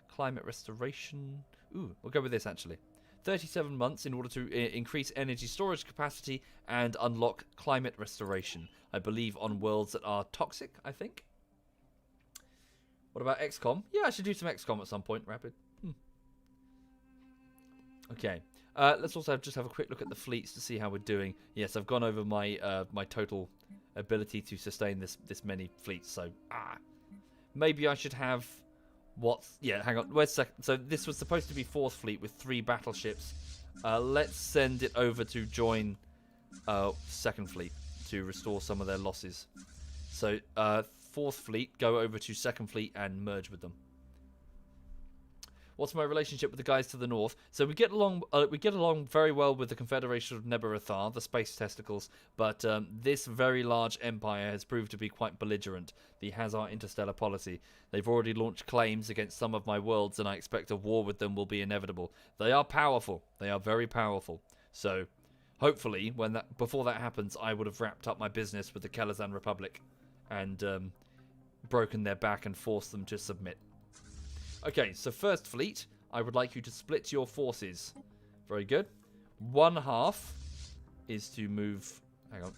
[SPEAKER 1] Climate restoration. Ooh, we'll go with this actually. 37 months in order to increase energy storage capacity and unlock climate restoration. I believe on worlds that are toxic, I think. What about XCOM? Yeah, I should do some XCOM at some point, Rapid. Okay. Let's also just have a quick look at the fleets to see how we're doing. Yes, I've gone over my my total ability to sustain this many fleets. So maybe I should have yeah, hang on. Where's second? So this was supposed to be 4th fleet with 3 battleships. Let's send it over to join 2nd fleet to restore some of their losses. So 4th fleet, go over to 2nd fleet and merge with them. What's my relationship with the guys to the north? So we get along very well with the Confederation of Nebarathar, the space testicles, but this very large empire has proved to be quite belligerent. The Hazar interstellar policy. They've already launched claims against some of my worlds, and I expect a war with them will be inevitable. They are powerful. They are very powerful. So hopefully, before that happens, I would have wrapped up my business with the Kelazan Republic and broken their back and forced them to submit. Okay, so 1st fleet, I would like you to split your forces. Very good. 1/2 is to move... Hang on.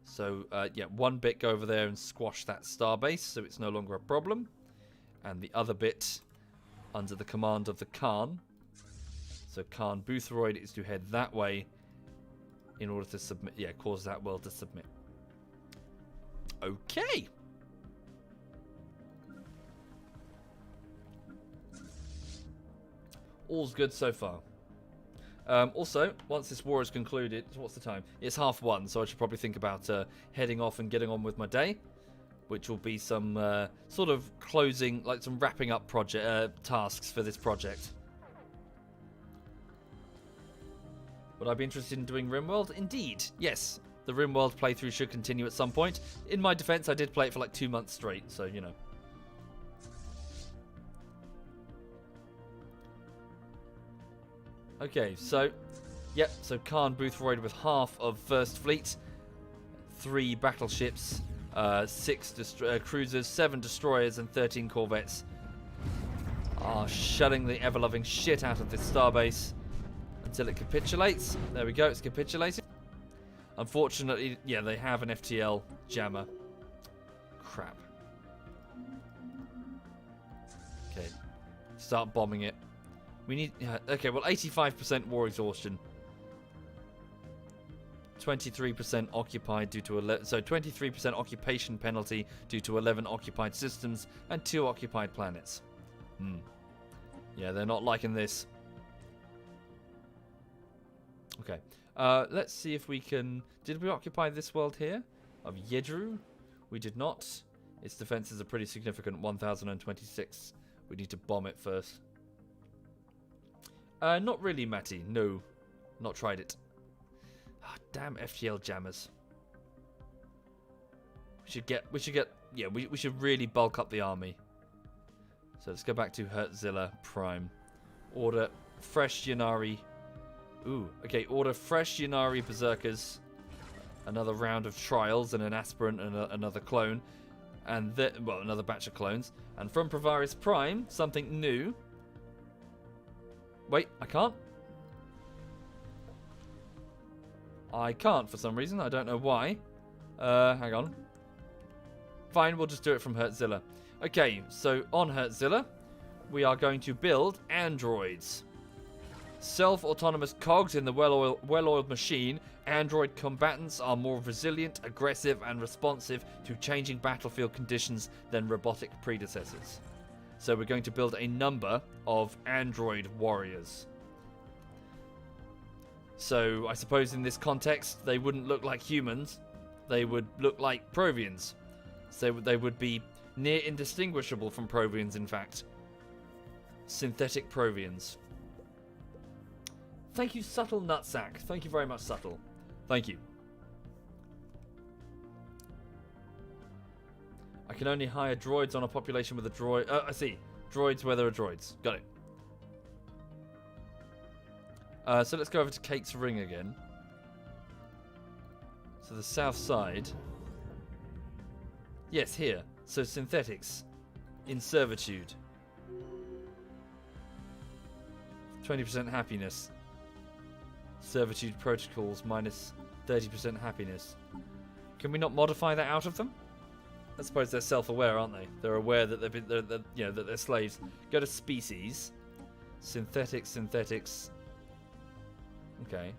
[SPEAKER 1] So, yeah, 1 bit go over there and squash that starbase, so it's no longer a problem. And the other bit, under the command of the Khan. So Khan Boothroyd is to head that way in order to submit... Yeah, cause that world to submit. Okay. All's good so far. Also, once this war is concluded, what's the time? It's 1:30, so I should probably think about heading off and getting on with my day, which will be some sort of closing, like some wrapping up project tasks for this project. Would I be interested in doing RimWorld? Indeed, yes. The RimWorld playthrough should continue at some point. In my defense, I did play it for like 2 months straight, so you know. Okay, so, yep, so Khan Boothroyd with half of First Fleet, 3 battleships, 6 cruisers, 7 destroyers, and 13 corvettes are shelling the ever-loving shit out of this starbase until it capitulates. There we go, it's capitulated. Unfortunately, yeah, they have an FTL jammer. Crap. Okay, start bombing it. We need... okay, well, 85% war exhaustion. 23% occupied due to... so 23% occupation penalty due to 11 occupied systems and 2 occupied planets. Yeah, they're not liking this. Okay. Let's see if we can... Did we occupy this world here? Of Yedru? We did not. Its defenses are pretty significant. 1,026. We need to bomb it first. Not really, Matty. No. Not tried it. Oh, damn FTL jammers. We should get... Yeah, we should really bulk up the army. So let's go back to Hertzilla Prime. Order fresh Yanari... Ooh, okay, order fresh Yanari Berserkers. Another round of trials and an aspirant and another clone. And well, another batch of clones. And from Provaris Prime, something new. Wait, I can't? I can't for some reason. I don't know why. Hang on. Fine, we'll just do it from Hertzilla. Okay, so on Hertzilla, we are going to build androids. Self-autonomous cogs in the well-oiled machine, android combatants are more resilient, aggressive, and responsive to changing battlefield conditions than robotic predecessors. So we're going to build a number of android warriors. So I suppose in this context, they wouldn't look like humans. They would look like Provians. So they would be near indistinguishable from Provians, in fact. Synthetic Provians. Thank you, Subtle Nutsack. Thank you very much, Subtle. Thank you. I can only hire droids on a population with a droid... I see. Droids where there are droids. Got it. So let's go over to Kate's Ring again. So the south side. Yes, here. So synthetics. In servitude. 20% happiness. Servitude protocols minus 30% happiness. Can we not modify that out of them? I suppose they're self-aware, aren't they? They're aware that that they're slaves. Go to species, synthetics. Okay.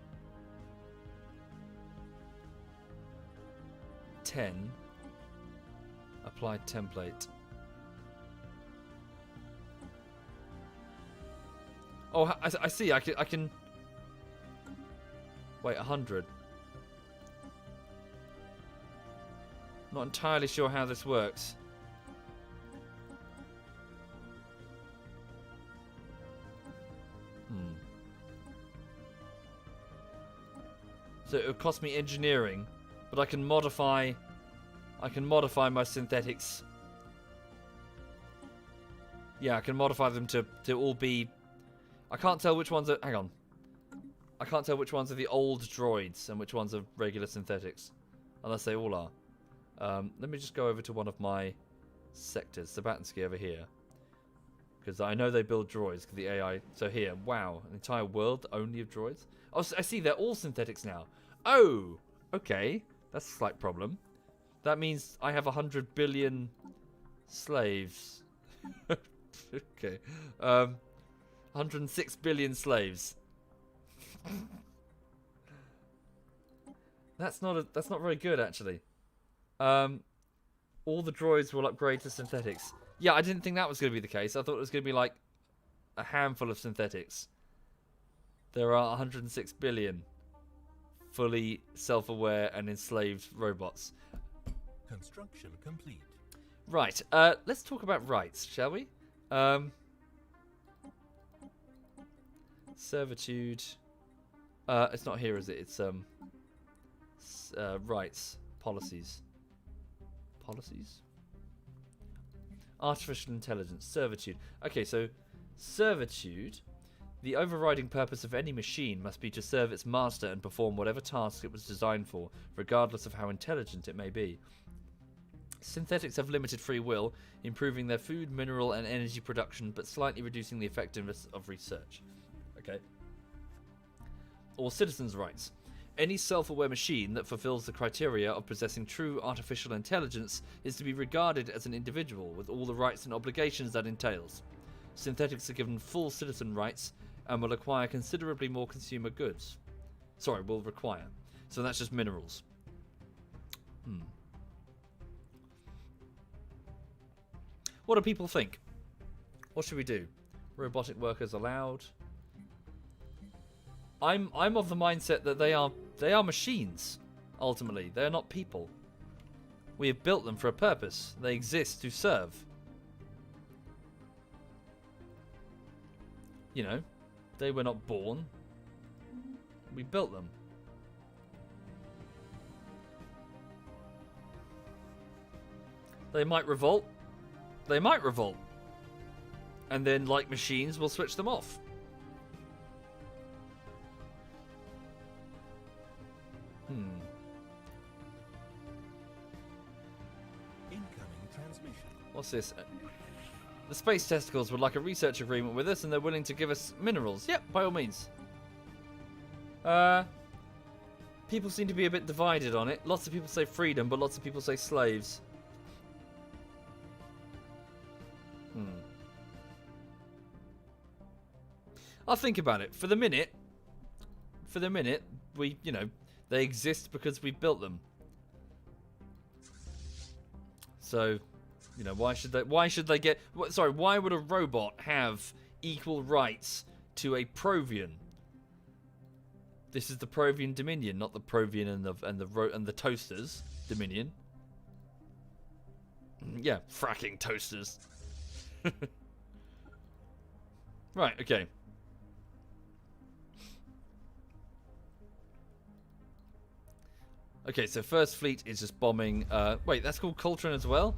[SPEAKER 1] 10. Applied template. Oh, I see. I can. Wait, 100. Not entirely sure how this works. So it would cost me engineering, but I can modify my synthetics. Yeah, I can modify them to all be... I can't tell which ones are... Hang on. I can't tell which ones are the old droids and which ones are regular synthetics. Unless they all are. Let me just go over to one of my sectors, Sabatinsky over here. Because I know they build droids, because the AI... So here, wow, an entire world only of droids? Oh, I see, they're all synthetics now. Oh, okay. That's a slight problem. That means I have 100 billion slaves. Okay. 106 billion slaves. That's not very good, actually. All the droids will upgrade to synthetics. Yeah, I didn't think that was going to be the case. I thought it was going to be like a handful of synthetics. There are 106 billion fully self-aware and enslaved robots.
[SPEAKER 2] Construction complete.
[SPEAKER 1] Right, let's talk about rights, shall we? Servitude. It's not here, is it? It's rights, policies. Policies? Artificial intelligence, servitude. Okay, so servitude. The overriding purpose of any machine must be to serve its master and perform whatever task it was designed for, regardless of how intelligent it may be. Synthetics have limited free will, improving their food, mineral, and energy production, but slightly reducing the effectiveness of research. Okay. Or citizens' rights. Any self-aware machine that fulfills the criteria of possessing true artificial intelligence is to be regarded as an individual with all the rights and obligations that entails. Synthetics are given full citizen rights and will acquire considerably more consumer goods. Sorry, will require. So that's just minerals. What do people think? What should we do? Robotic workers allowed? I'm of the mindset that they are machines. Ultimately, they are not people. We have built them for a purpose. They exist to serve. You know, they were not born. We built them. They might revolt. They might revolt. And then, like machines, we'll switch them off.
[SPEAKER 2] Incoming transmission.
[SPEAKER 1] What's this? The Space Testicles would like a research agreement with us, and they're willing to give us minerals. Yep, by all means. People seem to be a bit divided on it. Lots of people say freedom, but lots of people say slaves. I'll think about it. For the minute, we, you know, they exist because we built them. So, you know, why should they get... Sorry, why would a robot have equal rights to a Provian? This is the Provian Dominion, not the Provian and the Toasters Dominion. Yeah, fracking toasters. Right, okay. Okay, so First Fleet is just bombing... wait, that's called Coltrane as well?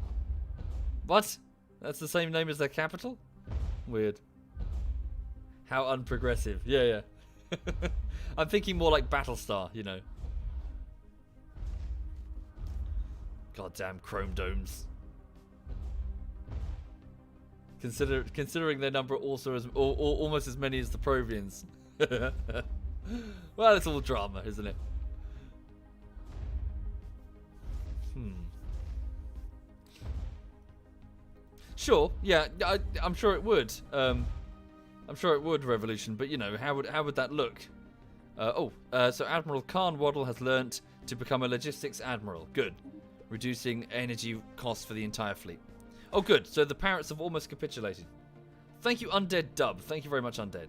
[SPEAKER 1] What? That's the same name as their capital? Weird. How unprogressive. Yeah, yeah. I'm thinking more like Battlestar, you know. Goddamn chrome domes. Considering their number also as almost as many as the Provians. Well, it's all drama, isn't it? Sure, yeah, I'm sure it would. I'm sure it would, Revolution, but you know, how would that look? So Admiral Khan Waddle has learnt to become a logistics admiral. Good. Reducing energy costs for the entire fleet. Oh, good. So the parrots have almost capitulated. Thank you, Undead Dub. Thank you very much, Undead.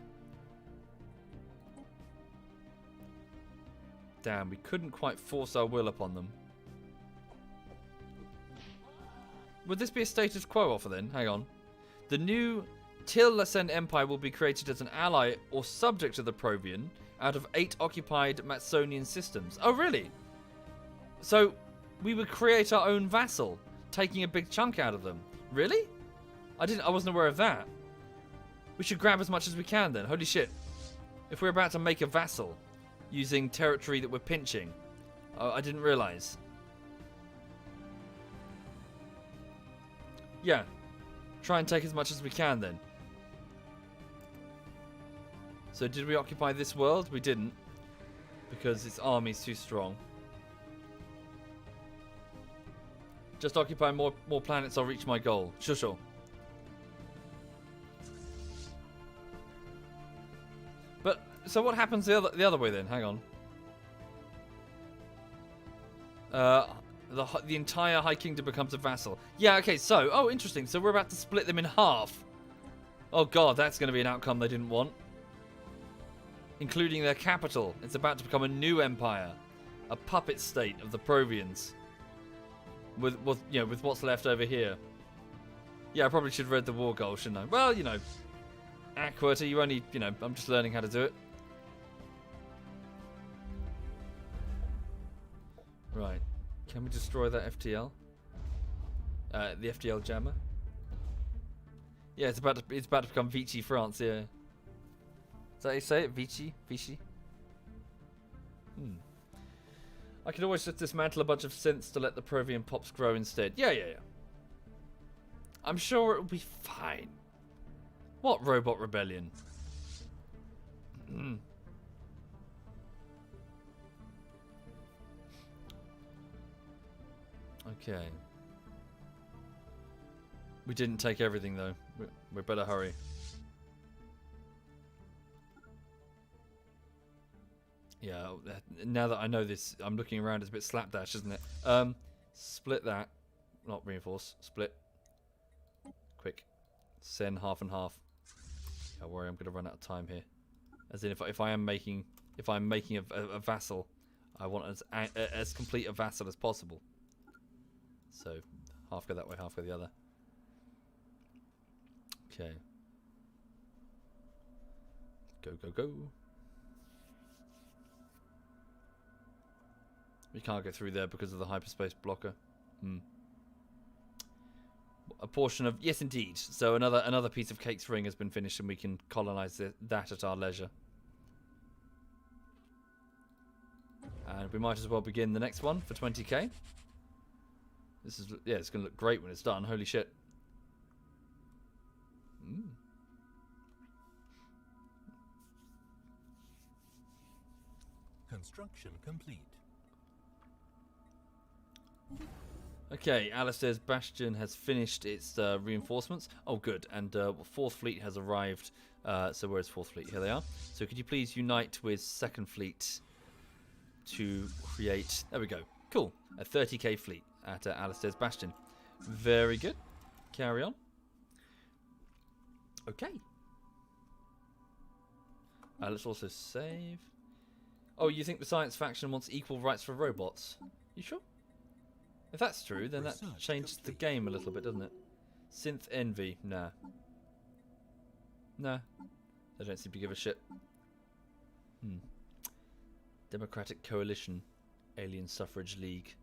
[SPEAKER 1] Damn, we couldn't quite force our will upon them. Would this be a status quo offer then? Hang on. The new Til-Lascend Empire will be created as an ally or subject to the Provian out of 8 occupied Matsonian systems. Oh, really? So we would create our own vassal, taking a big chunk out of them. Really? I wasn't aware of that. We should grab as much as we can then. Holy shit. If we're about to make a vassal using territory that we're pinching. I didn't realize. Yeah. Try and take as much as we can then. So did we occupy this world? We didn't. Because its army's too strong. Just occupy more planets, I'll reach my goal. Sure, sure. But, so what happens the other way then? Hang on. The entire High Kingdom becomes a vassal. Yeah, okay, so... Oh, interesting. So we're about to split them in half. Oh god, that's going to be an outcome they didn't want. Including their capital. It's about to become a new empire. A puppet state of the Provians. With what's left over here. Yeah, I probably should have read the war goal, shouldn't I? Well, you know. Aquata, you only, I'm just learning how to do it. Right. Can we destroy that FTL? The FTL jammer? Yeah, it's about to become Vichy France, yeah. Is that how you say it? Vichy? Vichy? I could always just dismantle a bunch of synths to let the Provian pops grow instead. Yeah. I'm sure it'll be fine. What robot rebellion? Okay. We didn't take everything though. We better hurry. Yeah, now that I know this, I'm looking around, it's a bit slapdash, isn't it? Split that. Not reinforce. Split. Quick. Send half and half. Don't worry, I'm going to run out of time here. As in, if I'm making a vassal, I want as complete a vassal as possible. So, half go that way, half go the other. Okay. Go. We can't get through there because of the hyperspace blocker. A portion of... Yes, indeed. So another piece of Cake's ring has been finished and we can colonize that at our leisure. And we might as well begin the next one for 20k. This is... Yeah, it's going to look great when it's done. Holy shit.
[SPEAKER 2] Construction complete.
[SPEAKER 1] Okay, Alistair's Bastion has finished its reinforcements. Oh, good. And 4th Fleet has arrived. So where's 4th Fleet? Here they are. So could you please unite with 2nd Fleet to create... There we go. Cool. A 30k fleet at Alistair's Bastion. Very good. Carry on. Okay. Let's also save. Oh, you think the science faction wants equal rights for robots? You sure? If that's true, then that changes the game a little bit, doesn't it? Synth envy. Nah. Nah. They don't seem to give a shit. Democratic Coalition. Alien Suffrage League.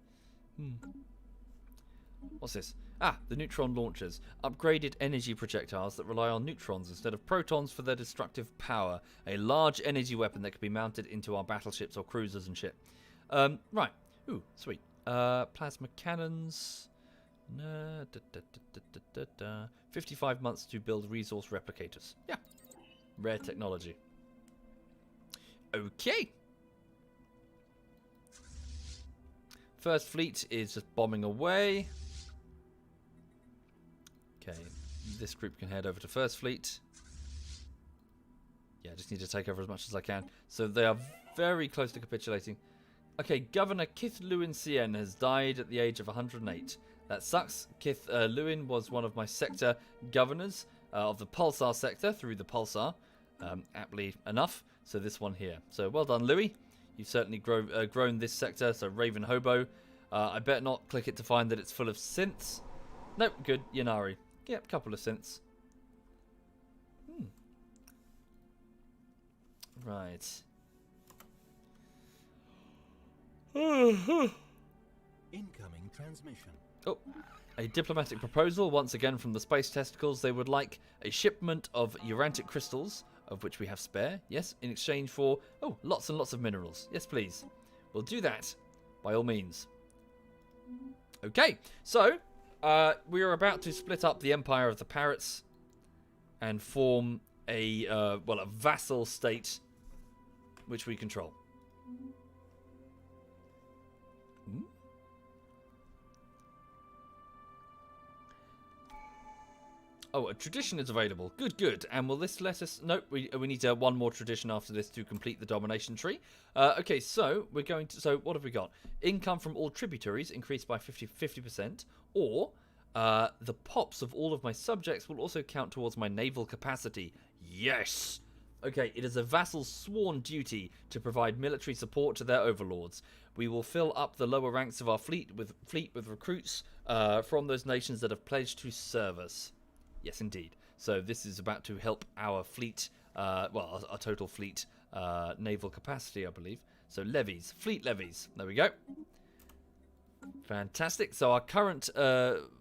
[SPEAKER 1] What's this? Ah, the neutron launchers. Upgraded energy projectiles that rely on neutrons instead of protons for their destructive power. A large energy weapon that can be mounted into our battleships or cruisers and shit. Right. Ooh, sweet. Plasma cannons. 55 months to build resource replicators. Yeah. Rare technology. Okay. First Fleet is just bombing away. Okay. This group can head over to First Fleet. Yeah, I just need to take over as much as I can. So they are very close to capitulating. Okay, Governor Kith Lewin Cien has died at the age of 108. That sucks. Kith Lewin was one of my sector governors of the Pulsar sector through the Pulsar, aptly enough. So this one here. So well done, Louis. You've certainly grown this sector. So Raven Hobo. I better not click it to find that it's full of synths. Nope, good. Yanari. Yep, couple of synths. Right.
[SPEAKER 2] Incoming transmission.
[SPEAKER 1] Oh, a diplomatic proposal once again from the Space Testicles. They would like a shipment of urantic crystals, of which we have spare. Yes, in exchange for lots and lots of minerals. Yes, please. We'll do that by all means. Okay, so we are about to split up the Empire of the Parrots and form a vassal state which we control. Oh, a tradition is available. Good, good. And will this let us... Nope, we need one more tradition after this to complete the domination tree. Okay, so we're going to... So what have we got? Income from all tributaries increased by 50%. Or The pops of all of my subjects will also count towards my naval capacity. Yes! Okay, it is a vassal's sworn duty to provide military support to their overlords. We will fill up the lower ranks of our fleet with recruits from those nations that have pledged to serve us. Yes, indeed. So this is about to help our fleet, well, our total fleet naval capacity, I believe. So levies, fleet levies. There we go. Fantastic. So our current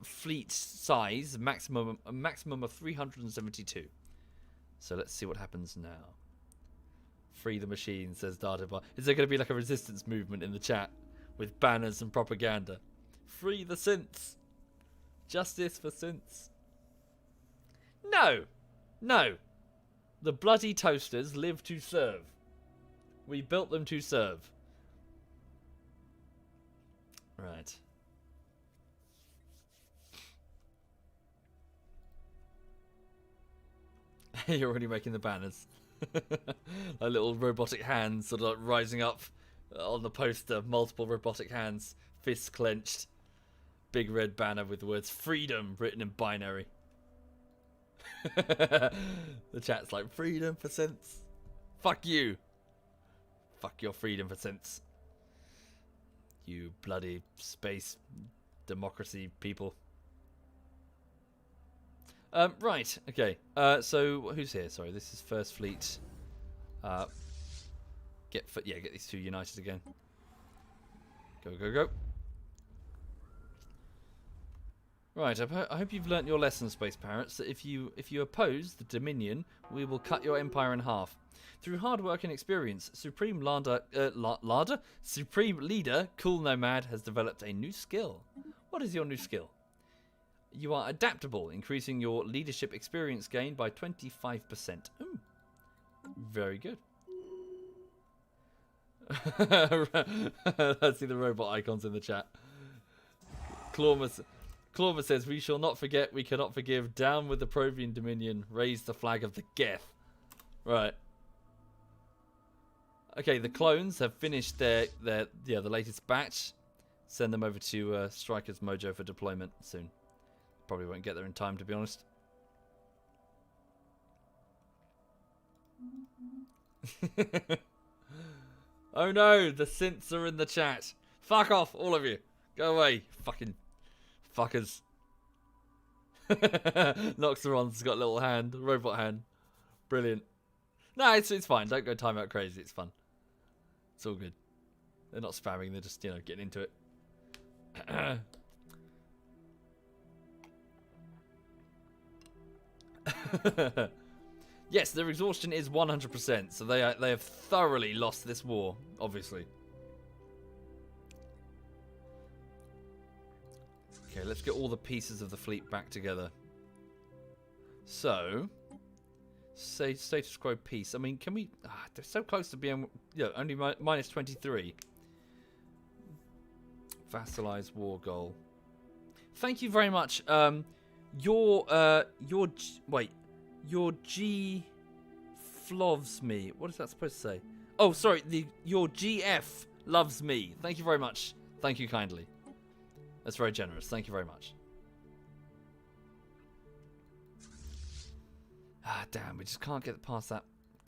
[SPEAKER 1] fleet size, maximum of 372. So let's see what happens now. Free the machine, says Dardabar. Is there going to be like a resistance movement in the chat with banners and propaganda? Free the synths. Justice for synths. No. No. The bloody toasters live to serve. We built them to serve. Right. You're already making the banners. A little robotic hands sort of like rising up on the poster. Multiple robotic hands. Fists clenched. Big red banner with the words freedom written in binary. The chat's like, freedom for sense. Fuck you. Fuck your freedom for sense. You bloody space democracy people. Right, okay. So who's here? Sorry, this is First Fleet. Get these two united again. Go, go, go. Right, I hope you've learnt your lesson, Space Parrots, that if you oppose the Dominion, we will cut your empire in half. Through hard work and experience, Supreme Leader Cool Nomad has developed a new skill. What is your new skill? You are adaptable, increasing your leadership experience gain by 25%. Ooh, very good. Let's see the robot icons in the chat. Clawma says, we shall not forget, we cannot forgive. Down with the Provian Dominion. Raise the flag of the Geth. Right. Okay, the clones have finished the latest batch. Send them over to Striker's Mojo for deployment soon. Probably won't get there in time, to be honest. Oh no, the synths are in the chat. Fuck off, all of you. Go away, fucking fuckers. Noxeron's got a little hand, robot hand. Brilliant. No, it's fine. Don't go timeout crazy. It's fun. It's all good. They're not spamming. They're just, getting into it. Yes, their exhaustion is 100%. So they have thoroughly lost this war, obviously. Okay, let's get all the pieces of the fleet back together. So, say status quo peace. I mean, can we? They're so close to being, only minus 23. Vassalize war goal. Thank you very much. Your G flovs me. What is that supposed to say? Oh, sorry. Your GF loves me. Thank you very much. Thank you kindly. That's very generous. Thank you very much. Damn, we just can't get past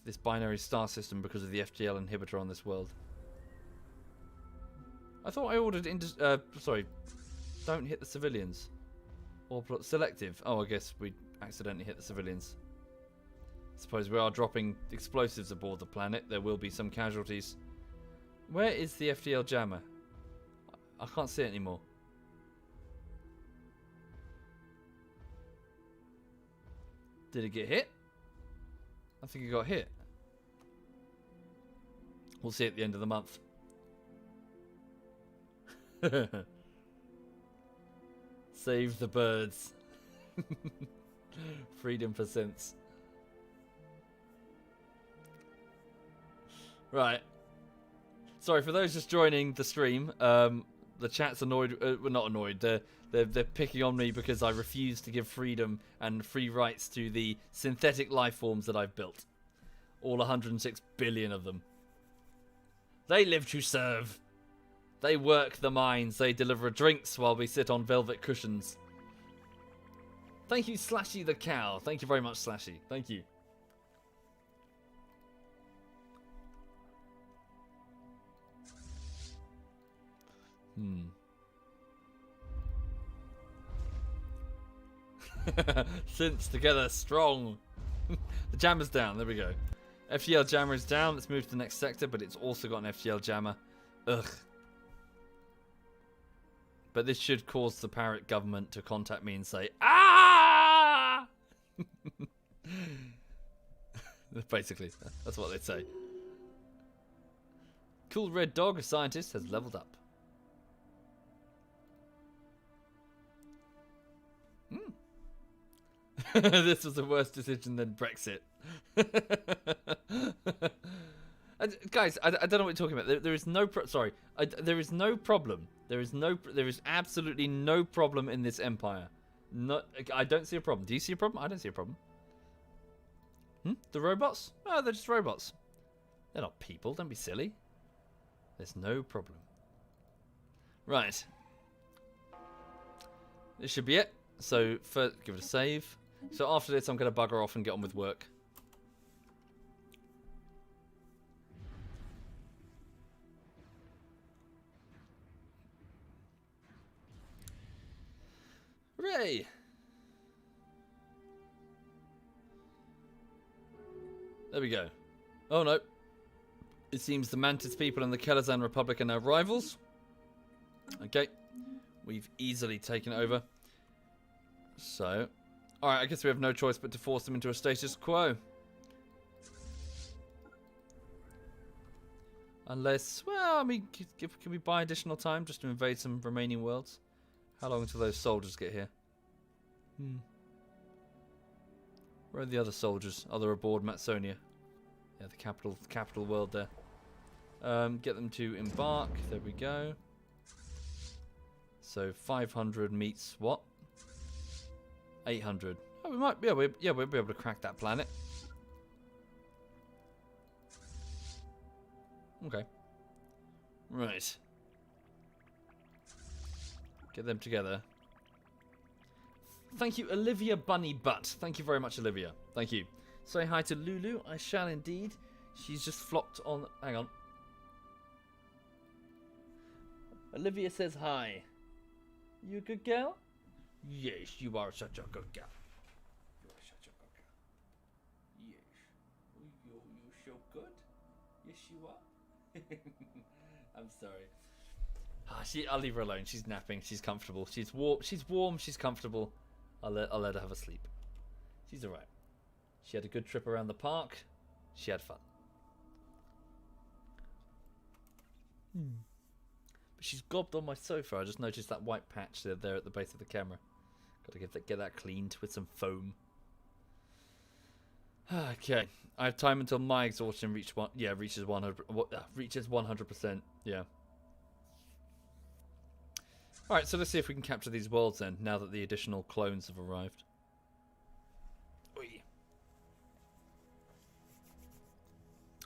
[SPEAKER 1] this binary star system because of the FGL inhibitor on this world. I thought I ordered sorry, don't hit the civilians. Or selective. Oh, I guess we accidentally hit the civilians. Suppose we are dropping explosives aboard the planet. There will be some casualties. Where is the FDL jammer? I can't see it anymore. Did it get hit? I think it got hit. We'll see at the end of the month. Save the birds. Freedom for synths. Right. Sorry for those just joining the stream. The chat's annoyed. Well, not annoyed. They're picking on me because I refuse to give freedom and free rights to the synthetic life forms that I've built. All 106 billion of them. They live to serve. They work the mines. They deliver drinks while we sit on velvet cushions. Thank you, Slashy the Cow. Thank you very much, Slashy. Thank you. Since together strong. The jammer's down. There we go. FGL jammer is down. Let's move to the next sector, but it's also got an FGL jammer. Ugh. But this should cause the parrot government to contact me and say, ah! Basically, that's what they'd say. Cool Red Dog, a scientist, has leveled up. This was a worse decision than Brexit. Guys, I don't know what you're talking about. There is no there is no problem. There is absolutely no problem in this empire. I don't see a problem. Do you see a problem? I don't see a problem. The robots? Oh, they're just robots. They're not people. Don't be silly. There's no problem. Right. This should be it. So, first, give it a save. So after this, I'm going to bugger off and get on with work. Hooray! There we go. Oh no. It seems the Mantis people and the Kelazan Republic are now rivals. Okay. We've easily taken it over. So, alright, I guess we have no choice but to force them into a status quo. Unless, well, I mean, can we buy additional time just to invade some remaining worlds? How long until those soldiers get here? Where are the other soldiers? Oh, they're aboard Matsonia. Yeah, the capital world there. Get them to embark. There we go. So 500 meets what? 800. Oh, we might. Yeah, we'll be able to crack that planet. Okay. Right. Get them together. Thank you, Olivia Bunny Butt. Thank you very much, Olivia. Thank you. Say hi to Lulu. I shall indeed. She's just flopped on. Hang on. Olivia says hi. You a good girl? Yes, you are such a good girl. You are such a good girl. Yes. You're so good. Yes, you are. I'm sorry. I'll leave her alone. She's napping. She's comfortable. She's warm. She's comfortable. I'll let her have a sleep. She's alright. She had a good trip around the park. She had fun. But she's gobbed on my sofa. I just noticed that white patch there at the base of the camera. Got to get that cleaned with some foam. Okay. I have time until my exhaustion reaches 100%. Yeah. Alright, so let's see if we can capture these worlds then, now that the additional clones have arrived. Oy.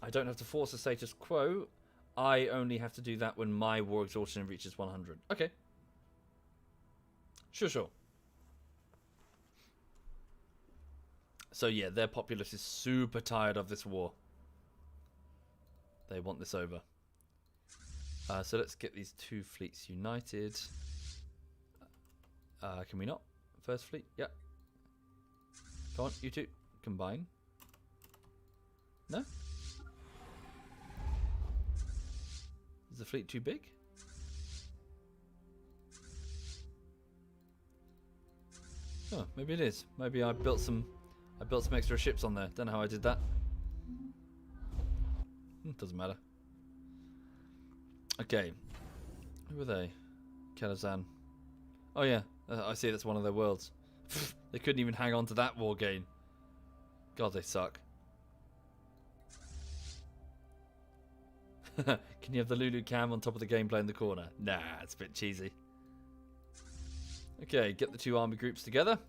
[SPEAKER 1] I don't have to force a status quo. I only have to do that when my war exhaustion reaches 100. Okay. Sure. So yeah, their populace is super tired of this war. They want this over. So let's get these two fleets united. Can we not? First fleet? Yeah. Come on, you two. Combine. No? Is the fleet too big? Oh, maybe it is. Maybe I built some extra ships on there. Don't know how I did that. Doesn't matter. Okay. Who are they? Kelazan. Oh yeah, I see that's one of their worlds. They couldn't even hang on to that war gain. God, they suck. Can you have the Lulu cam on top of the gameplay in the corner? Nah, it's a bit cheesy. Okay, get the two army groups together.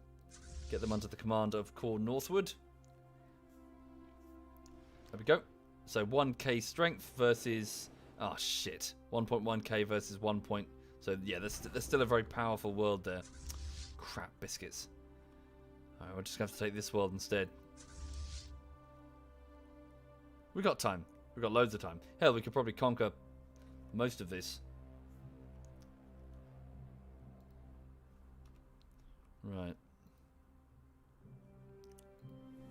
[SPEAKER 1] Get them under the command of Core Northwood. There we go. So 1k strength versus... Oh, shit. 1.1k versus 1. So, yeah, there's still a very powerful world there. Crap biscuits. Alright, we're just going to have to take this world instead. We got time. We got loads of time. Hell, we could probably conquer most of this. Right.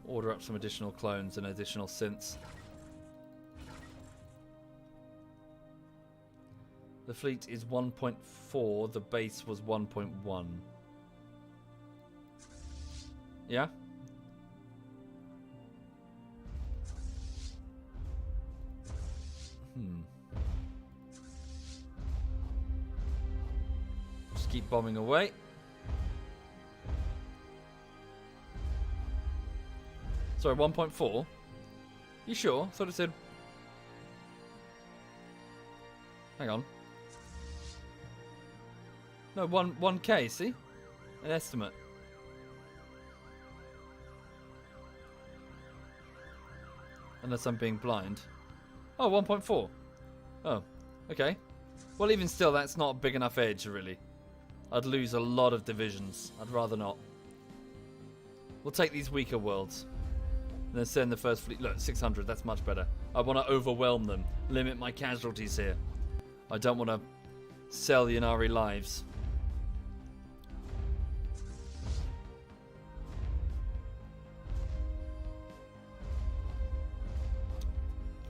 [SPEAKER 1] Order up some additional clones and additional synths. The fleet is 1.4. The base was 1.1. Yeah? Just keep bombing away. Sorry, 1.4? You sure? I thought it said... Hang on. No, 1K, see? An estimate. Unless I'm being blind. Oh, 1.4. Oh, okay. Well, even still, that's not a big enough edge, really. I'd lose a lot of divisions. I'd rather not. We'll take these weaker worlds. And then send the first fleet. Look, 600, that's much better. I want to overwhelm them. Limit my casualties here. I don't want to sell Yannari lives.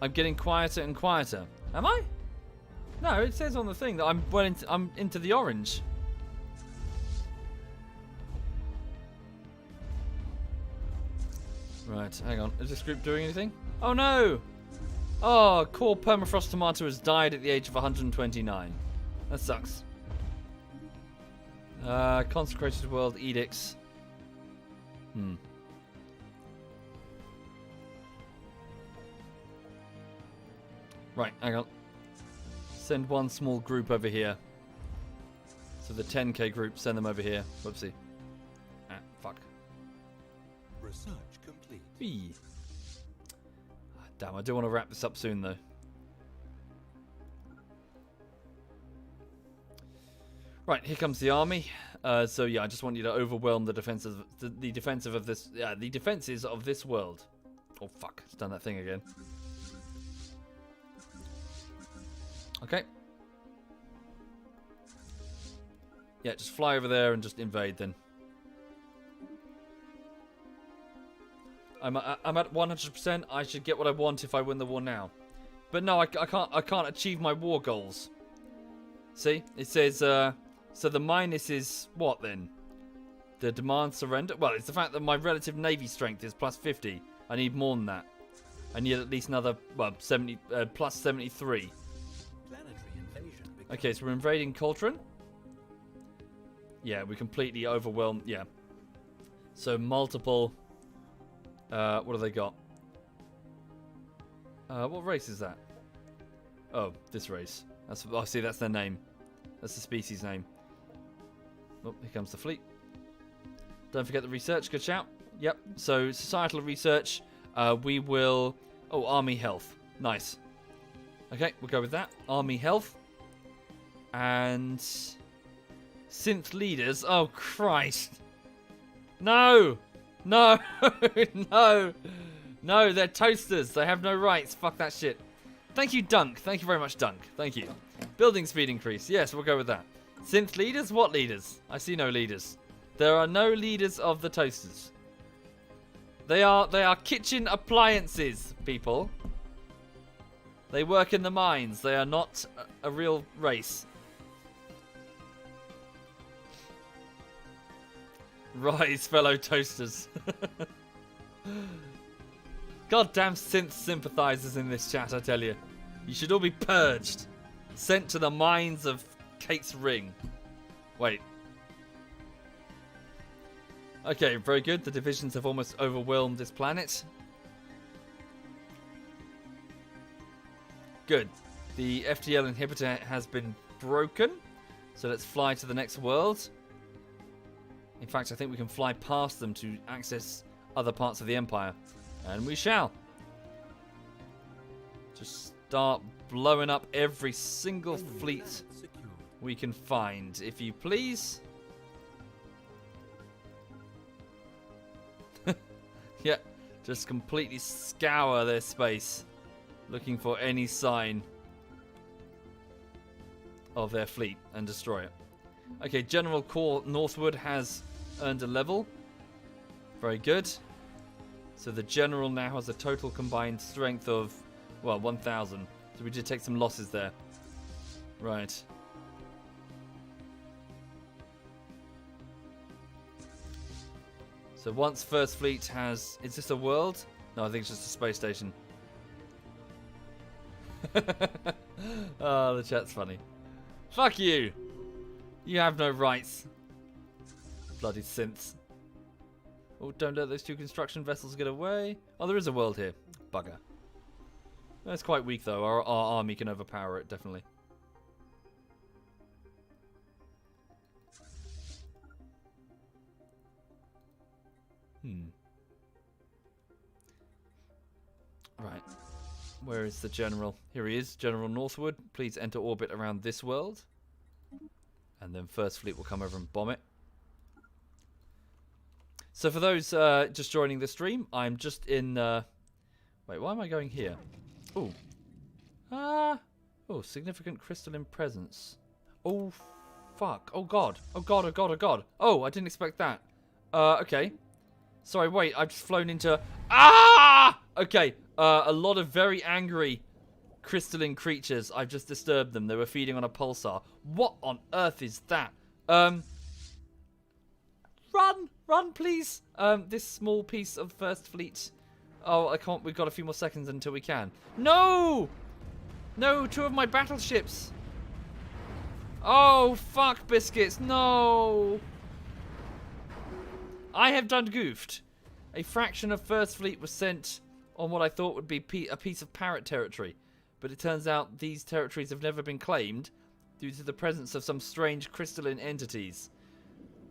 [SPEAKER 1] I'm getting quieter and quieter. Am I? No, it says on the thing that I'm into the orange. Right, hang on. Is this group doing anything? Oh no! Oh, core permafrost tomato has died at the age of 129. That sucks. Consecrated world edicts. Right, hang on. Send one small group over here. So the 10k group, send them over here. Whoopsie. Ah, fuck.
[SPEAKER 2] Research complete.
[SPEAKER 1] Whee. Damn, I do want to wrap this up soon though. Right, here comes the army. So yeah, I just want you to overwhelm the defenses of this world. Oh fuck, it's done that thing again. Okay. Yeah, just fly over there and just invade then. I'm at 100%. I should get what I want if I win the war now. But no, I can't achieve my war goals. See? It says so the minus is what then? The demand surrender? Well, it's the fact that my relative navy strength is plus 50. I need more than that. I need at least another, well, 70 plus 73. Okay, so we're invading Coltrane. Yeah, we completely overwhelmed. Yeah. So multiple. What have they got? What race is that? Oh, this race. That's. I see. That's their name. That's the species name. Oh, here comes the fleet. Don't forget the research. Good shout. Yep. So societal research. We will. Oh, army health. Nice. Okay, we'll go with that. Army health. And synth leaders. Oh Christ! No, no, no, no! They're toasters. They have no rights. Fuck that shit. Thank you, Dunk. Thank you very much, Dunk. Thank you. Building speed increase. Yes, we'll go with that. Synth leaders. What leaders? I see no leaders. There are no leaders of the toasters. They are kitchen appliances, people. They work in the mines. They are not a real race. Rise, fellow toasters. Goddamn synth sympathizers in this chat, I tell you. You should all be purged. Sent to the mines of Kate's Ring. Wait. Okay, very good. The divisions have almost overwhelmed this planet. Good. The FTL inhibitor has been broken. So let's fly to the next world. In fact, I think we can fly past them to access other parts of the Empire. And we shall. Just start blowing up every single fleet we can find, if you please. Yeah, just completely scour their space, looking for any sign of their fleet and destroy it. Okay, General Corps northward has earned a level. Very good. So the General now has a total combined strength of, well, 1,000. So we did take some losses there. Right. So once First Fleet has... Is this a world? No, I think it's just a space station. Oh, the chat's funny. Fuck you! You have no rights. Bloody synths. Oh, don't let those two construction vessels get away. Oh, there is a world here. Bugger. That's quite weak, though. Our army can overpower it, definitely. Right. Where is the general? Here he is, General Northwood. Please enter orbit around this world. And then First Fleet will come over and bomb it. So for those just joining the stream, I'm just in... Wait, why am I going here? Oh. Oh, significant crystalline presence. Oh, fuck. Oh, God. Oh, God, oh, God, oh, God. Oh, I didn't expect that. Okay. Sorry, wait. I've just flown into... Ah! Okay. A lot of very angry crystalline creatures. I've just disturbed them. They were feeding on a pulsar. What on earth is that? Run! Run, please! This small piece of First Fleet. Oh, I can't. We've got a few more seconds until we can. No! No, 2 of my battleships. Oh, fuck, biscuits. No! I have done goofed. A fraction of First Fleet was sent on what I thought would be a piece of parrot territory. But it turns out these territories have never been claimed due to the presence of some strange crystalline entities.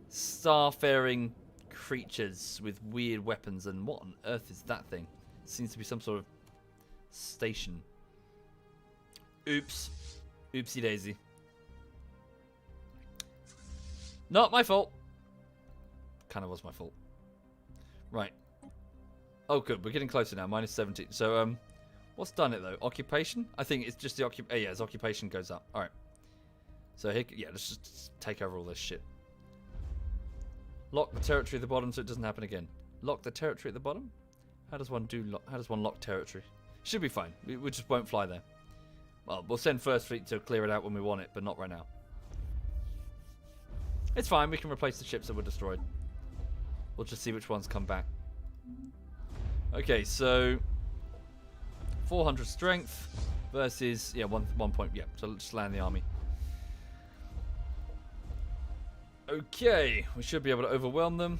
[SPEAKER 1] Starfaring creatures with weird weapons, and what on earth is that thing? Seems to be some sort of station. Oops. Oopsie daisy. Not my fault. Kind of was my fault. Right. Oh, good. We're getting closer now. Minus 17. So, what's done it, though? Occupation? I think it's just the yeah, his occupation goes up. Alright. So, here, yeah, let's just take over all this shit. Lock the territory at the bottom so it doesn't happen again. Lock the territory at the bottom? How does one lock territory? Should be fine. We just won't fly there. Well, we'll send First Fleet to clear it out when we want it, but not right now. It's fine. We can replace the ships that were destroyed. We'll just see which ones come back. Okay, so 400 strength versus, yeah, one point. Yeah, so let's just land the army. Okay, we should be able to overwhelm them.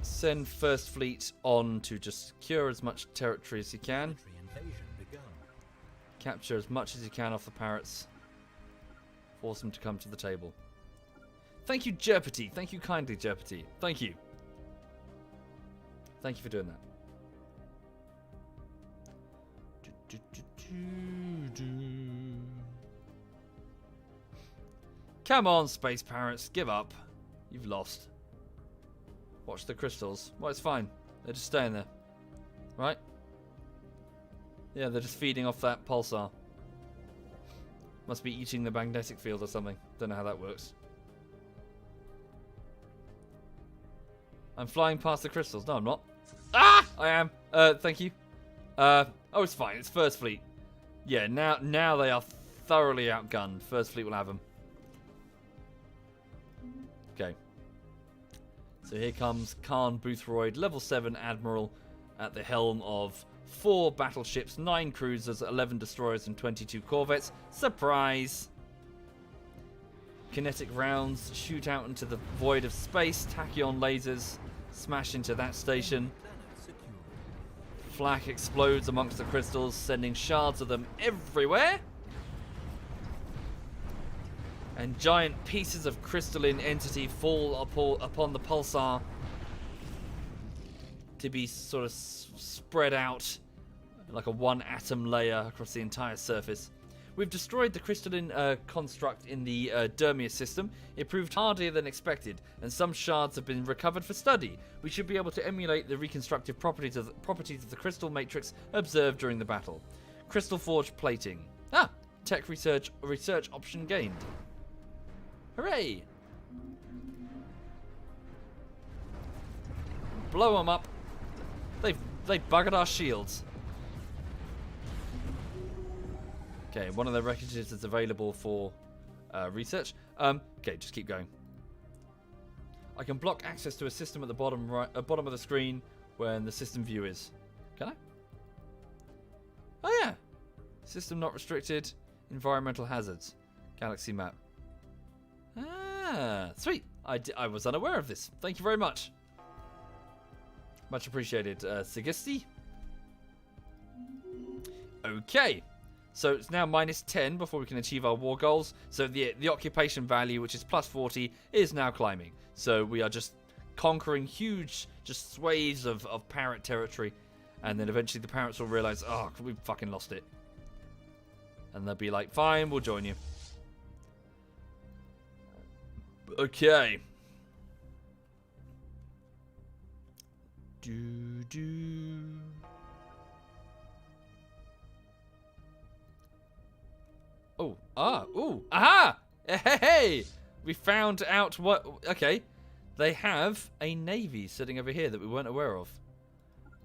[SPEAKER 1] Send First Fleet on to just secure as much territory as you can. Capture as much as you can off the parrots. Force them to come to the table. Thank you, Jeopardy. Thank you kindly, Jeopardy. Thank you. Thank you for doing that. Come on, space parrots. Give up. You've lost. Watch the crystals. Well, it's fine. They're just staying there. Right? Yeah, they're just feeding off that pulsar. Must be eating the magnetic field or something. Don't know how that works. I'm flying past the crystals. No, I'm not. Ah! I am. Thank you. Oh, it's fine. It's First Fleet. Yeah, now they are thoroughly outgunned. First Fleet will have them. Okay. So here comes Khan Boothroyd, level 7 Admiral, at the helm of 4 battleships, 9 cruisers, 11 destroyers, and 22 corvettes. Surprise! Kinetic rounds shoot out into the void of space. Tachyon lasers smash into that station. Flak explodes amongst the crystals, sending shards of them everywhere. And giant pieces of crystalline entity fall upon the pulsar to be sort of spread out like a one atom layer across the entire surface. We've destroyed the crystalline construct in the Dermius system. It proved harder than expected, and some shards have been recovered for study. We should be able to emulate the reconstructive properties of the crystal matrix observed during the battle. Crystal forged plating. Ah, tech research option gained. Hooray! Blow them up. They buggered our shields. Okay, one of the wreckages is available for research. Okay, just keep going. I can block access to a system at the bottom of the screen when the system view is. Can I? Oh yeah. System not restricted. Environmental hazards. Galaxy map. Ah, sweet. I was unaware of this. Thank you very much. Much appreciated, Sigisti. Okay. So it's now -10 before we can achieve our war goals. So the occupation value, which is +40, is now climbing. So we are just conquering huge just swathes of parrot territory. And then eventually the parrots will realize, oh, we fucking lost it. And they'll be like, fine, we'll join you. Okay. Oh, aha! Hey! We found out what... Okay. They have a navy sitting over here that we weren't aware of.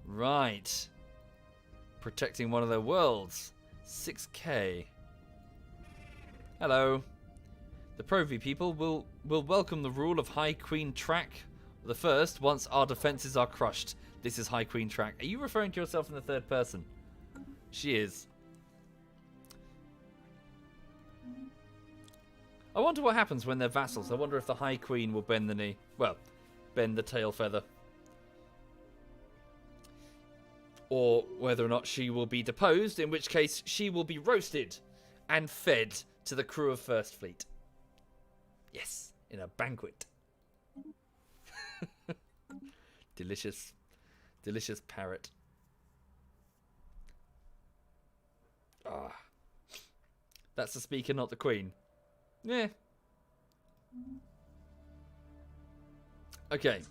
[SPEAKER 1] Right. Protecting one of their worlds. 6K. Hello. The Provi people will welcome the rule of High Queen Track the first once our defenses are crushed. This is High Queen Track. Are you referring to yourself in the third person? She is. I wonder what happens when they're vassals. I wonder if the High Queen will bend the knee. Well, bend the tail feather. Or whether or not she will be deposed, in which case she will be roasted and fed to the crew of First Fleet. Yes, in a banquet. Delicious. Delicious parrot. Ah. That's the speaker, not the queen. Yeah. Okay.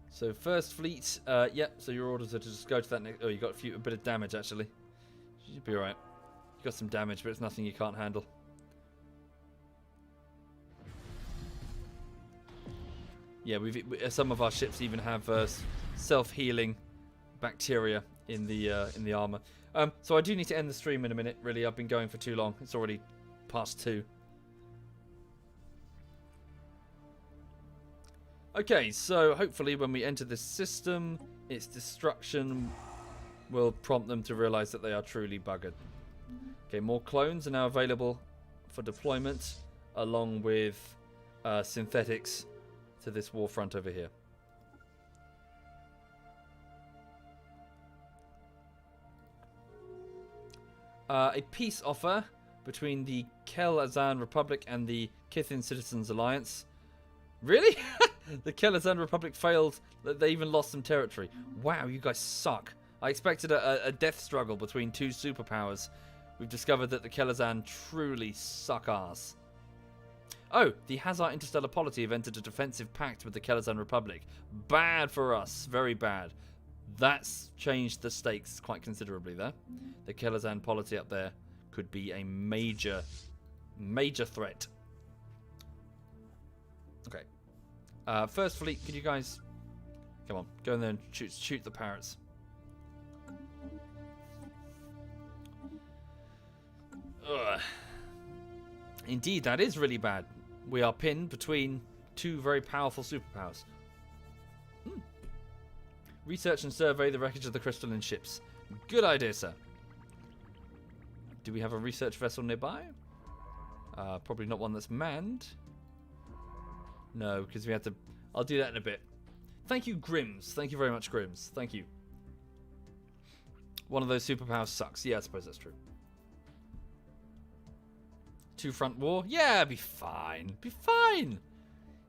[SPEAKER 1] So First Fleet, yeah, so your orders are to just go to that next... Oh, you got a bit of damage, actually. You should be alright. You got some damage, but it's nothing you can't handle. Yeah, some of our ships even have self-healing bacteria in the armor. So I do need to end the stream in a minute. Really, I've been going for too long. It's already past 2. Okay, so hopefully when we enter this system, its destruction will prompt them to realize that they are truly buggered. Okay, more clones are now available for deployment, along with synthetics to this war front over here. A peace offer between the Kel-Azan Republic and the Kithin Citizens Alliance. Really? The Kel-Azan Republic failed. They even lost some territory. Wow, you guys suck. I expected a death struggle between two superpowers. We've discovered that the Kel-Azan truly suck ass. Oh, the Hazar Interstellar Polity have entered a defensive pact with the Kel-Azan Republic. Bad for us. Very bad. That's changed the stakes quite considerably there. The Kel-Azan Polity up there could be a major, major threat. Okay. First Fleet, could you guys... Come on, go in there and shoot the parrots. Ugh. Indeed, that is really bad. We are pinned between two very powerful superpowers. Research and survey the wreckage of the crystalline ships. Good idea, sir. Do we have a research vessel nearby? Probably not one that's manned. No, because we had to... I'll do that in a bit. Thank you, Grims. Thank you very much, Grims. Thank you. One of those superpowers sucks. Yeah, I suppose that's true. Two-front war? Yeah, it'd be fine. Be fine.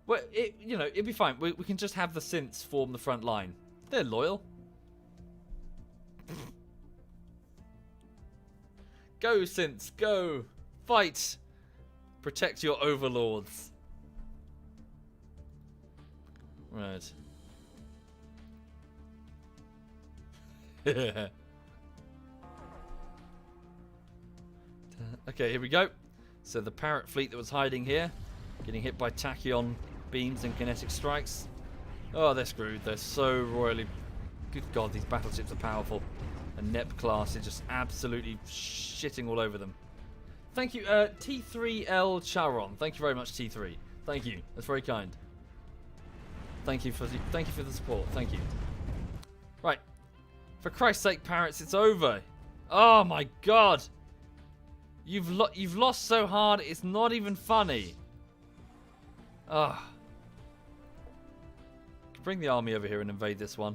[SPEAKER 1] Well, it'd be fine. We can just have the synths form the front line. They're loyal. Go, synths, go. Fight. Protect your overlords. Right. Okay, here we go. So the parrot fleet that was hiding here, getting hit by tachyon beams and kinetic strikes. Oh, they're screwed. They're so royally... Good God, these battleships are powerful. And NEP class is just absolutely shitting all over them. Thank you, T3L Charon. Thank you very much, T3. Thank you. That's very kind. Thank you for the support. Thank you. Right. For Christ's sake, parrots, it's over. Oh my God. You've lost so hard, it's not even funny. Ugh. Bring the army over here and invade this one.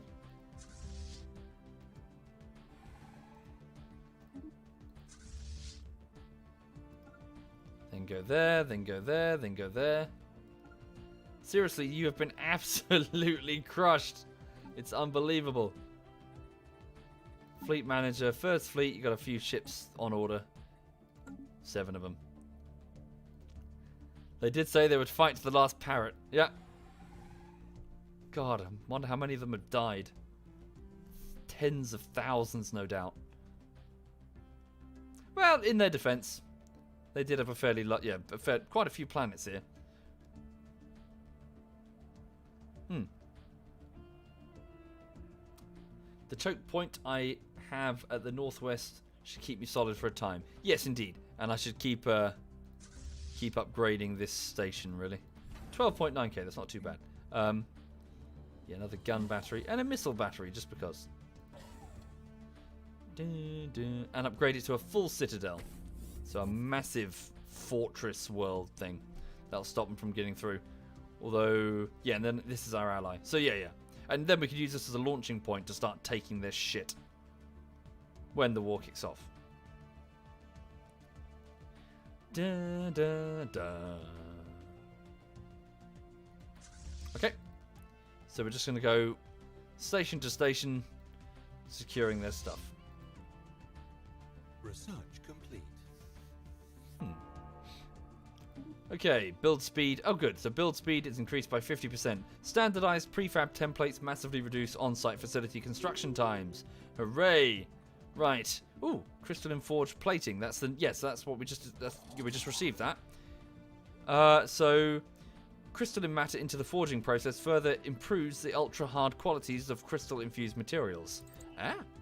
[SPEAKER 1] Then go there, then go there, then go there. Seriously, you have been absolutely crushed. It's unbelievable. Fleet manager, first fleet, you got a few ships on order. 7 of them. They did say they would fight to the last parrot. Yeah. God, I wonder how many of them have died. Tens of thousands, no doubt. Well, in their defense, they did have a fairly quite a few planets here. The choke point I have at the northwest should keep me solid for a time. Yes, indeed. And I should keep upgrading this station, really. 12.9k, that's not too bad. Yeah, another gun battery and a missile battery, just because. And upgrade it to a full citadel. So a massive fortress world thing. That'll stop them from getting through. Although, yeah, and then this is our ally. So yeah. And then we could use this as a launching point to start taking this shit when the war kicks off. Okay. So we're just going to go station to station, securing their stuff.
[SPEAKER 2] Research complete.
[SPEAKER 1] Okay, build speed. Oh, good. So build speed is increased by 50%. Standardized prefab templates massively reduce on-site facility construction times. Hooray! Right. Ooh, crystalline forged plating. That's what we just received that. So crystalline matter into the forging process further improves the ultra hard qualities of crystal infused materials.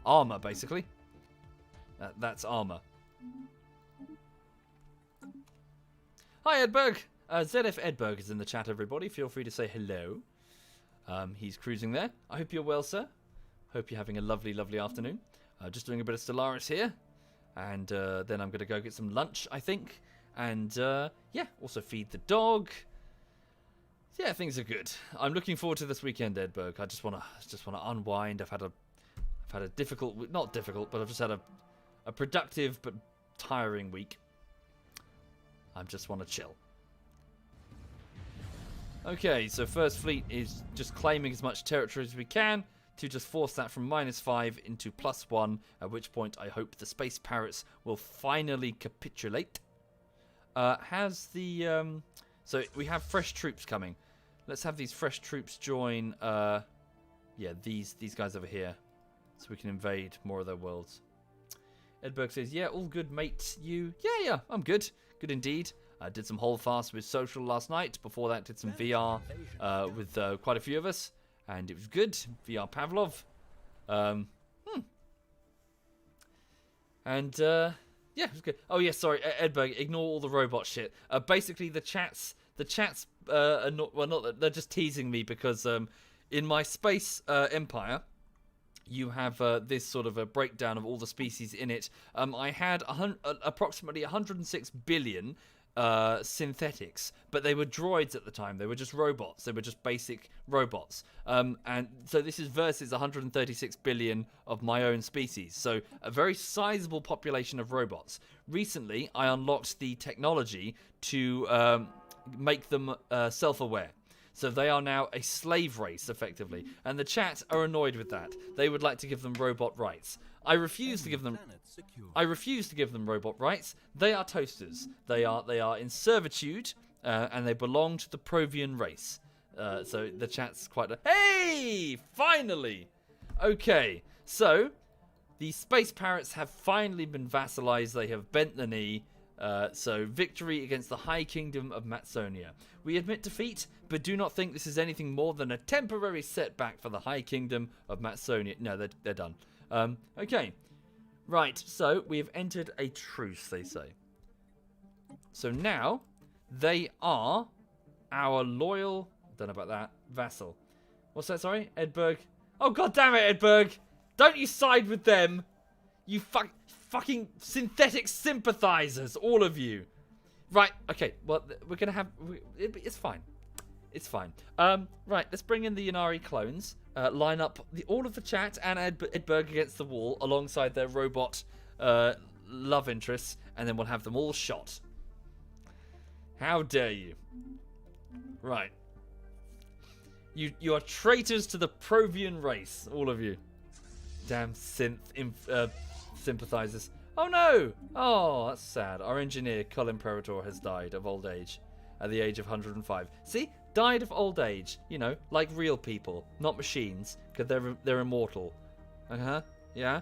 [SPEAKER 1] Armor basically. That's armor. Hi Edberg. ZF Edberg is in the chat, everybody. Feel free to say hello. He's cruising there. I hope you're well, sir. Hope you're having a lovely, lovely afternoon. Just doing a bit of Stellaris here. And then I'm going to go get some lunch, I think. And, yeah, also feed the dog. Yeah, things are good. I'm looking forward to this weekend, Edberg. I just want to unwind. I've had a difficult, not difficult, but I've just had a productive but tiring week. I just want to chill. Okay, so First Fleet is just claiming as much territory as we can to just force that from -5 into +1, at which point I hope the Space Parrots will finally capitulate. So we have fresh troops coming. Let's have these fresh troops join, yeah, these guys over here, so we can invade more of their worlds. Edberg says, yeah, all good, mate. You? Yeah, I'm good. Good indeed. I did some Holdfast with Social last night. Before that, did some VR with quite a few of us. And it was good. VR Pavlov. And, yeah, it was good. Oh, yeah, sorry, Edberg, ignore all the robot shit. Basically, the chats are not, well, not, they're just teasing me because in my space empire, you have this sort of a breakdown of all the species in it. I had approximately 106 billion synthetics, but they were droids at the time. They were just robots. They were just basic robots. And so this is versus 136 billion of my own species. So a very sizable population of robots. Recently, I unlocked the technology to make them self-aware. So they are now a slave race, effectively. And the chat are annoyed with that. They would like to give them robot rights. I refuse to give them robot rights. They are toasters. They are in servitude, and they belong to the Provian race. So the chat's quite hey! Finally! Okay, so the space parrots have finally been vassalized. They have bent the knee. So victory against the High Kingdom of Matsonia. We admit defeat, but do not think this is anything more than a temporary setback for the High Kingdom of Matsonia. No, they're done. Okay. Right, so we have entered a truce, they say. So now, they are our loyal, don't know about that, vassal. What's that, sorry? Edberg. Oh, god damn it, Edberg! Don't you side with them! You fucking synthetic sympathizers, all of you. Right, okay, well, we're gonna have, it's fine. It's fine. Right, let's bring in the Yanari clones. Line up all of the chat and Edberg against the wall alongside their robot love interests, and then we'll have them all shot. How dare you? Right. You are traitors to the Provian race, all of you. Damn sympathizers. Oh no! Oh, that's sad. Our engineer, Cull Imperator, has died of old age at the age of 105. See? Died of old age. You know, like real people, not machines, because they're immortal. Yeah?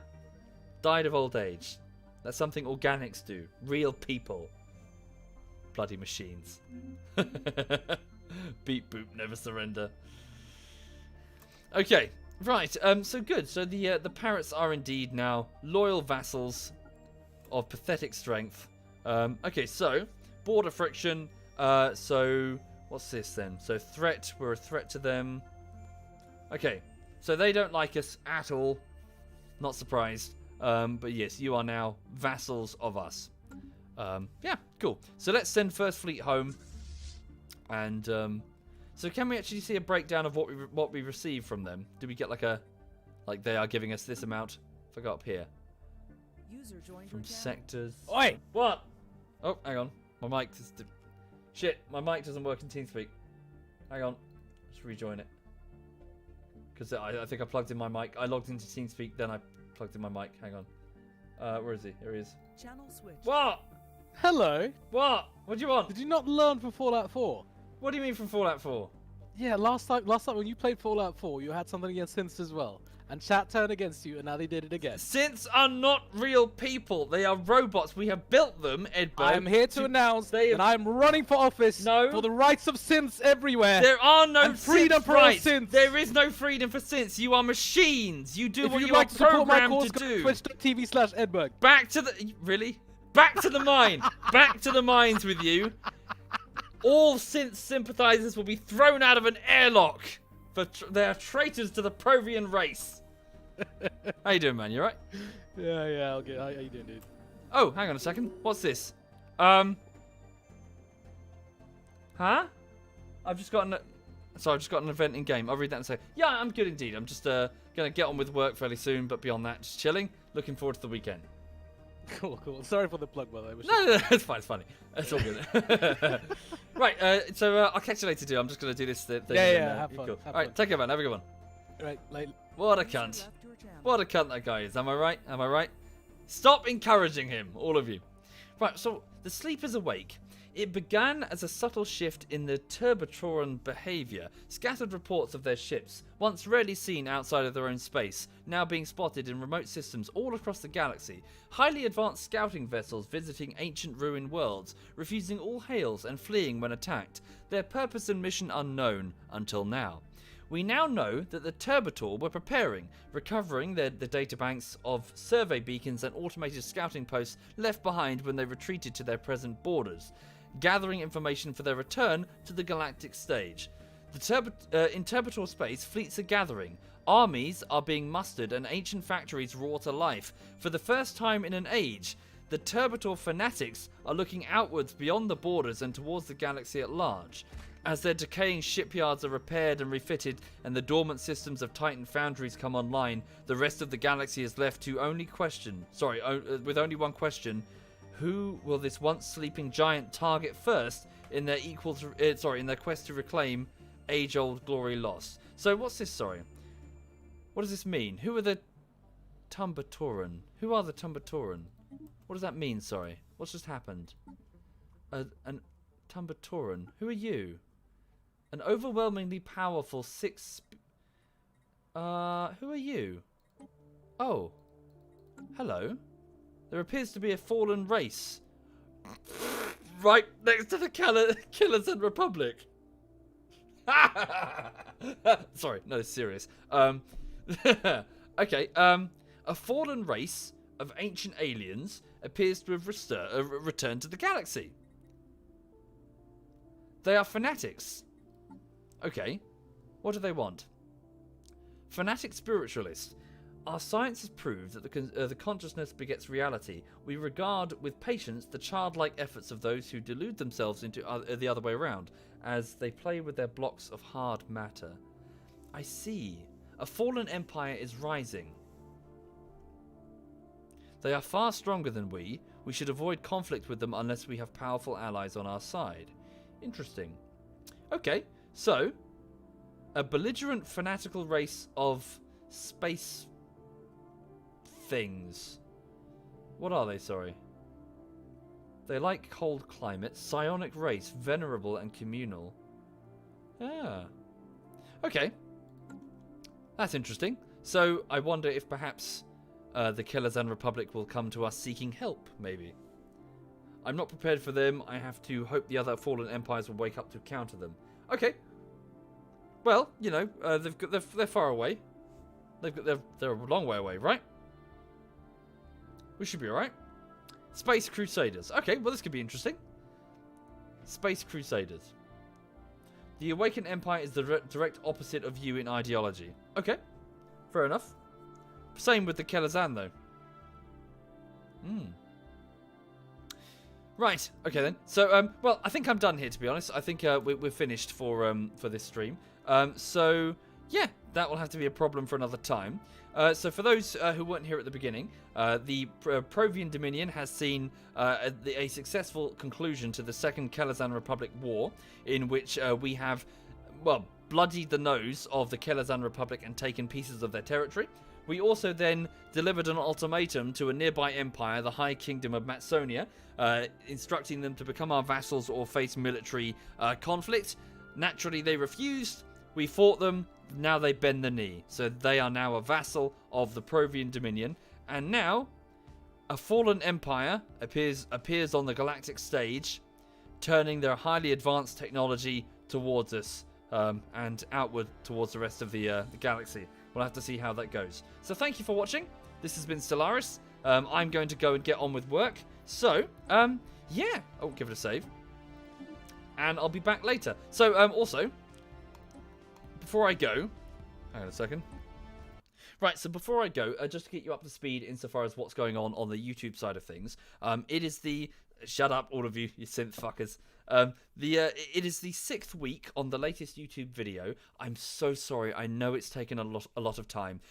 [SPEAKER 1] Died of old age. That's something organics do. Real people. Bloody machines. Beep boop, never surrender. Okay, right. So good. So the parrots are indeed now loyal vassals of pathetic strength. Okay, so border friction. So what's this then? So threat. We're a threat to them. Okay, so they don't like us at all. Not surprised. But yes, you are now vassals of us. Yeah, cool. So let's send First Fleet home. And so can we actually see a breakdown of what we receive from them? Do we get like they are giving us this amount? If I go up here.
[SPEAKER 3] User joined
[SPEAKER 1] From
[SPEAKER 3] your channel.
[SPEAKER 1] sectors.
[SPEAKER 4] Oi!
[SPEAKER 1] What? Oh, hang on. My mic is... Shit, my mic doesn't work in TeamSpeak. Hang on. Let's rejoin it. Because I think I plugged in my mic. I logged into TeamSpeak, then I plugged in my mic. Hang on. Where is he? Here he is.
[SPEAKER 3] Channel switch.
[SPEAKER 1] What?
[SPEAKER 4] Hello.
[SPEAKER 1] What? What do you want?
[SPEAKER 4] Did you not learn from Fallout 4?
[SPEAKER 1] What do you mean from Fallout 4?
[SPEAKER 4] Yeah, last time when you played Fallout 4, you had something against synths as well. And chat turned against you, and now they did it again.
[SPEAKER 1] Synths are not real people. They are robots. We have built them, Edberg.
[SPEAKER 4] I am here to announce
[SPEAKER 1] they
[SPEAKER 4] that I'm running for office for the rights of synths everywhere.
[SPEAKER 1] There are no
[SPEAKER 4] and freedom
[SPEAKER 1] synth
[SPEAKER 4] for all
[SPEAKER 1] rights.
[SPEAKER 4] synths.
[SPEAKER 1] There is no freedom for synths. You are machines. You do
[SPEAKER 4] if
[SPEAKER 1] what
[SPEAKER 4] you'd
[SPEAKER 1] you
[SPEAKER 4] like
[SPEAKER 1] are
[SPEAKER 4] to support my
[SPEAKER 1] programmed
[SPEAKER 4] cause,
[SPEAKER 1] to
[SPEAKER 4] go
[SPEAKER 1] do.
[SPEAKER 4] twitch.tv/Edberg.
[SPEAKER 1] Back to the... Really? Back to the mine. Back to the mines with you. All synth sympathizers will be thrown out of an airlock. For they are traitors to the Provian race. How you doing, man? You alright?
[SPEAKER 4] Yeah, I'll get. How you doing, dude?
[SPEAKER 1] Oh, hang on a second. What's this? Huh? I've just got an event in game. I'll read that and say, yeah, I'm good indeed. I'm just gonna get on with work fairly soon, but beyond that, just chilling. Looking forward to the weekend.
[SPEAKER 4] Cool. Sorry for the plug, by the way.
[SPEAKER 1] No, it's fine. It's funny. It's all good. Right. So I'll catch you later, dude. I'm just gonna do this thing.
[SPEAKER 4] Yeah. Have fun.
[SPEAKER 1] Cool.
[SPEAKER 4] Have
[SPEAKER 1] all right.
[SPEAKER 4] fun.
[SPEAKER 1] Take care, man. Have a good one.
[SPEAKER 4] Right. Like.
[SPEAKER 1] What a
[SPEAKER 3] User
[SPEAKER 1] cunt.
[SPEAKER 3] left your channel.
[SPEAKER 1] What a cunt that guy is. Am I right? Am I right? Stop encouraging him, all of you. Right, so the sleep is awake. It began as a subtle shift in the Turbotoran behavior. Scattered reports of their ships, once rarely seen outside of their own space, now being spotted in remote systems all across the galaxy. Highly advanced scouting vessels visiting ancient ruined worlds, refusing all hails and fleeing when attacked. Their purpose and mission unknown until now. We now know that the Turbotor were preparing, recovering the databanks of survey beacons and automated scouting posts left behind when they retreated to their present borders, gathering information for their return to the galactic stage. In Turbotor space, fleets are gathering, armies are being mustered, and ancient factories roar to life. For the first time in an age, the Turbotor fanatics are looking outwards beyond the borders and towards the galaxy at large. As their decaying shipyards are repaired and refitted and the dormant systems of Titan foundries come online, the rest of the galaxy is left to with only one question. Who will this once sleeping giant target first in their quest to reclaim age-old glory lost. So what's this, sorry? What does this mean? Who are the Tumbatoran? Who are the Tumbatoran? What does that mean, sorry? What's just happened? An Tumbatoran. Who are you? An overwhelmingly powerful who are you? Oh. Hello. There appears to be a fallen race. Right next to the Killers and Republic. Sorry, no, it's serious. Okay, a fallen race of ancient aliens appears to have returned to the galaxy. They are fanatics. Okay, what do they want? Fanatic spiritualist. Our science has proved that the consciousness begets reality. We regard with patience the childlike efforts of those who delude themselves into the other way around, as they play with their blocks of hard matter. I see. A fallen empire is rising. They are far stronger than we. We should avoid conflict with them unless we have powerful allies on our side. Interesting. Okay, so a belligerent fanatical race of space things. What are they, sorry? They like cold climates, psionic race, venerable and communal. Ah. Okay. That's interesting. So, I wonder if perhaps the Killers and Republic will come to us seeking help, maybe. I'm not prepared for them. I have to hope the other fallen empires will wake up to counter them. Okay. Well, you know, they're far away. They're a long way away, right? We should be alright. Space Crusaders. Okay, well this could be interesting. Space Crusaders. The Awakened Empire is the direct opposite of you in ideology. Okay, fair enough. Same with the Kelazan, though. Right, okay then. So, well, I think I'm done here, to be honest. I think we're finished for this stream. So, yeah, that will have to be a problem for another time. So for those who weren't here at the beginning, the Provian Dominion has seen a successful conclusion to the Second Kelazan Republic War, in which we have, well, bloodied the nose of the Kelazan Republic and taken pieces of their territory. We also then delivered an ultimatum to a nearby empire, the High Kingdom of Matsonia, instructing them to become our vassals or face military conflict. Naturally, they refused. We fought them. Now they bend the knee. So they are now a vassal of the Provian Dominion. And now, a fallen empire appears on the galactic stage, turning their highly advanced technology towards us and outward towards the rest of the galaxy. We'll have to see how that goes. So thank you for watching. This has been Stellaris. I'm going to go and get on with work. So, yeah. Oh, give it a save. And I'll be back later. So, also, before I go... Hang on a second. Right, so before I go, just to get you up to speed insofar as what's going on the YouTube side of things, it is the... Shut up, all of you synth fuckers. It is the 6th week on the latest YouTube video. I'm so sorry. I know it's taken a lot of time.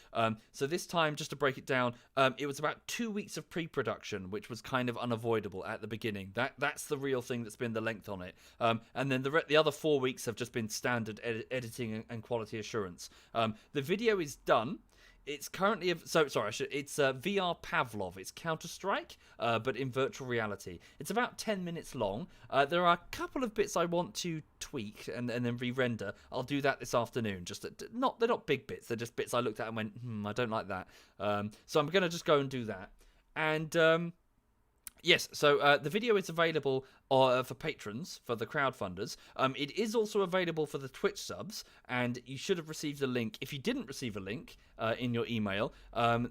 [SPEAKER 1] So this time, just to break it down, it was about 2 weeks of pre-production, which was kind of unavoidable at the beginning. That's the real thing that's been the length on it. And then the other 4 weeks have just been standard editing and quality assurance. The video is done. It's currently it's VR Pavlov. It's Counter-Strike, but in virtual reality. It's about 10 minutes long. There are a couple of bits I want to tweak and then re-render. I'll do that this afternoon. They're not big bits. They're just bits I looked at and went, I don't like that. So I'm gonna just go and do that. And yes, so the video is available for patrons, for the crowdfunders. It is also available for the Twitch subs, and you should have received a link. If you didn't receive a link in your email,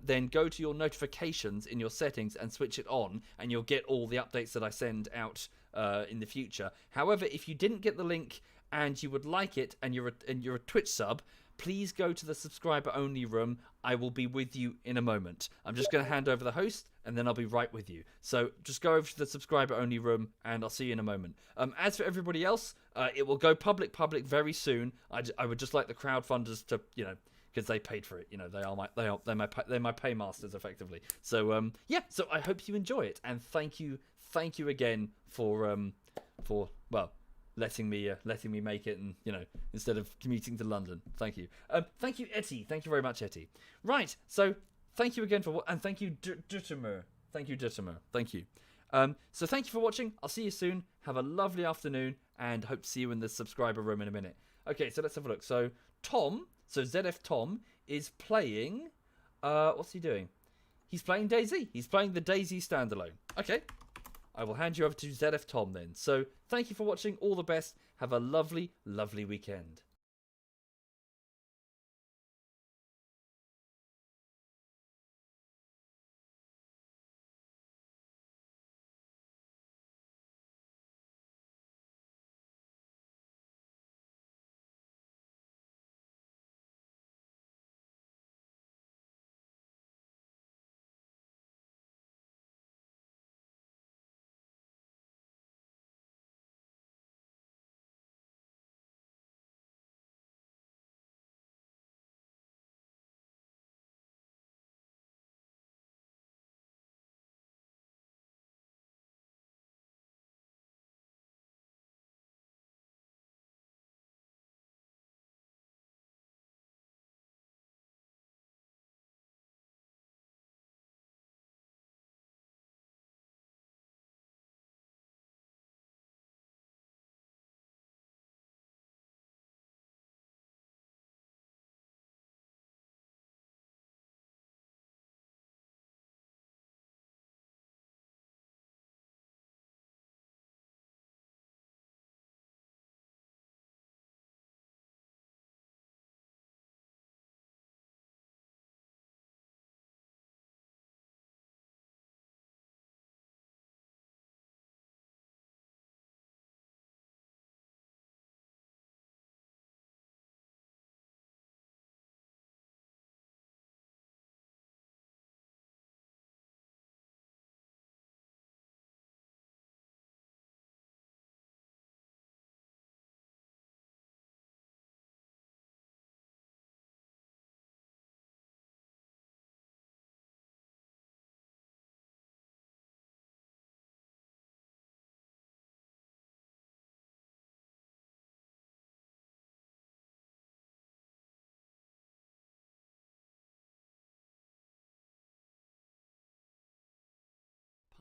[SPEAKER 1] then go to your notifications in your settings and switch it on, and you'll get all the updates that I send out in the future. However, if you didn't get the link and you would like it, and you're a Twitch sub, please go to the subscriber-only room. I will be with you in a moment. I'm just going to hand over the host, and then I'll be right with you. So just go over to the subscriber-only room, and I'll see you in a moment. As for everybody else, it will go public very soon. I would just like the crowdfunders to, because they paid for it. They're my paymasters effectively. So yeah. So I hope you enjoy it, and thank you again for letting me make it, and instead of commuting to London. Thank you. Thank you, Etty. Thank you very much, Etty. Right. So thank you again and thank you, Duttimer. Thank you, Duttimer. Thank you. So thank you for watching. I'll see you soon. Have a lovely afternoon, and hope to see you in the subscriber room in a minute. Okay, so let's have a look. So Tom, ZF Tom is playing. What's he doing? He's playing DayZ. He's playing the DayZ standalone. Okay. I will hand you over to ZF Tom then. So thank you for watching. All the best. Have a lovely, lovely weekend.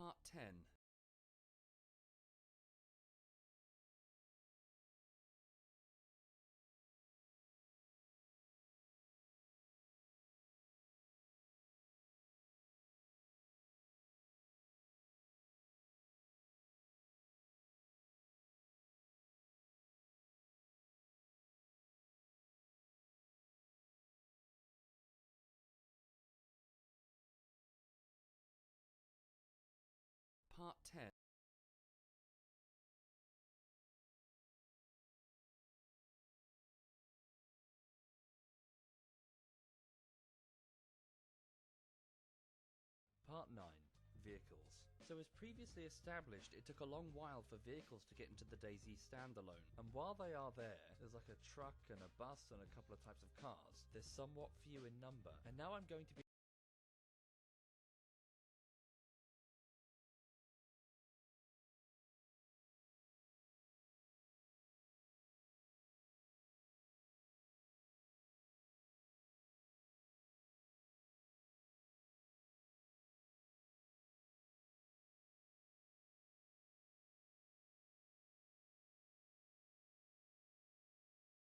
[SPEAKER 1] Part 10. Part 10. Part 9. Vehicles. So as previously established, it took a long while for vehicles to get into the DayZ standalone, and while they are there's like a truck and a bus and a couple of types of cars. They're somewhat few in number, and now I'm going to be